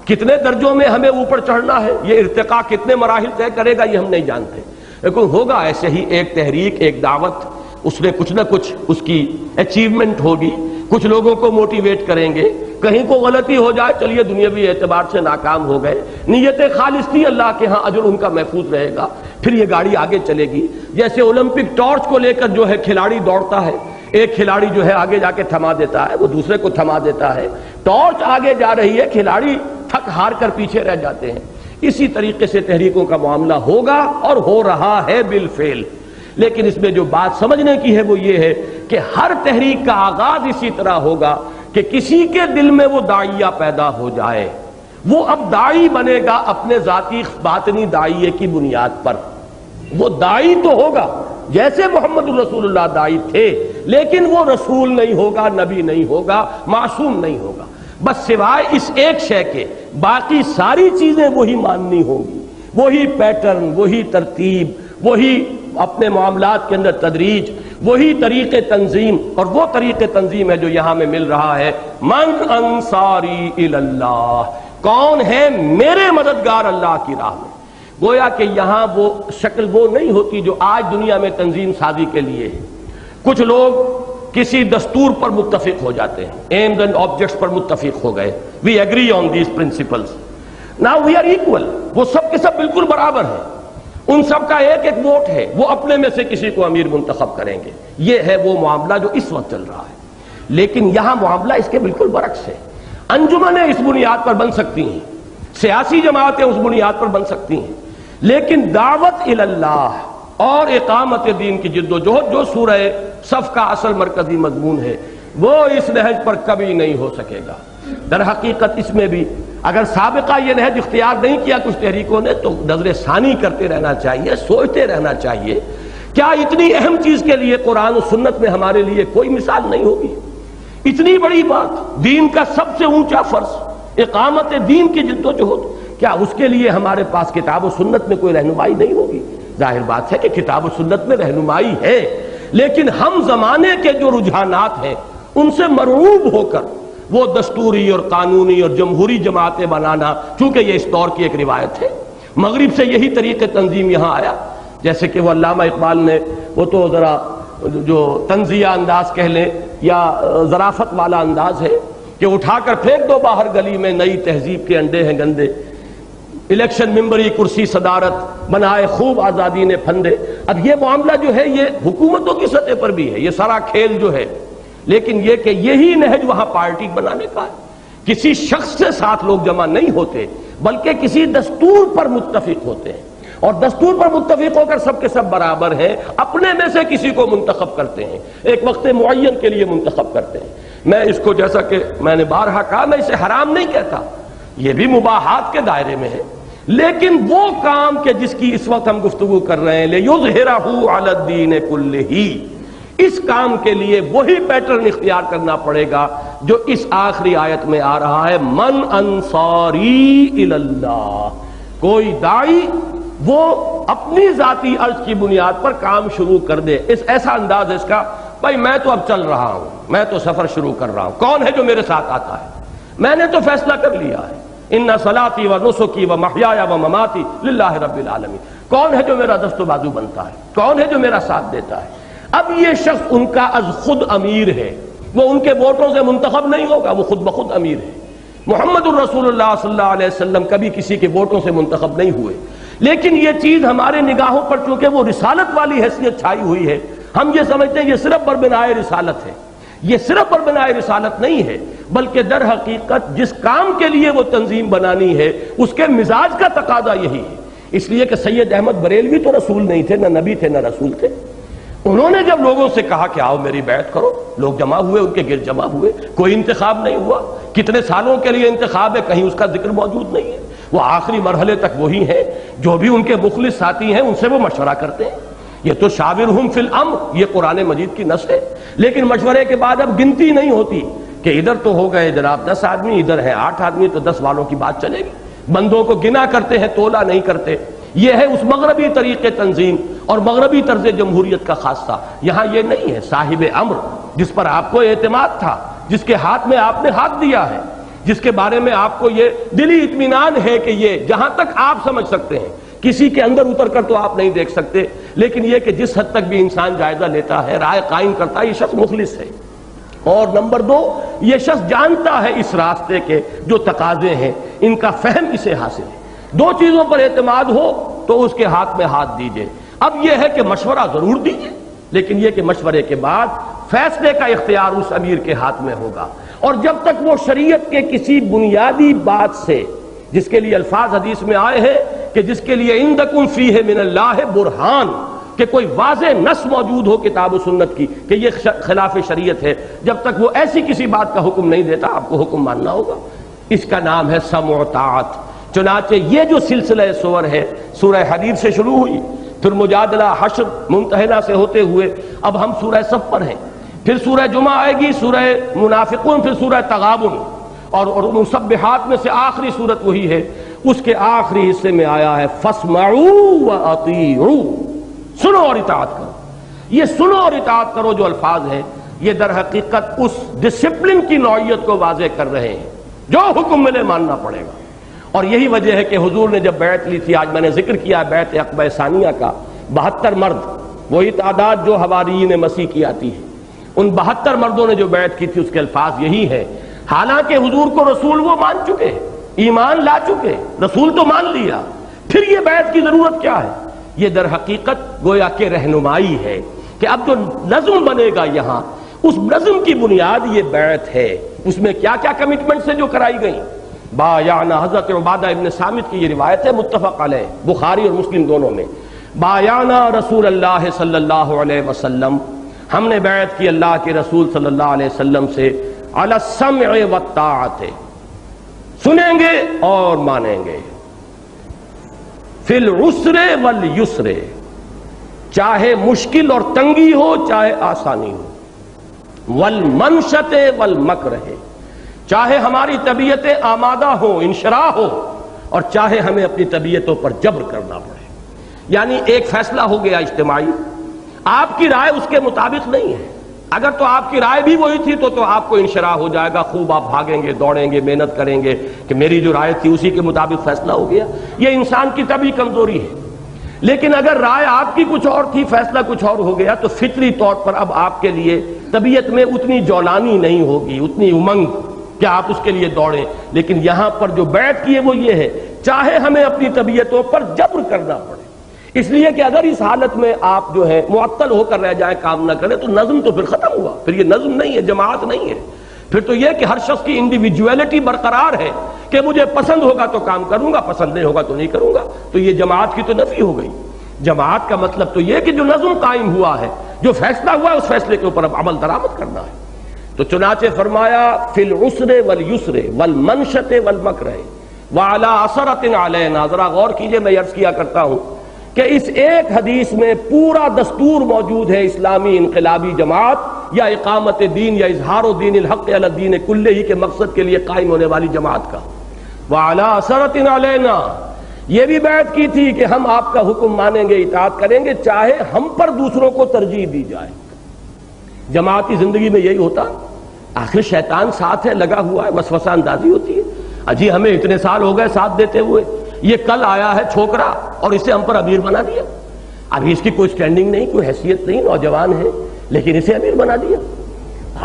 Speaker 1: کتنے درجوں میں ہمیں اوپر چڑھنا ہے، یہ ارتقاء کتنے مراحل طے کرے گا یہ ہم نہیں جانتے، لیکن ہوگا ایسے ہی ایک تحریک، ایک دعوت، اس میں کچھ نہ کچھ اس کی اچیومنٹ ہوگی، کچھ لوگوں کو موٹیویٹ کریں گے، کہیں کو غلطی ہو جائے چلیے دنیاوی اعتبار سے ناکام ہو گئے، نیت خالص تھی اللہ کے ہاں اجر ان کا محفوظ رہے گا، پھر یہ گاڑی آگے چلے گی۔ جیسے اولمپک ٹارچ کو لے کر جو ہے کھلاڑی دوڑتا ہے، ایک کھلاڑی جو ہے آگے جا کے تھما دیتا ہے، وہ دوسرے کو تھما دیتا ہے، ٹارچ آگے جا رہی ہے، کھلاڑی تھک ہار کر پیچھے رہ جاتے ہیں۔ اسی طریقے سے تحریکوں کا معاملہ ہوگا اور ہو رہا ہے بالفعل، لیکن اس میں جو بات سمجھنے کی ہے وہ یہ ہے کہ ہر تحریک کا آغاز اسی طرح ہوگا کہ کسی کے دل میں وہ داعیہ پیدا ہو جائے، وہ اب داعی بنے گا اپنے ذاتی باطنی داعیے کی بنیاد پر، وہ داعی تو ہوگا جیسے محمد رسول اللہ داعی تھے، لیکن وہ رسول نہیں ہوگا، نبی نہیں ہوگا، معصوم نہیں ہوگا، بس سوائے اس ایک شے کے باقی ساری چیزیں وہی ماننی ہوں گی، وہی پیٹرن، وہی ترتیب، وہی اپنے معاملات کے اندر تدریج، وہی طریق تنظیم، اور وہ طریق تنظیم ہے جو یہاں میں مل رہا ہے۔ من انصاری الی اللہ، کون ہے میرے مددگار اللہ کی راہ میں؟ گویا کہ یہاں وہ شکل وہ نہیں ہوتی جو آج دنیا میں تنظیم سازی کے لیے ہے۔ کچھ لوگ کسی دستور پر متفق ہو جاتے ہیں، ایمز اینڈ آبجیکٹس پر متفق ہو گئے، we agree on these principles, now we are equal, وہ سب کے سب بالکل برابر ہیں، ان سب کا ایک ایک ووٹ ہے، وہ اپنے میں سے کسی کو امیر منتخب کریں گے، یہ ہے وہ معاملہ جو اس وقت چل رہا ہے۔ لیکن یہاں معاملہ اس کے بالکل برعکس ہے، انجمنیں اس بنیاد پر بن سکتی ہیں، سیاسی جماعتیں اس بنیاد پر بن سکتی ہیں، لیکن دعوت الی اللہ اور اقامت دین کی جد و جہد جو سورہ صف کا اصل مرکزی مضمون ہے وہ اس نہج پر کبھی نہیں ہو سکے گا۔ در حقیقت اس میں بھی اگر سابقہ یہ نہج اختیار نہیں کیا کچھ تحریکوں نے تو نظر ثانی کرتے رہنا چاہیے، سوچتے رہنا چاہیے، کیا اتنی اہم چیز کے لیے قرآن و سنت میں ہمارے لیے کوئی مثال نہیں ہوگی؟ اتنی بڑی بات، دین کا سب سے اونچا فرض، اقامت دین کی جد و جہد، کیا اس کے لیے ہمارے پاس کتاب و سنت میں کوئی رہنمائی نہیں ہوگی؟ ظاہر بات ہے کہ کتاب و سنت میں رہنمائی ہے، لیکن ہم زمانے کے جو رجحانات ہیں ان سے مرعوب ہو کر وہ دستوری اور قانونی اور جمہوری جماعتیں بنانا، چونکہ یہ اس دور کی ایک روایت ہے، مغرب سے یہی طریقے تنظیم یہاں آیا، جیسے کہ وہ علامہ اقبال نے وہ تو ذرا جو طنزیہ انداز کہہ لیں یا ظرافت والا انداز ہے کہ اٹھا کر پھینک دو باہر گلی میں، نئی تہذیب کے انڈے ہیں گندے، الیکشن ممبری کرسی صدارت بنائے خوب آزادی نے پھندے۔ اب یہ معاملہ جو ہے یہ حکومتوں کی سطح پر بھی ہے، یہ سارا کھیل جو ہے، لیکن یہ کہ یہی نہج وہاں پارٹی بنانے کا ہے، کسی شخص سے ساتھ لوگ جمع نہیں ہوتے بلکہ کسی دستور پر متفق ہوتے ہیں، اور دستور پر متفق ہو کر سب کے سب برابر ہیں، اپنے میں سے کسی کو منتخب کرتے ہیں، ایک وقت معین کے لیے منتخب کرتے ہیں۔ میں اس کو جیسا کہ میں نے بارہا کہا، میں اسے حرام نہیں کہتا، یہ بھی مباحات کے دائرے میں ہے، لیکن وہ کام کہ جس کی اس وقت ہم گفتگو کر رہے ہیں لِيُظْهِرَهُ عَلَى الدِّينِ كُلِّهِ، اس کام کے لیے وہی پیٹرن اختیار کرنا پڑے گا جو اس آخری آیت میں آ رہا ہے، من انصاری الی اللہ، کوئی داعی وہ اپنی ذاتی عرض کی بنیاد پر کام شروع کر دے، ایسا انداز ہے اس کا، بھائی میں تو اب چل رہا ہوں، میں تو سفر شروع کر رہا ہوں، کون ہے جو میرے ساتھ آتا ہے؟ میں نے تو فیصلہ کر لیا ہے، ان صلاتی و نسکی و محیایا و مماتی للہ رب العالمین، کون ہے جو میرا دست و بازو بنتا ہے؟ کون ہے جو میرا ساتھ دیتا ہے؟ اب یہ شخص ان کا از خود امیر ہے، وہ ان کے ووٹوں سے منتخب نہیں ہوگا، وہ خود بخود امیر ہے۔ محمد الرسول اللہ صلی اللہ علیہ وسلم کبھی کسی کے ووٹوں سے منتخب نہیں ہوئے، لیکن یہ چیز ہمارے نگاہوں پر چونکہ وہ رسالت والی حیثیت چھائی ہوئی ہے، ہم یہ سمجھتے ہیں یہ صرف بربنائے رسالت ہے۔ یہ صرف بربنائے رسالت نہیں ہے، بلکہ در حقیقت جس کام کے لیے وہ تنظیم بنانی ہے اس کے مزاج کا تقاضا یہی ہے۔ اس لیے کہ سید احمد بریلوی تو رسول نہیں تھے، نہ نبی تھے، نہ رسول تھے۔ انہوں نے جب لوگوں سے کہا کہ آؤ میری بیعت کرو، لوگ جمع ہوئے، ان کے گرد جمع ہوئے، کوئی انتخاب نہیں ہوا۔ کتنے سالوں کے لیے انتخاب ہے، کہیں اس کا ذکر موجود نہیں ہے۔ وہ آخری مرحلے تک وہی ہیں، جو بھی ان کے مخلص ساتھی ہیں ان سے وہ مشورہ کرتے ہیں۔ یہ تو شاورہم فی الامر، یہ قرآن مجید کی نص ہے، لیکن مشورے کے بعد اب گنتی نہیں ہوتی کہ ادھر تو ہو گئے جناب 10 آدمی، ادھر ہیں 8 آدمی، تو 10 والوں کی بات چلے گی۔ بندوں کو گنا کرتے ہیں، تولا نہیں کرتے۔ یہ ہے اس مغربی طریقے تنظیم اور مغربی طرز جمہوریت کا خاصہ۔ یہاں یہ نہیں ہے، صاحب امر جس پر آپ کو اعتماد تھا، جس کے ہاتھ میں آپ نے ہاتھ دیا ہے، جس کے بارے میں آپ کو یہ دلی اطمینان ہے کہ یہ جہاں تک آپ سمجھ سکتے ہیں، کسی کے اندر اتر کر تو آپ نہیں دیکھ سکتے، لیکن یہ کہ جس حد تک بھی انسان جائزہ لیتا ہے، رائے قائم کرتا ہے، یہ شخص مخلص ہے۔ اور نمبر 2، یہ شخص جانتا ہے اس راستے کے جو تقاضے ہیں، ان کا فہم اسے حاصل ہے۔ 2 چیزوں پر اعتماد ہو تو اس کے ہاتھ میں ہاتھ دیجئے۔ اب یہ ہے کہ مشورہ ضرور دیجئے، لیکن یہ کہ مشورے کے بعد فیصلے کا اختیار اس امیر کے ہاتھ میں ہوگا، اور جب تک وہ شریعت کے کسی بنیادی بات سے، جس کے لیے الفاظ حدیث میں آئے ہیں کہ جس کے لیے عندکم فیہ من اللہ برہان، کہ کوئی واضح نص موجود ہو کتاب و سنت کی کہ یہ خلاف شریعت ہے، جب تک وہ ایسی کسی بات کا حکم نہیں دیتا آپ کو حکم ماننا ہوگا۔ اس کا نام ہے سمع و طاعت۔ چنانچہ یہ جو سلسلہ سور ہے، سورہ حدید سے شروع ہوئی، پھر مجادلہ، حشر، ممتحنہ سے ہوتے ہوئے اب ہم سورہ صف پر ہیں، پھر سورہ جمعہ آئے گی، سورہ منافقون، پھر سورہ تغابن، اور مسبحات میں سے آخری صورت وہی ہے۔ اس کے آخری حصے میں آیا ہے فَاسْمَعُوا وَأَطِيعُوا، سنو اور اطاعت کرو۔ یہ سنو اور اطاعت کرو جو الفاظ ہیں، یہ در حقیقت اس ڈسپلن کی نوعیت کو واضح کر رہے ہیں، جو حکم ملے ماننا پڑے گا۔ اور یہی وجہ ہے کہ حضور نے جب بیعت لی تھی، آج میں نے ذکر کیا بیعت عقبہ ثانیہ کا، 72 مرد، وہی تعداد جو حواریین مسیح کی آتی ہے، ان 72 مردوں نے جو بیعت کی تھی اس کے الفاظ یہی ہیں۔ حالانکہ حضور کو رسول وہ مان چکے، ایمان لا چکے، رسول تو مان لیا، پھر یہ بیعت کی ضرورت کیا ہے؟ یہ در حقیقت گویا کہ رہنمائی ہے کہ اب جو نظم بنے گا یہاں، اس نظم کی بنیاد یہ بیعت ہے۔ اس میں کیا کیا کمٹمنٹ سے جو کرائی گئیں، بایعنا، حضرت عبادہ ابن صامت کی یہ روایت ہے متفق علیہ، بخاری اور مسلم دونوں میں، بایعنا رسول اللہ صلی اللہ علیہ وسلم، ہم نے بیعت کی اللہ کے رسول صلی اللہ علیہ وسلم سے، علی السمع والطاعت، سنیں گے اور مانیں گے، فی العسر والیسر، چاہے مشکل اور تنگی ہو چاہے آسانی ہو، والمنشط والمکرہ، چاہے ہماری طبیعتیں آمادہ ہو، انشراح ہو، اور چاہے ہمیں اپنی طبیعتوں پر جبر کرنا پڑے۔ یعنی ایک فیصلہ ہو گیا اجتماعی، آپ کی رائے اس کے مطابق نہیں ہے، اگر تو آپ کی رائے بھی وہی تھی تو آپ کو انشراح ہو جائے گا، خوب آپ بھاگیں گے، دوڑیں گے، محنت کریں گے کہ میری جو رائے تھی اسی کے مطابق فیصلہ ہو گیا۔ یہ انسان کی طبعی کمزوری ہے۔ لیکن اگر رائے آپ کی کچھ اور تھی، فیصلہ کچھ اور ہو گیا، تو فطری طور پر اب آپ کے لیے طبیعت میں اتنی جولانی نہیں ہوگی، اتنی امنگ کہ آپ اس کے لیے دوڑیں۔ لیکن یہاں پر جو بیعت کی ہے وہ یہ ہے، چاہے ہمیں اپنی طبیعتوں پر جبر کرنا پڑے، اس لیے کہ اگر اس حالت میں آپ جو ہے معطل ہو کر رہ جائیں، کام نہ کریں، تو نظم تو پھر ختم ہوا، پھر یہ نظم نہیں ہے، جماعت نہیں ہے، پھر تو یہ کہ ہر شخص کی انڈیویجویلٹی برقرار ہے کہ مجھے پسند ہوگا تو کام کروں گا، پسند نہیں ہوگا تو نہیں کروں گا، تو یہ جماعت کی تو نفی ہو گئی۔ جماعت کا مطلب تو یہ کہ جو نظم قائم ہوا ہے، جو فیصلہ ہوا ہے، اس فیصلے کے اوپر اب عمل درآمد کرنا ہے۔ تو چنانچہ فرمایا فی العسر والیسر والمنشط والمکرہ وعلی اثرۃ علینا۔ ذرا غور کیجئے، میں عرض کیا کرتا ہوں کہ اس ایک حدیث میں پورا دستور موجود ہے اسلامی انقلابی جماعت یا اقامت دین یا اظہار دین الحق علی الدین کلہ کے مقصد کے لیے قائم ہونے والی جماعت کا۔ وعلی اثرۃ علینا، یہ بھی بیعت کی تھی کہ ہم آپ کا حکم مانیں گے، اطاعت کریں گے، چاہے ہم پر دوسروں کو ترجیح دی جائے۔ جماعتی زندگی میں یہی ہوتا، آخر شیطان ساتھ ہے، لگا ہوا ہے، وسوسہ اندازی ہوتی ہے۔ اجی ہمیں اتنے سال ہو گئے ساتھ دیتے ہوئے، یہ کل آیا ہے چھوکرا اور اسے ہم پر امیر بنا دیا۔ ابھی اس کی کوئی سٹینڈنگ نہیں، کوئی حیثیت نہیں، نوجوان ہے، لیکن اسے امیر بنا دیا۔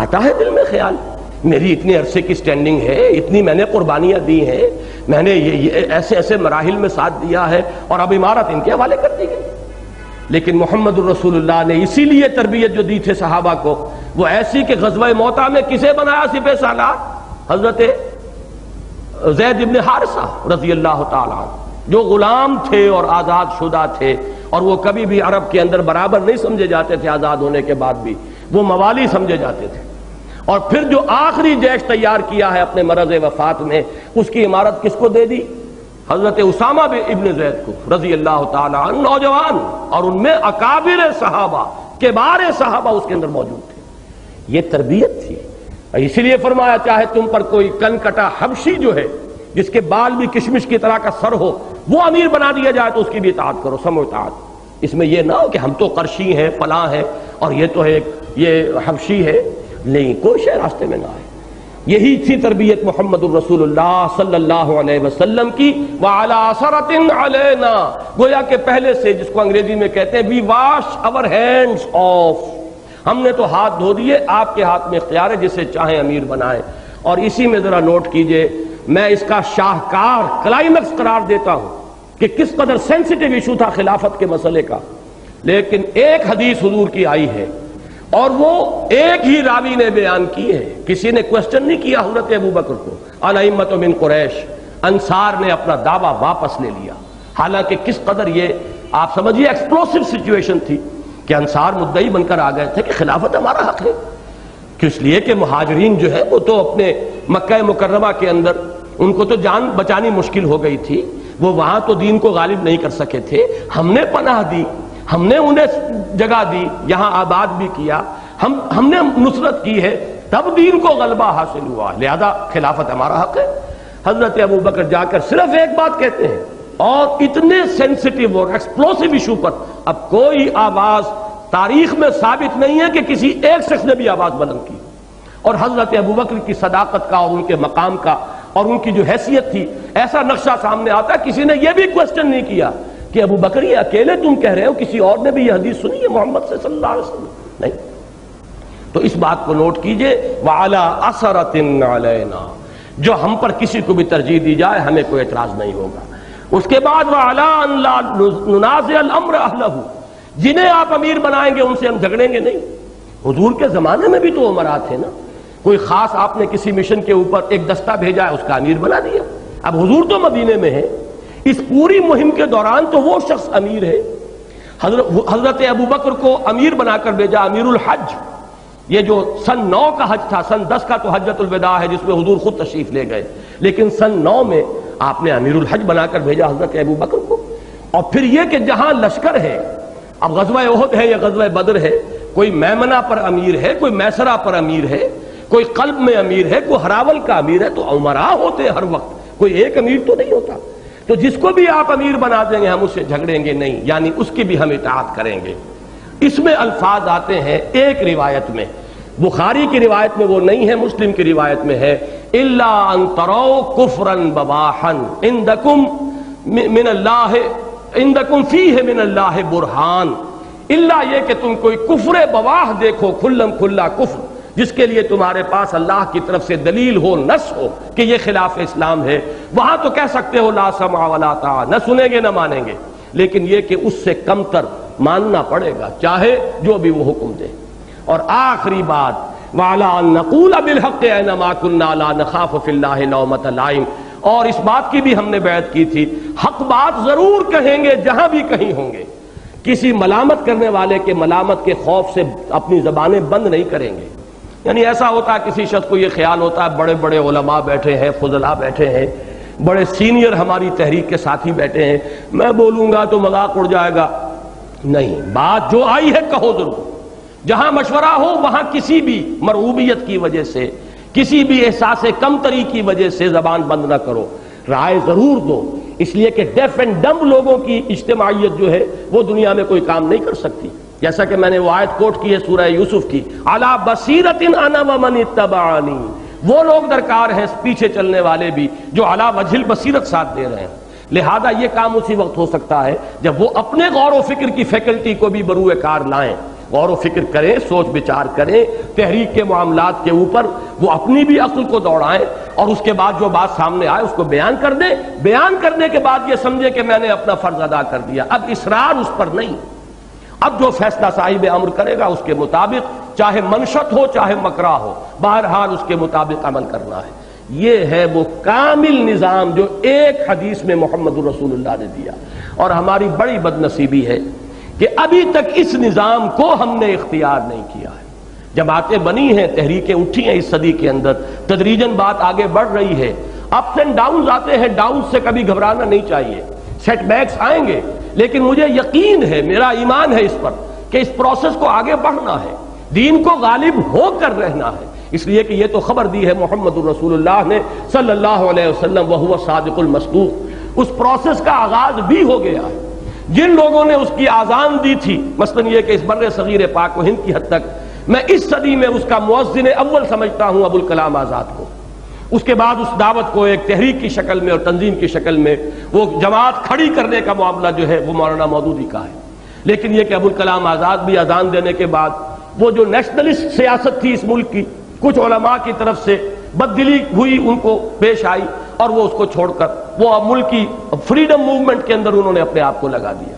Speaker 1: آتا ہے دل میں خیال، میری اتنے عرصے کی سٹینڈنگ ہے، اتنی میں نے قربانیاں دی ہیں، میں نے یہ ایسے ایسے مراحل میں ساتھ دیا ہے، اور اب عمارت ان کے حوالے کر دی گئی۔ لیکن محمد الرسول اللہ نے اسی لیے تربیت جو دی تھے صحابہ کو، وہ ایسی کہ غزوہ موطا میں کسے بنایا سپہ سالار؟ حضرت زید ابن حارثہ رضی اللہ تعالی عنہ، جو غلام تھے اور آزاد شدہ تھے، اور وہ کبھی بھی عرب کے اندر برابر نہیں سمجھے جاتے تھے، آزاد ہونے کے بعد بھی وہ موالی سمجھے جاتے تھے۔ اور پھر جو آخری جیش تیار کیا ہے اپنے مرض وفات میں، اس کی عمارت کس کو دے دی؟ حضرت اسامہ ابن زید کو رضی اللہ تعالی عنہ، نوجوان، اور ان میں اکابر صحابہ، کبار صحابہ اس کے اندر موجود تھے۔ یہ تربیت تھی، اسی لیے فرمایا چاہے تم پر کوئی کن کٹا حبشی جو ہے، جس کے بال بھی کشمش کی طرح کا سر ہو، وہ امیر بنا دیا جائے تو اس کی بھی اطاعت کرو، سمو اطاعت۔ اس میں یہ نہ ہو کہ ہم تو قرشی ہیں، فلاں ہیں، اور یہ تو ہے یہ حبشی ہے، نہیں، کوئی شے راستے میں نہ آئے۔ یہی تھی تربیت محمد الرسول اللہ صلی اللہ علیہ وسلم کی۔ وَعَلَىٰ أَثَرَةٍ عَلَيْنَا، گویا کہ پہلے سے، جس کو انگریزی میں کہتے ہیں وی واش آور ہینڈز آف، ہم نے تو ہاتھ دھو دیے، آپ کے ہاتھ میں اختیار ہے، جسے چاہیں امیر بنائیں۔ اور اسی میں ذرا نوٹ کیجئے، میں اس کا شاہکار کلائمیکس قرار دیتا ہوں کہ کس قدر سینسٹیو ایشو تھا خلافت کے مسئلے کا، لیکن ایک حدیث حضور کی آئی ہے اور وہ ایک ہی راوی نے بیان کی ہے، کسی نے کوشچن نہیں کیا حضرت ابوبکر کو۔ الائمۃ من قریش، انصار نے اپنا دعویٰ واپس لے لیا، حالانکہ کس قدر یہ آپ سمجھیے ایکسپلوسیو سچویشن تھی کہ انصار مدعی بن کر آ گئے تھے کہ خلافت ہمارا حق ہے، کہ اس لیے کہ مہاجرین جو ہے وہ تو اپنے مکہ مکرمہ کے اندر ان کو تو جان بچانی مشکل ہو گئی تھی، وہ وہاں تو دین کو غالب نہیں کر سکے تھے، ہم نے پناہ دی، ہم نے انہیں جگہ دی، یہاں آباد بھی کیا، ہم نے نصرت کی ہے، تب دین کو غلبہ حاصل ہوا، لہذا خلافت ہمارا حق ہے۔ حضرت ابوبکر جا کر صرف ایک بات کہتے ہیں، اور اتنے سینسٹیو اور ایکسپلوسیو ایشو پر اب کوئی آواز تاریخ میں ثابت نہیں ہے کہ کسی ایک شخص نے بھی آواز بلند کی۔ اور حضرت ابوبکر کی صداقت کا اور ان کے مقام کا اور ان کی جو حیثیت تھی، ایسا نقشہ سامنے آتا ہے، کسی نے یہ بھی کوشچن نہیں کیا کہ ابوبکر یہ اکیلے تم کہہ رہے ہو، کسی اور نے بھی یہ حدیث سنی ہے محمد سے صلی اللہ علیہ وسلم؟ نہیں۔ تو اس بات کو نوٹ کیجئے، وَعَلَىٰ أَثَرَةٍ عَلَيْنَا، جو ہم پر کسی کو بھی ترجیح دی جائے ہمیں کوئی اعتراض نہیں ہوگا۔ اس کے بعد وَعَلَىٰ أَن لَا نُنَازِعَ الْأَمْرَ أَهْلَهُ، جنہیں آپ امیر بنائیں گے ان سے ہم جھگڑیں گے نہیں۔ حضور کے زمانے میں بھی تو امراء تھے نا، کوئی خاص آپ نے کسی مشن کے اوپر ایک دستہ بھیجا ہے، اس کا امیر بنا دیا۔ اب حضور تو مدینے میں ہے، اس پوری مہم کے دوران تو وہ شخص امیر ہے۔ حضرت ابوبکر کو امیر بنا کر بھیجا، امیر الحج، یہ جو سن 9 کا حج تھا، سن 10 کا تو حجۃ الوداع ہے جس میں حضور خود تشریف لے گئے، لیکن سن 9 میں آپ نے امیر الحج بنا کر بھیجا حضرت ابوبکر کو۔ اور پھر یہ کہ جہاں لشکر ہے، اب غزوہ احد ہے یا غزوہ بدر ہے، کوئی میمنہ پر امیر ہے، کوئی میسرہ پر امیر ہے، کوئی قلب میں امیر ہے، کوئی ہراول کا امیر ہے، تو امراء ہوتے ہیں ہر وقت، کوئی ایک امیر تو نہیں ہوتا۔ تو جس کو بھی آپ امیر بنا دیں گے ہم اس سے جھگڑیں گے نہیں، یعنی اس کی بھی ہم اطاعت کریں گے۔ اس میں الفاظ آتے ہیں ایک روایت میں، بخاری کی روایت میں وہ نہیں ہے، مسلم کی روایت میں ہے، الا ان تروا کفرا بواحا عندکم من اللہ، عندکم فیہ من اللہ برہان، الا یہ کہ تم کوئی کفر بواح دیکھو، کھلم کھلا کفر جس کے لیے تمہارے پاس اللہ کی طرف سے دلیل ہو، نص ہو کہ یہ خلاف اسلام ہے، وہاں تو کہہ سکتے ہو لا سمع ولا طاعہ، نہ سنیں گے نہ مانیں گے، لیکن یہ کہ اس سے کم تر ماننا پڑے گا، چاہے جو بھی وہ حکم دے۔ اور آخری بات، وَعَلَىٰ أَن نَّقُولَ بِالْحَقِّ أَيْنَمَا كُنَّا لَا نَخَافُ فِي اللَّهِ لَوْمَةَ لَائِمٍ، اور اس بات کی بھی ہم نے بیعت کی تھی، حق بات ضرور کہیں گے جہاں بھی کہیں ہوں گے، کسی ملامت کرنے والے کے ملامت کے خوف سے اپنی زبانیں بند نہیں کریں گے۔ یعنی ایسا ہوتا ہے کسی شخص کو یہ خیال ہوتا ہے بڑے بڑے علماء بیٹھے ہیں، فضلاء بیٹھے ہیں، بڑے سینئر ہماری تحریک کے ساتھی بیٹھے ہیں، میں بولوں گا تو مذاق اڑ جائے گا۔ نہیں، بات جو آئی ہے کہو ضرور، جہاں مشورہ ہو وہاں کسی بھی مرعوبیت کی وجہ سے، کسی بھی احساس کمتری کی وجہ سے زبان بند نہ کرو، رائے ضرور دو، اس لیے کہ ڈیف اینڈ ڈمب لوگوں کی اجتماعیت جو ہے وہ دنیا میں کوئی کام نہیں کر سکتی۔ جیسا کہ میں نے وہ آیت کوٹ کی ہے سورہ یوسف کی، علی بصیرۃ انا ومن اتبعنی، وہ لوگ درکار ہیں پیچھے چلنے والے بھی جو علی وجہ البصیرت ساتھ دے رہے ہیں۔ لہذا یہ کام اسی وقت ہو سکتا ہے جب وہ اپنے غور و فکر کی فیکلٹی کو بھی بروئے کار لائیں، غور و فکر کریں، سوچ بچار کریں، تحریک کے معاملات کے اوپر وہ اپنی بھی عقل کو دوڑائیں، اور اس کے بعد جو بات سامنے آئے اس کو بیان کر دیں، بیان کرنے کے بعد یہ سمجھے کہ میں نے اپنا فرض ادا کر دیا، اب اصرار اس پر نہیں، اب جو فیصلہ صاحب امر کرے گا اس کے مطابق، چاہے منشط ہو چاہے مکرہ ہو، بہرحال اس کے مطابق عمل کرنا ہے۔ یہ ہے وہ کامل نظام جو ایک حدیث میں محمد رسول اللہ نے دیا، اور ہماری بڑی بد نصیبی ہے کہ ابھی تک اس نظام کو ہم نے اختیار نہیں کیا ہے۔ جماعتیں بنی ہیں، تحریکیں اٹھی ہیں اس صدی کے اندر، تدریجاً بات آگے بڑھ رہی ہے، اپس اینڈ ڈاؤنز آتے ہیں، ڈاؤنز سے کبھی گھبرانا نہیں چاہیے، سیٹ بیکس آئیں گے، لیکن مجھے یقین ہے، میرا ایمان ہے اس پر کہ اس پروسیس کو آگے بڑھنا ہے، دین کو غالب ہو کر رہنا ہے، اس لیے کہ یہ تو خبر دی ہے محمد الرسول اللہ نے صلی اللہ علیہ وسلم وہو صادق المصدوق، اس پروسیس کا آغاز بھی ہو گیا ہے۔ جن لوگوں نے اس کی آذان دی تھی، مثلا یہ کہ اس بر صغیر پاک و ہند کی حد تک میں اس صدی میں اس کا مؤذن اول سمجھتا ہوں ابوالکلام آزاد کو، اس کے بعد اس دعوت کو ایک تحریک کی شکل میں اور تنظیم کی شکل میں وہ جماعت کھڑی کرنے کا معاملہ جو ہے وہ مولانا مودودی کا ہے۔ لیکن یہ کہ ابوالکلام آزاد بھی اذان دینے کے بعد وہ جو نیشنلسٹ سیاست تھی اس ملک کی، کچھ علماء کی طرف سے بددلی ہوئی، ان کو پیش آئی، اور وہ اس کو چھوڑ کر وہ ملک کی فریڈم موومنٹ کے اندر انہوں نے اپنے آپ کو لگا دیا۔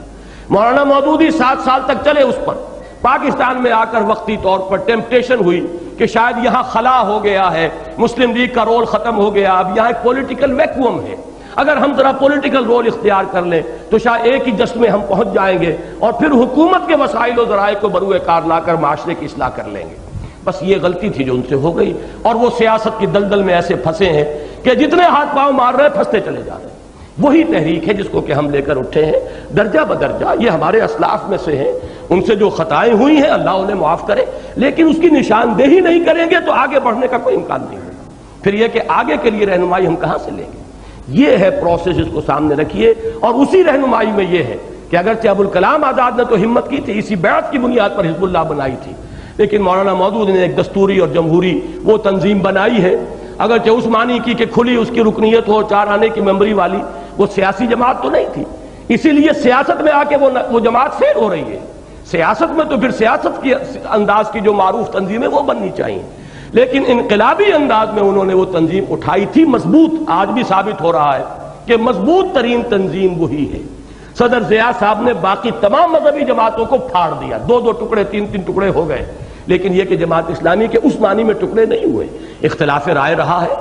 Speaker 1: مولانا مودودی 7 سال تک چلے اس پر، پاکستان میں آ کر وقتی طور پر ٹیمپٹیشن ہوئی کہ شاید یہاں خلا ہو گیا ہے، مسلم لیگ کا رول ختم ہو گیا، اب یہاں ایک پولیٹیکل ویکوم ہے، اگر ہم ذرا پولیٹیکل رول اختیار کر لیں تو شاید ایک ہی جس میں ہم پہنچ جائیں گے، اور پھر حکومت کے وسائل و ذرائع کو بروئے کار لا کر معاشرے کی اصلاح کر لیں گے۔ بس یہ غلطی تھی جو ان سے ہو گئی، اور وہ سیاست کی دلدل میں ایسے پھنسے ہیں کہ جتنے ہاتھ پاؤں مار رہے پھنستے چلے جا رہے ہیں۔ وہی تحریک ہے جس کو کہ ہم لے کر اٹھے ہیں درجہ بدرجہ، یہ ہمارے اسلاف میں سے ہیں، ان سے جو خطائیں ہوئی ہیں اللہ انہیں معاف کرے، لیکن اس کی نشاندہی نہیں کریں گے تو آگے بڑھنے کا کوئی امکان نہیں ہوگا۔ پھر یہ کہ آگے کے لیے رہنمائی ہم کہاں سے لیں گے؟ یہ ہے پروسیس، اس کو سامنے رکھیے، اور اسی رہنمائی میں یہ ہے کہ اگرچہ ابوالکلام آزاد نے تو ہمت کی تھی، اسی بیعت کی بنیاد پر حزب اللہ بنائی تھی، لیکن مولانا مودود نے ایک دستوری اور جمہوری وہ تنظیم بنائی ہے، اگرچہ اس معنی کی کہ کھلی اس کی رکنیت ہو، 4 آنے کی ممبری والی، وہ سیاسی جماعت تو نہیں تھی، اسی لیے سیاست میں آ کے وہ جماعت فیل ہو رہی ہے۔ سیاست میں تو پھر سیاست کی انداز کی جو معروف تنظیمیں وہ بننی چاہیے، لیکن انقلابی انداز میں انہوں نے وہ تنظیم اٹھائی تھی، مضبوط، آج بھی ثابت ہو رہا ہے کہ مضبوط ترین تنظیم وہی ہے۔ صدر ضیاء صاحب نے باقی تمام مذہبی جماعتوں کو پھاڑ دیا، 2 ٹکڑے 3 ٹکڑے ہو گئے، لیکن یہ کہ جماعت اسلامی کے اس معنی میں ٹکڑے نہیں ہوئے، اختلاف رائے رہا ہے،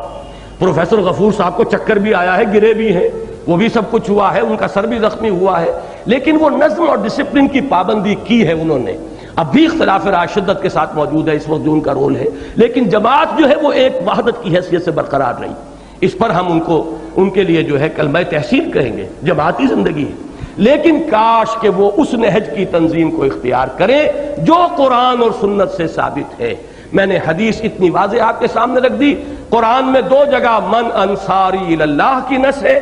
Speaker 1: پروفیسر غفور صاحب کو چکر بھی آیا ہے، گرے بھی ہیں، وہ بھی سب کچھ ہوا ہے، ان کا سر بھی زخمی ہوا ہے، لیکن وہ نظم اور ڈسپلن کی پابندی کی ہے انہوں نے۔ اب بھی اختلاف رائے شدت کے ساتھ موجود ہے اس وقت جو ان کا رول ہے، لیکن جماعت جو ہے وہ ایک وحدت کی حیثیت سے برقرار رہی۔ اس پر ہم ان کے لیے جو ہے کلمہ تحسین کہیں گے، جماعتی زندگی ہے، لیکن کاش کہ وہ اس نہج کی تنظیم کو اختیار کریں جو قرآن اور سنت سے ثابت ہے۔ میں نے حدیث اتنی واضح آپ کے سامنے رکھ دی، قرآن میں 2 جگہ من انصاری اللہ کی نص ہے،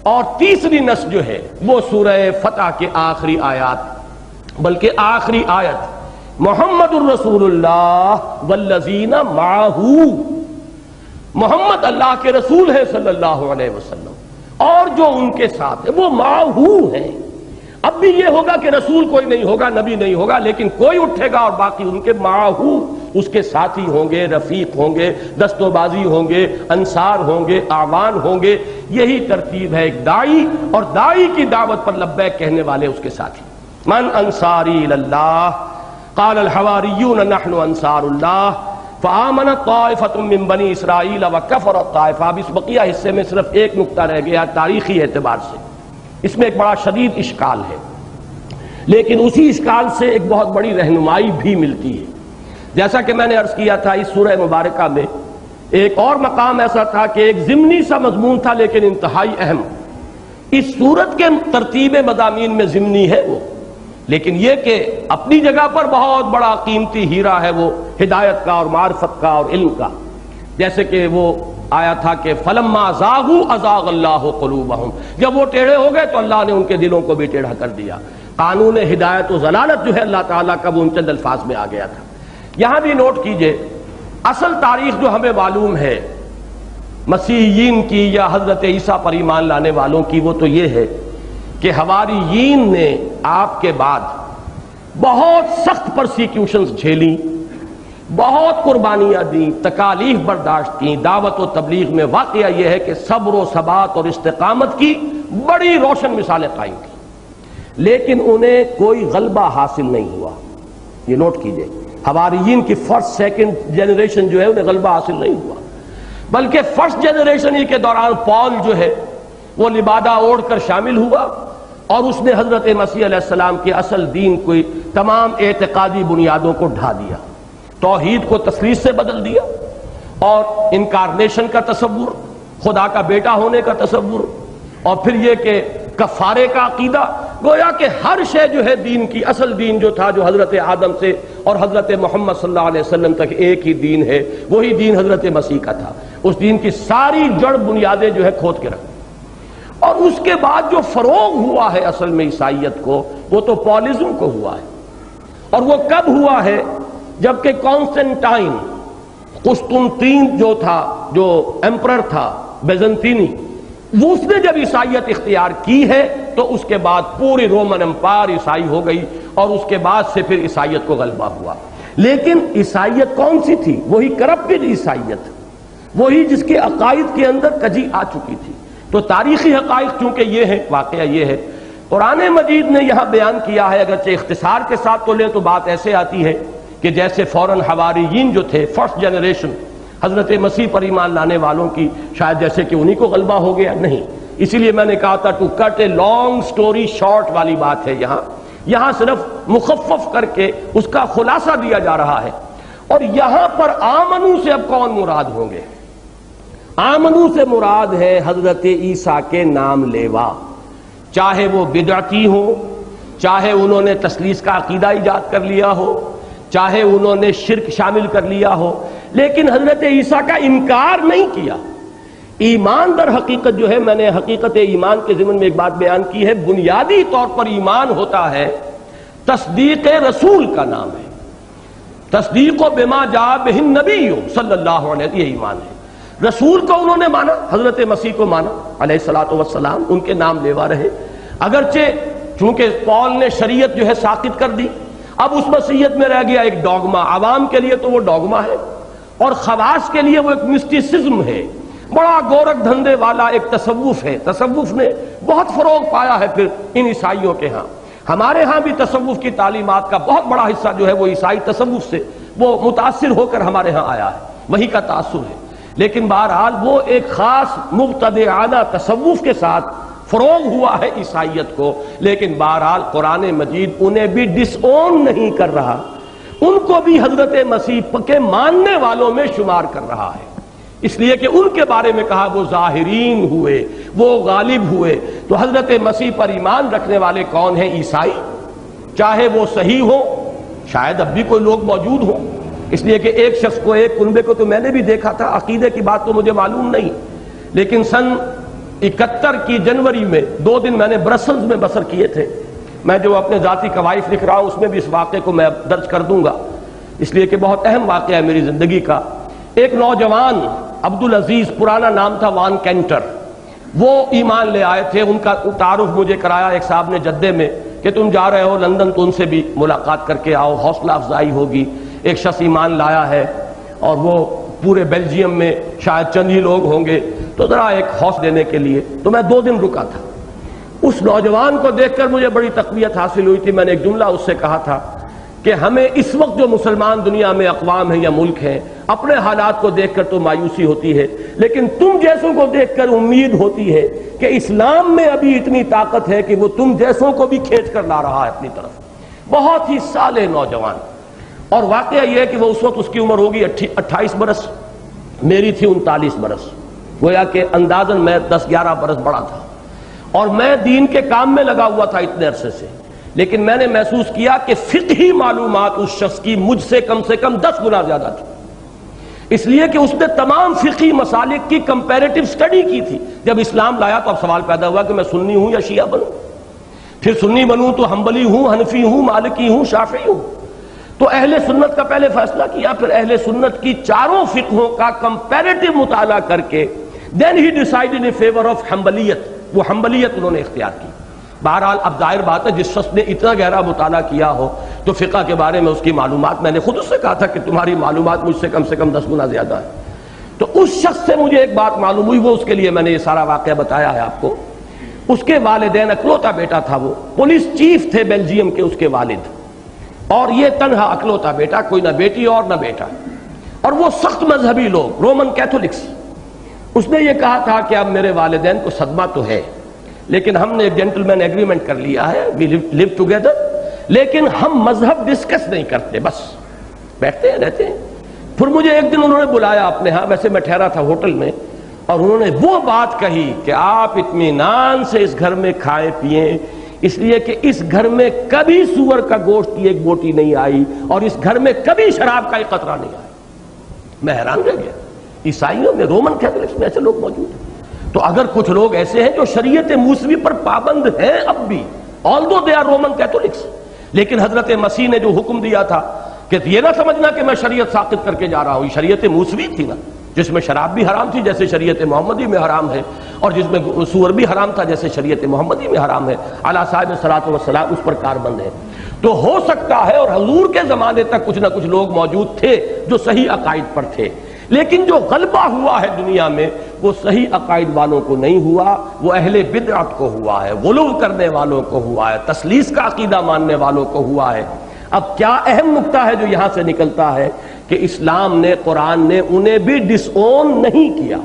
Speaker 1: اور تیسری نص جو ہے وہ سورہ فتح کے آخری آیات، بلکہ آخری آیت محمد الرسول اللہ والذین معہ، محمد اللہ کے رسول ہے صلی اللہ علیہ وسلم، اور جو ان کے ساتھ ہے وہ معہ ہیں۔ اب بھی یہ ہوگا کہ رسول کوئی نہیں ہوگا، نبی نہیں ہوگا، لیکن کوئی اٹھے گا اور باقی ان کے معہ، اس کے ساتھی ہوں گے، رفیق ہوں گے، دست و بازی ہوں گے، انصار ہوں گے، اعوان ہوں گے۔ یہی ترتیب ہے ایک داعی، اور داعی کی دعوت پر لبیک کہنے والے اس کے ساتھی۔ من انصاری اللہ قال الحواریون نحن انصار اللہ، فآمنت طائفۃ من بنی اسرائیل وکفرت طائفہ. اب اس بقیہ حصے میں صرف ایک نقطہ رہ گیا تاریخی اعتبار سے، اس میں ایک بڑا شدید اشکال ہے، لیکن اسی اشکال سے ایک بہت بڑی رہنمائی بھی ملتی ہے. جیسا کہ میں نے عرض کیا تھا، اس سورہ مبارکہ میں ایک اور مقام ایسا تھا کہ ایک ضمنی سا مضمون تھا لیکن انتہائی اہم. اس سورت کے ترتیب مضامین میں ضمنی ہے وہ، لیکن یہ کہ اپنی جگہ پر بہت بڑا قیمتی ہیرا ہے وہ ہدایت کا اور معرفت کا اور علم کا. جیسے کہ وہ آیا تھا کہ فلما زاغوا ازاغ اللہ قلوبہم، جب وہ ٹیڑھے ہو گئے تو اللہ نے ان کے دلوں کو بھی ٹیڑھا کر دیا. قانون ہدایت و ضلالت جو ہے اللہ تعالیٰ کا وہ ان چند الفاظ میں آ گیا تھا. یہاں بھی نوٹ کیجئے، اصل تاریخ جو ہمیں معلوم ہے مسیحیین کی یا حضرت عیسیٰ پر ایمان لانے والوں کی، وہ تو یہ ہے کہ حواریین نے آپ کے بعد بہت سخت پرسیکیوشنز جھیلیں، بہت قربانیاں دیں، تکالیف برداشت کیں. دعوت و تبلیغ میں واقعہ یہ ہے کہ صبر و ثبات اور استقامت کی بڑی روشن مثالیں قائم کی، لیکن انہیں کوئی غلبہ حاصل نہیں ہوا. یہ نوٹ کیجئے، حواریین کی فرسٹ سیکنڈ جنریشن جو ہے انہیں غلبہ حاصل نہیں ہوا، بلکہ فرسٹ جنریشن ہی کے دوران پال جو ہے وہ لبادہ اوڑھ کر شامل ہوا اور اس نے حضرت مسیح علیہ السلام کے اصل دین کو تمام اعتقادی بنیادوں کو ڈھا دیا، توحید کو تثلیث سے بدل دیا، اور انکارنیشن کا تصور، خدا کا بیٹا ہونے کا تصور، اور پھر یہ کہ کفارے کا عقیدہ. گویا کہ ہر شے جو ہے دین کی، اصل دین جو تھا جو حضرت آدم سے اور حضرت محمد صلی اللہ علیہ وسلم تک ایک ہی دین ہے، وہی دین حضرت مسیح کا تھا. اس دین کی ساری جڑ بنیادیں جو ہے کھود کے رکھ. اور اس کے بعد جو فروغ ہوا ہے اصل میں عیسائیت کو، وہ تو پالزم کو ہوا ہے. اور وہ کب ہوا ہے؟ جبکہ کانسٹنٹائن قسطنطین جو تھا، جو ایمپرر تھا بیزنطینی، وہ اس نے جب عیسائیت اختیار کی ہے تو اس کے بعد پوری رومن امپائر عیسائی ہو گئی، اور اس کے بعد سے پھر عیسائیت کو غلبہ ہوا. لیکن عیسائیت کون سی تھی؟ وہی کرپٹڈ عیسائیت، وہی جس کے عقائد کے اندر کجی آ چکی تھی. تو تاریخی حقائق چونکہ یہ ہے، واقعہ یہ ہے، قرآن مجید نے یہاں بیان کیا ہے. اگرچہ اختصار کے ساتھ تو لیں تو بات ایسے آتی ہے کہ جیسے فوراً حواریین جو تھے، فرسٹ جنریشن حضرت مسیح پر ایمان لانے والوں کی، شاید جیسے کہ انہی کو غلبہ ہو گیا. نہیں، اسی لیے میں نے کہا تھا to cut a long story short والی بات ہے. یہاں صرف مخفف کر کے اس کا خلاصہ دیا جا رہا ہے. اور یہاں پر آمنو سے اب کون مراد ہوں گے؟ آمنو سے مراد ہے حضرت عیسیٰ کے نام لیوا، چاہے وہ بدعتی ہو، چاہے انہوں نے تثلیث کا عقیدہ ایجاد کر لیا ہو، چاہے انہوں نے شرک شامل کر لیا ہو، لیکن حضرت عیسیٰ کا انکار نہیں کیا. ایمان در حقیقت جو ہے، میں نے حقیقت ایمان کے ضمن میں ایک بات بیان کی ہے، بنیادی طور پر ایمان ہوتا ہے تصدیق رسول کا نام ہے. تصدیق بما جاء بہ النبی صلی اللہ علیہ وسلم، یہ ایمان ہے. رسول کو انہوں نے مانا، حضرت مسیح کو مانا علیہ الصلوۃ والسلام، ان کے نام لیوا رہے. اگرچہ چونکہ پال نے شریعت جو ہے ساقط کر دی، اب اس مسیحیت میں رہ گیا ایک ڈوگما. عوام کے لیے تو وہ ڈوگما ہے، اور خواص کے لیے وہ ایک مسٹیسزم ہے، بڑا گورکھ دھندے والا ایک تصوف ہے. تصوف نے بہت فروغ پایا ہے پھر ان عیسائیوں کے ہاں. ہمارے ہاں بھی تصوف کی تعلیمات کا بہت بڑا حصہ جو ہے وہ عیسائی تصوف سے وہ متاثر ہو کر ہمارے ہاں آیا ہے، وہی کا تاثر ہے. لیکن بہرحال وہ ایک خاص مبتدعانہ تصوف کے ساتھ فروغ ہوا ہے عیسائیت کو. لیکن بہرحال قرآن مجید انہیں بھی ڈس اون نہیں کر رہا، ان کو بھی حضرت مسیح کے ماننے والوں میں شمار کر رہا ہے، اس لیے کہ ان کے بارے میں کہا وہ ظاہرین ہوئے، وہ غالب ہوئے. تو حضرت مسیح پر ایمان رکھنے والے کون ہیں؟ عیسائی، چاہے وہ صحیح ہو، شاید اب بھی کوئی لوگ موجود ہوں، اس لیے کہ ایک شخص کو، ایک کنبے کو تو میں نے بھی دیکھا تھا، عقیدے کی بات تو مجھے معلوم نہیں، لیکن سن 71 کی جنوری میں 2 دن میں نے برسلز میں بسر کیے تھے. میں جو اپنے ذاتی قوائف لکھ رہا ہوں اس میں بھی اس واقعے کو میں درج کر دوں گا، اس لیے کہ بہت اہم واقعہ ہے میری زندگی کا. ایک نوجوان عبدالعزیز، پرانا نام تھا وان کینٹر، وہ ایمان لے آئے تھے. ان کا تعارف مجھے کرایا ایک صاحب نے جدے میں کہ تم جا رہے ہو لندن تو ان سے بھی ملاقات کر کے آؤ، حوصلہ افزائی ہوگی. ایک شخص ایمان لایا ہے اور وہ پورے بیلجیم میں شاید چند ہی لوگ ہوں گے، تو ذرا ایک حوصلہ دینے کے لیے تو میں 2 دن رکا تھا. اس نوجوان کو دیکھ کر مجھے بڑی تقویت حاصل ہوئی تھی. میں نے ایک جملہ اس سے کہا تھا کہ ہمیں اس وقت جو مسلمان دنیا میں اقوام ہیں یا ملک ہیں، اپنے حالات کو دیکھ کر تو مایوسی ہوتی ہے، لیکن تم جیسوں کو دیکھ کر امید ہوتی ہے کہ اسلام میں ابھی اتنی طاقت ہے کہ وہ تم جیسوں کو بھی کھینچ کر لا رہا ہے اپنی طرف۔ بہت ہی صالح نوجوان، اور واقعہ یہ ہے کہ وہ اس وقت اس کی عمر ہوگی 28 برس، میری تھی 39 برس، گویا کہ اندازاً میں 10-11 برس بڑا تھا، اور میں دین کے کام میں لگا ہوا تھا اتنے عرصے سے، لیکن میں نے محسوس کیا کہ فقہی معلومات اس شخص کی مجھ سے کم 10 گنا زیادہ تھی، اس لیے کہ اس نے تمام فقہی مسالک کی کمپیریٹو سٹڈی کی تھی۔ جب اسلام لایا تو اب سوال پیدا ہوا کہ میں سنی ہوں یا شیعہ بنوں، پھر سنی بنوں تو حنبلی ہوں، حنفی ہوں، مالکی ہوں، شافعی ہوں، تو اہل سنت کا پہلے فیصلہ کیا، پھر اہل سنت کی چاروں فقہوں کا کمپیریٹو مطالعہ کر کے then he decided in favor of حنبلیت، وہ حنبلیت انہوں نے اختیار کی۔ بہرحال اب ظاہر بات ہے جس شخص نے اتنا گہرا مطالعہ کیا ہو تو فقہ کے بارے میں اس کی معلومات، میں نے خود اس سے کہا تھا کہ تمہاری معلومات مجھ سے کم 10 گنا زیادہ ہے، تو اس شخص سے مجھے ایک بات معلوم ہوئی، وہ اس کے لیے میں نے یہ سارا واقعہ بتایا ہے آپ کو۔ اس کے والدین، اکلوتا بیٹا تھا، وہ پولیس چیف تھے بیلجیم کے اس کے والد، اور یہ تنہا اکلوتا بیٹا، کوئی نہ بیٹی اور نہ بیٹا، اور وہ سخت مذہبی لوگ، رومن کیتھولکس۔ اس نے یہ کہا تھا کہ اب میرے والدین کو صدمہ تو ہے، لیکن ہم نے ایک جنٹل مین ایگریمنٹ کر لیا ہے، وی لیو ٹوگیدر، لیکن ہم مذہب ڈسکس نہیں کرتے، بس بیٹھتے ہیں رہتے ہیں۔ پھر مجھے ایک دن انہوں نے بلایا اپنے ہاں، ویسے میں ٹھہرا تھا ہوٹل میں، اور انہوں نے وہ بات کہی کہ آپ اطمینان سے اس گھر میں کھائیں پیئیں، اس لیے کہ اس گھر میں کبھی سور کا گوشت کی ایک بوٹی نہیں آئی، اور اس گھر میں کبھی شراب کا ایک قطرہ نہیں آیا۔ میں حیران رہ گیا، عیسائیوں میں، رومن کیتھولکس میں ایسے لوگ موجود ہیں، تو اگر کچھ لوگ ایسے ہیں جو شریعت موسوی پر پابند ہیں اب بھی، although they are Roman Catholics, لیکن حضرت مسیح نے جو حکم دیا تھا کہ یہ نہ سمجھنا کہ میں شریعت ساقط کر کے جا رہا ہوں، یہ شریعت موسوی تھی نا، جس میں شراب بھی حرام تھی جیسے شریعت محمدی میں حرام ہے، اور جس میں سور بھی حرام تھا جیسے شریعت محمدی میں حرام ہے، اعلیٰ صاحب صلاۃ والسلام اس پر کاربند ہے۔ تو ہو سکتا ہے، اور حضور کے زمانے تک کچھ نہ کچھ لوگ موجود تھے جو صحیح عقائد پر تھے، لیکن جو غلبہ ہوا ہے دنیا میں وہ صحیح عقائد والوں کو نہیں ہوا، وہ اہل بدعت کو ہوا ہے، غلو کرنے والوں کو ہوا ہے، تثلیث کا عقیدہ ماننے والوں کو ہوا ہے۔ اب کیا اہم نقطہ ہے جو یہاں سے نکلتا ہے کہ اسلام نے، قرآن نے انہیں بھی ڈس اون نہیں کیا،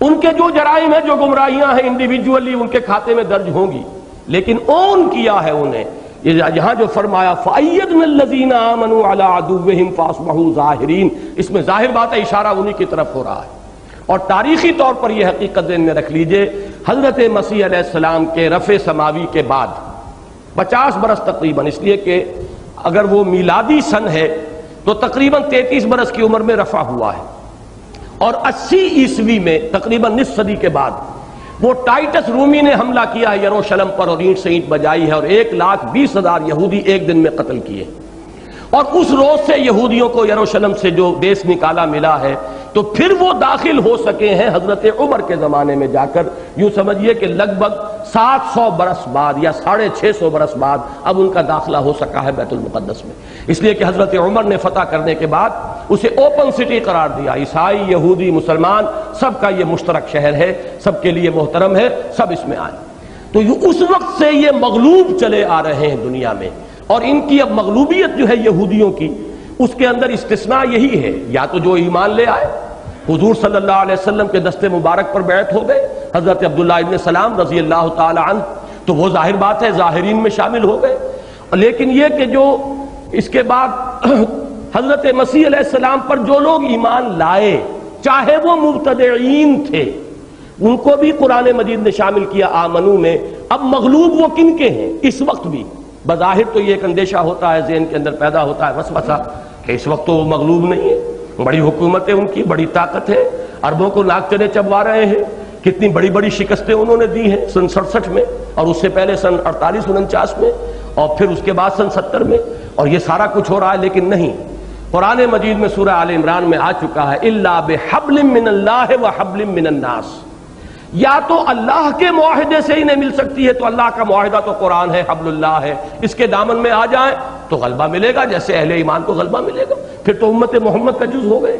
Speaker 1: ان کے جو جرائم ہیں، جو گمراہیاں ہیں، انڈیویجولی ان کے کھاتے میں درج ہوں گی، لیکن اون کیا ہے انہیں۔ یہاں جو فرمایا فَأَيَّدْنَا الَّذِينَ آمَنُوا عَلَىٰ عَدُوِّهِمْ فَأَصْبَحُوا ظَاهِرِينَ، اس میں ظاہر بات ہے اشارہ انہی کی طرف ہو رہا ہے، اور تاریخی طور پر یہ حقیقت ذہن میں رکھ لیجئے، حضرت مسیح علیہ السلام کے رفع سماوی کے بعد 50 برس تقریباً، اس لیے کہ اگر وہ میلادی سن ہے تو تقریباً 33 برس کی عمر میں رفع ہوا ہے، اور 80 عیسوی میں تقریباً نصف صدی کے بعد وہ ٹائٹس رومی نے حملہ کیا ہے یروشلم پر، اور اینٹ سے اینٹ بجائی ہے، اور 1,20,000 یہودی ایک دن میں قتل کیے، اور اس روز سے یہودیوں کو یروشلم سے جو دیس نکالا ملا ہے، تو پھر وہ داخل ہو سکے ہیں حضرت عمر کے زمانے میں جا کر، یوں سمجھیے کہ لگ بھگ 700 برس بعد یا 650 برس بعد اب ان کا داخلہ ہو سکا ہے بیت المقدس میں، اس لیے کہ حضرت عمر نے فتح کرنے کے بعد اسے اوپن سٹی قرار دیا، عیسائی، یہودی، مسلمان سب کا یہ مشترک شہر ہے، سب کے لیے محترم ہے، سب اس میں آئے۔ تو اس وقت سے یہ مغلوب چلے آ رہے ہیں دنیا میں، اور ان کی اب مغلوبیت جو ہے یہودیوں کی، اس کے اندر استثناء یہی ہے، یا تو جو ایمان لے آئے، حضور صلی اللہ علیہ وسلم کے دست مبارک پر بیعت ہو گئے، حضرت عبداللہ ابن سلام رضی اللہ تعالی عنہ، تو وہ ظاہر بات ہے ظاہرین میں شامل ہو گئے، لیکن یہ کہ جو اس کے بعد حضرت مسیح علیہ السلام پر جو لوگ ایمان لائے، چاہے وہ مبتدعین تھے، ان کو بھی قرآن مجید نے شامل کیا آمنو میں۔ اب مغلوب وہ کن کے ہیں اس وقت بھی؟ بظاہر تو یہ ایک اندیشہ ہوتا ہے، ذہن کے اندر پیدا ہوتا ہے وسوسہ کہ اس وقت تو وہ مغلوب نہیں ہے، بڑی حکومت ہے ان کی، بڑی طاقت ہے، عربوں کو ناک چنے چبوا رہے ہیں، کتنی بڑی بڑی شکستیں انہوں نے دی ہیں سن 67 میں، اور اس سے پہلے سن 48-49 میں، اور پھر اس کے بعد سن 70 میں، اور یہ سارا کچھ ہو رہا ہے، لیکن نہیں۔ قرآن مجید میں سورہ آل عمران میں آ چکا ہے الا بحبل من اللہ وحبل من الناس، یا تو اللہ کے معاہدے سے انہیں مل سکتی ہے، تو اللہ کا معاہدہ تو قرآن ہے، حبل اللہ ہے، اس کے دامن میں آ جائیں تو غلبہ ملے گا، جیسے اہل ایمان کو غلبہ ملے گا، پھر تو امت محمد کا جز ہو گئے۔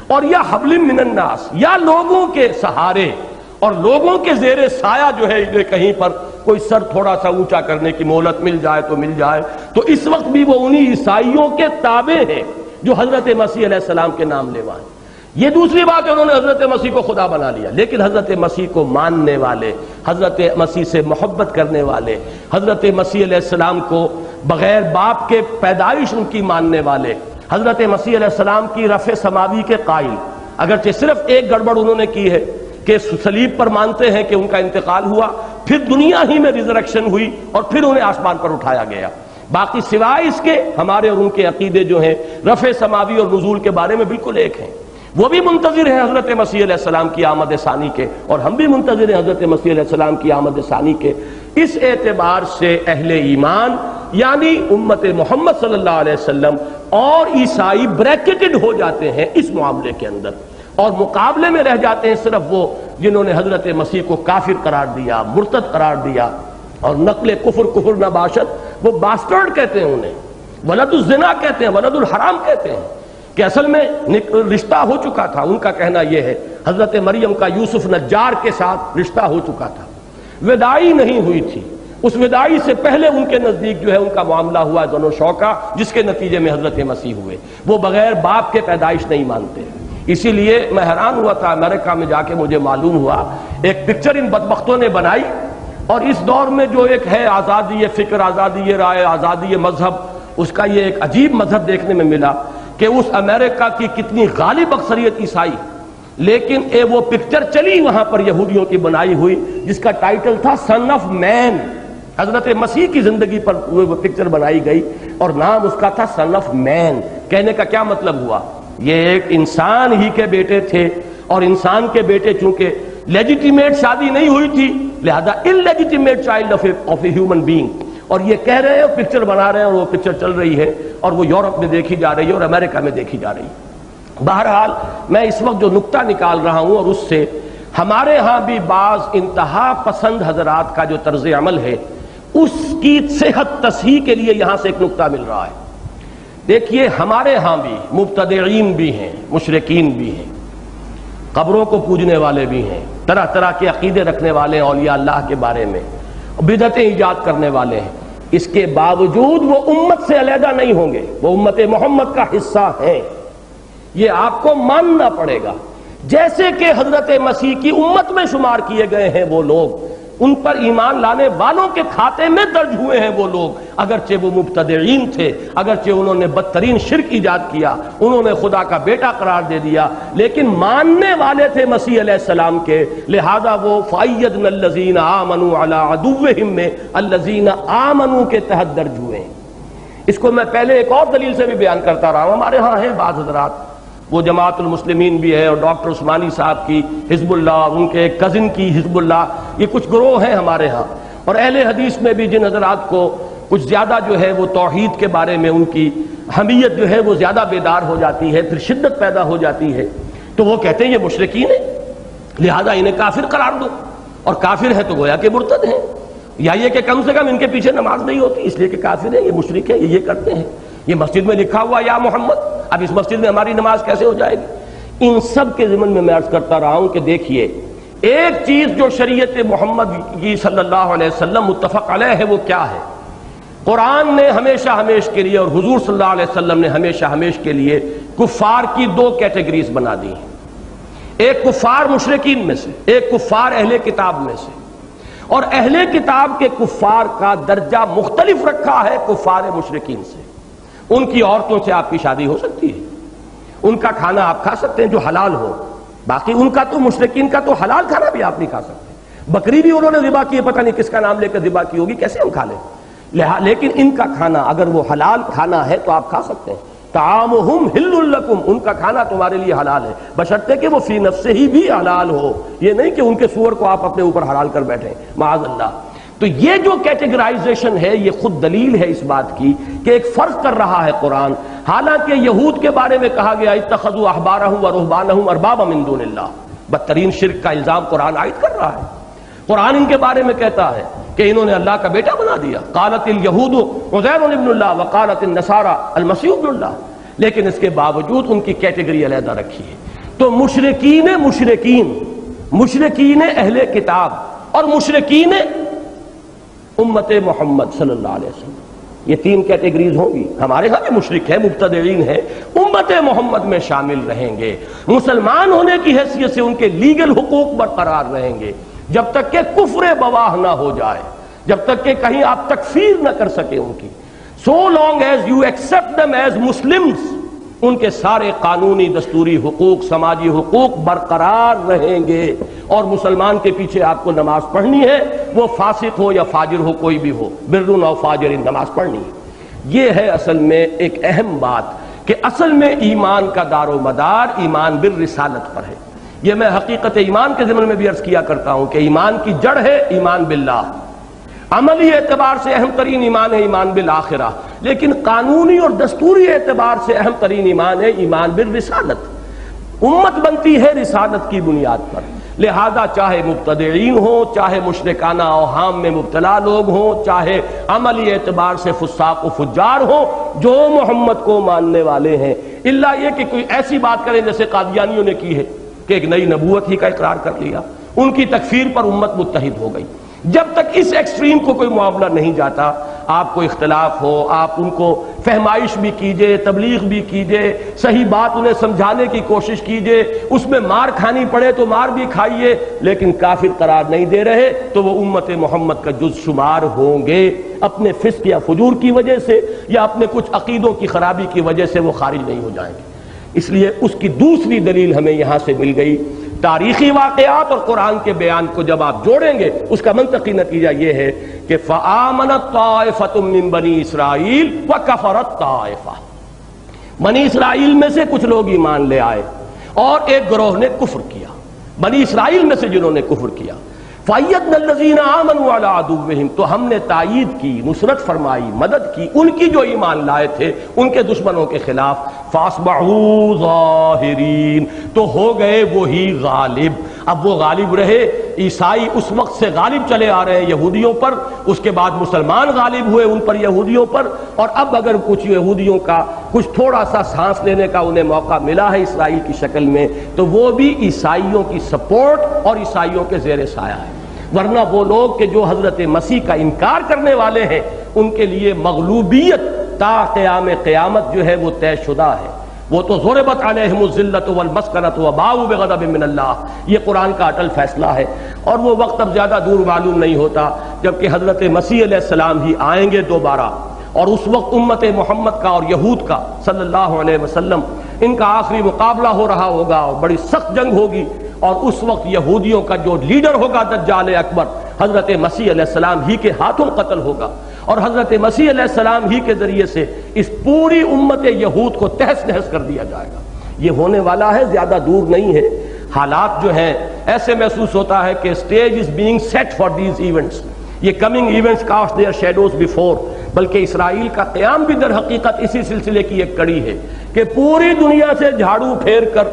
Speaker 1: اور یا حبل من الناس، یا لوگوں کے سہارے اور لوگوں کے زیر سایہ جو ہے انہیں کہیں پر کوئی سر تھوڑا سا اونچا کرنے کی مہلت مل جائے تو مل جائے، تو اس وقت بھی وہ انہی عیسائیوں کے تابع ہیں جو حضرت مسیح علیہ السلام کے نام لیوا ہیں۔ یہ دوسری بات ہے، انہوں نے حضرت مسیح کو خدا بنا لیا، لیکن حضرت مسیح کو ماننے والے، حضرت مسیح سے محبت کرنے والے، حضرت مسیح علیہ السلام کو بغیر باپ کے پیدائش ان کی ماننے والے، حضرت مسیح علیہ السلام کی رفع سماوی کے قائل، اگرچہ صرف ایک گڑبڑ انہوں نے کی ہے کہ صلیب پر مانتے ہیں کہ ان کا انتقال ہوا، پھر دنیا ہی میں ریزریکشن ہوئی اور پھر انہیں آسمان پر اٹھایا گیا، باقی سوائے اس کے ہمارے اور ان کے عقیدے جو ہیں رفع سماوی اور نزول کے بارے میں بالکل ایک ہیں۔ وہ بھی منتظر ہیں حضرت مسیح علیہ السلام کی آمد ثانی کے، اور ہم بھی منتظر ہیں حضرت مسیح علیہ السلام کی آمد ثانی کے۔ اس اعتبار سے اہل ایمان یعنی امت محمد صلی اللہ علیہ وسلم اور عیسائی بریکٹڈ ہو جاتے ہیں اس معاملے کے اندر، اور مقابلے میں رہ جاتے ہیں صرف وہ جنہوں نے حضرت مسیح کو کافر قرار دیا، مرتد قرار دیا، اور نقل کفر نباشت، وہ باسٹرڈ کہتے ہیں انہیں، ولد الزنا کہتے ہیں، ولد الحرام کہتے ہیں، کہ اصل میں رشتہ ہو چکا تھا۔ ان کا کہنا یہ ہے حضرت مریم کا یوسف نجار کے ساتھ رشتہ ہو چکا تھا، وداعی نہیں ہوئی تھی، اس وداعی سے پہلے ان کے نزدیک جو ہے ان کا معاملہ ہوا زن و شوکہ، جس کے نتیجے میں حضرت مسیح ہوئے۔ وہ بغیر باپ کے پیدائش نہیں مانتے، اسی لیے میں حیران ہوا تھا، امریکہ میں جا کے مجھے معلوم ہوا ایک پکچر ان بدبختوں نے بنائی، اور اس دور میں جو ایک ہے آزادی فکر، آزادی رائے، آزادی مذہب، اس کا یہ ایک عجیب مظہر دیکھنے میں ملا کہ اس امریکہ کی کتنی غالب اکثریت عیسائی، لیکن وہ پکچر چلی وہاں پر یہودیوں کی بنائی ہوئی جس کا ٹائٹل تھا سن آف مین، حضرت مسیح کی زندگی پر وہ پکچر بنائی گئی اور نام اس کا تھا سن آف مین۔ کہنے کا کیا مطلب ہوا؟ یہ ایک انسان ہی کے بیٹے تھے، اور انسان کے بیٹے چونکہ لیجیٹیمیٹ شادی نہیں ہوئی تھی، لہذا illegitimate child of a human being, اور یہ کہہ رہے ہیں اور پکچر بنا رہے ہیں، اور وہ پکچر چل رہی ہے اور وہ یورپ میں دیکھی جا رہی ہے اور امریکہ میں دیکھی جا رہی ہے۔ بہرحال میں اس وقت جو نقطہ نکال رہا ہوں، اور اس سے ہمارے ہاں بھی بعض انتہا پسند حضرات کا جو طرز عمل ہے اس کی صحت تصحیح کے لیے یہاں سے ایک نقطہ مل رہا ہے۔ دیکھیے ہمارے ہاں بھی مبتدعین بھی ہیں، مشرکین بھی ہیں، قبروں کو پوجنے والے بھی ہیں، طرح طرح کے عقیدے رکھنے والے ہیں اولیاء اللہ کے بارے میں، بدعتیں ایجاد کرنے والے ہیں۔ اس کے باوجود وہ امت سے علیحدہ نہیں ہوں گے، وہ امت محمد کا حصہ ہیں، یہ آپ کو ماننا پڑے گا۔ جیسے کہ حضرت مسیح کی امت میں شمار کیے گئے ہیں وہ لوگ، ان پر ایمان لانے والوں کے کھاتے میں درج ہوئے ہیں وہ لوگ، اگرچہ وہ مبتدعین تھے، اگرچہ انہوں نے بدترین شرک ایجاد کیا، انہوں نے خدا کا بیٹا قرار دے دیا، لیکن ماننے والے تھے مسیح علیہ السلام کے، لہذا وہ فَأَيَّدْنَا الَّذِينَ آمَنُوا عَلَىٰ عَدُوِّهِمْ میں الَّذِينَ آمَنُوا کے تحت درج ہوئے ہیں۔ اس کو میں پہلے ایک اور دلیل سے بھی بیان کرتا رہا ہوں، ہمارے ہاں ہیں بعض حضرات، وہ جماعت المسلمین بھی ہے، اور ڈاکٹر عثمانی صاحب کی حزب اللہ، اور ان کے کزن کی حزب اللہ، یہ کچھ گروہ ہیں ہمارے ہاں، اور اہل حدیث میں بھی جن حضرات کو کچھ زیادہ جو ہے وہ توحید کے بارے میں ان کی حمیت جو ہے وہ زیادہ بیدار ہو جاتی ہے، پھر شدت پیدا ہو جاتی ہے، تو وہ کہتے ہیں یہ مشرکین ہیں، لہذا انہیں کافر قرار دو، اور کافر ہے تو گویا کہ مرتد ہیں، یا یہ کہ کم سے کم ان کے پیچھے نماز نہیں ہوتی اس لیے کہ کافر ہیں، یہ مشرک ہیں، یہ کرتے ہیں، یہ مسجد میں لکھا ہوا یا محمد، اب اس مسجد میں ہماری نماز کیسے ہو جائے گی؟ ان سب کے ضمن میں عرض کرتا رہا ہوں کہ دیکھیے ایک چیز جو شریعت محمد کی صلی اللہ علیہ وسلم متفق علیہ ہے وہ کیا ہے؟ قرآن نے ہمیشہ ہمیش کے لیے اور حضور صلی اللہ علیہ وسلم نے ہمیشہ ہمیش کے لیے کفار کی دو کیٹیگریز بنا دی ہیں، ایک کفار مشرکین میں سے، ایک کفار اہل کتاب میں سے، اور اہل کتاب کے کفار کا درجہ مختلف رکھا ہے کفار مشرکین سے۔ ان کی عورتوں سے آپ کی شادی ہو سکتی ہے، ان کا کھانا آپ کھا سکتے ہیں جو حلال ہو، باقی ان کا تو مشرکین کا تو حلال کھانا بھی آپ نہیں کھا سکتے، بکری بھی انہوں نے ذبح کی ہے، پتہ نہیں کس کا نام لے کر ذبح کی ہوگی، کیسے ہم کھا لیں، لیکن ان کا کھانا اگر وہ حلال کھانا ہے تو آپ کھا سکتے ہیں۔ طعامہم حل لکم، ان کا کھانا تمہارے لیے حلال ہے، بشرطے کہ وہ فی نفسہ ہی بھی حلال ہو، یہ نہیں کہ ان کے سور کو آپ اپنے اوپر حلال کر بیٹھیں، معاذ اللہ۔ تو یہ جو کیٹیگرائزیشن ہے یہ خود دلیل ہے اس بات کی کہ ایک فرض کر رہا ہے قرآن، حالانکہ یہود کے بارے میں کہا گیا اتخذوا احبارہم ورہبانہم اربابا من دون اللہ، بدترین شرک کا الزام قرآن عائد کر رہا ہے۔ قرآن ان کے بارے میں کہتا ہے کہ انہوں نے اللہ کا بیٹا بنا دیا، قالت الیہود عزیر ابن اللہ وقالت النصارى المسیح ابن اللہ، لیکن اس کے باوجود ان کی کیٹیگری علیحدہ رکھی ہے۔ تو مشرکین اہل کتاب اور مشرکین امت محمد صلی اللہ علیہ وسلم، یہ تین کیٹیگریز ہوں گی. ہمارے ہاں بھی مشرک ہیں، مبتدعین ہیں، امت محمد میں شامل رہیں گے. مسلمان ہونے کی حیثیت سے ان کے لیگل حقوق برقرار رہیں گے جب تک کہ کفر بواہ نہ ہو جائے، جب تک کہ کہیں آپ تکفیر نہ کر سکیں ان کی. so long as you accept them as Muslims، ان کے سارے قانونی دستوری حقوق، سماجی حقوق برقرار رہیں گے. اور مسلمان کے پیچھے آپ کو نماز پڑھنی ہے، وہ فاسق ہو یا فاجر ہو، کوئی بھی ہو، بر و فاجر، نماز پڑھنی ہے. یہ ہے اصل میں ایک اہم بات کہ اصل میں ایمان کا دار و مدار ایمان بالرسالت پر ہے. یہ میں حقیقت ایمان کے ضمن میں بھی عرض کیا کرتا ہوں کہ ایمان کی جڑ ہے ایمان باللہ. عملی اعتبار سے اہم ترین ایمان ہے ایمان بالآخرہ، لیکن قانونی اور دستوری اعتبار سے اہم ترین ایمان ہے ایمان بالرسالت. امت بنتی ہے رسالت کی بنیاد پر. لہذا چاہے مبتدعین ہوں، چاہے مشرکانہ اوہام میں مبتلا لوگ ہوں، چاہے عملی اعتبار سے فساق و فجار ہوں، جو محمد کو ماننے والے ہیں، الا یہ کہ کوئی ایسی بات کریں جیسے قادیانیوں نے کی ہے کہ ایک نئی نبوت ہی کا اقرار کر لیا، ان کی تکفیر پر امت متحد ہو گئی. جب تک اس ایکسٹریم کو کوئی معاملہ نہیں جاتا، آپ کو اختلاف ہو، آپ ان کو فہمائش بھی کیجئے، تبلیغ بھی کیجئے، صحیح بات انہیں سمجھانے کی کوشش کیجئے، اس میں مار کھانی پڑے تو مار بھی کھائیے، لیکن کافر قرار نہیں دے رہے تو وہ امت محمد کا جز شمار ہوں گے. اپنے فسق یا فجور کی وجہ سے یا اپنے کچھ عقیدوں کی خرابی کی وجہ سے وہ خارج نہیں ہو جائیں گے. اس لیے اس کی دوسری دلیل ہمیں یہاں سے مل گئی. تاریخی واقعات اور قرآن کے بیان کو جب آپ جوڑیں گے، اس کا منطقی نتیجہ یہ ہے کہ فآمنت طائفۃ من بنی اسرائیل وکفرت طائفہ، بنی اسرائیل میں سے کچھ لوگ ایمان لے آئے اور ایک گروہ نے کفر کیا. بنی اسرائیل میں سے جنہوں نے کفر کیا، فَأَيَّدْنَا الَّذِينَ آمَنُوا عَلَىٰ عَدُوِّهِمْ، تو ہم نے تائید کی، نصرت فرمائی، مدد کی ان کی جو ایمان لائے تھے ان کے دشمنوں کے خلاف. فَأَصْبَحُوا ظَاهِرِينَ، تو ہو گئے وہی غالب. اب وہ غالب رہے. عیسائی اس وقت سے غالب چلے آ رہے ہیں یہودیوں پر، اس کے بعد مسلمان غالب ہوئے ان پر یہودیوں پر، اور اب اگر کچھ یہودیوں کا کچھ تھوڑا سا سانس لینے کا انہیں موقع ملا ہے اسرائیل کی شکل میں، تو وہ بھی عیسائیوں کی سپورٹ اور عیسائیوں کے زیر سایہ ہے. ورنہ وہ لوگ کہ جو حضرت مسیح کا انکار کرنے والے ہیں، ان کے لیے مغلوبیت تا قیام قیامت جو ہے وہ طے شدہ ہے. وہ تو ضربت علیہم الذلۃ والمسکنۃ وباؤوا بغضب من اللہ، یہ قرآن کا اٹل فیصلہ ہے. اور وہ وقت اب زیادہ دور معلوم نہیں ہوتا جبکہ حضرت مسیح علیہ السلام ہی آئیں گے دوبارہ، اور اس وقت امت محمد کا اور یہود کا صلی اللہ علیہ وسلم ان کا آخری مقابلہ ہو رہا ہوگا اور بڑی سخت جنگ ہوگی. اور اس وقت یہودیوں کا جو لیڈر ہوگا دجال اکبر، حضرت مسیح علیہ السلام ہی کے ہاتھوں قتل ہوگا، اور حضرت مسیح علیہ السلام ہی کے ذریعے سے اس پوری امت یہود کو تہس نہس کر دیا جائے گا. یہ ہونے والا ہے، زیادہ دور نہیں ہے. حالات جو ہیں ایسے محسوس ہوتا ہے کہ stage is being set for these events. یہ coming events cast their shadows before. بلکہ اسرائیل کا قیام بھی در حقیقت اسی سلسلے کی ایک کڑی ہے کہ پوری دنیا سے جھاڑو پھیر کر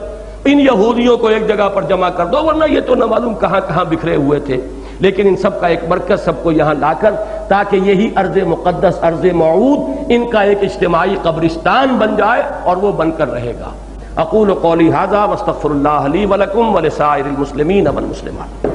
Speaker 1: ان یہودیوں کو ایک جگہ پر جمع کر دو، ورنہ یہ تو نہ معلوم کہاں کہاں بکھرے ہوئے تھے. لیکن ان سب کا ایک مرکز سب کو یہاں لا کر، تاکہ یہی ارض مقدس، ارض موعود، ان کا ایک اجتماعی قبرستان بن جائے، اور وہ بن کر رہے گا. اقول قولی ھذا واستغفر اللہ لی ولکم ولسائر المسلمین والمسلمات.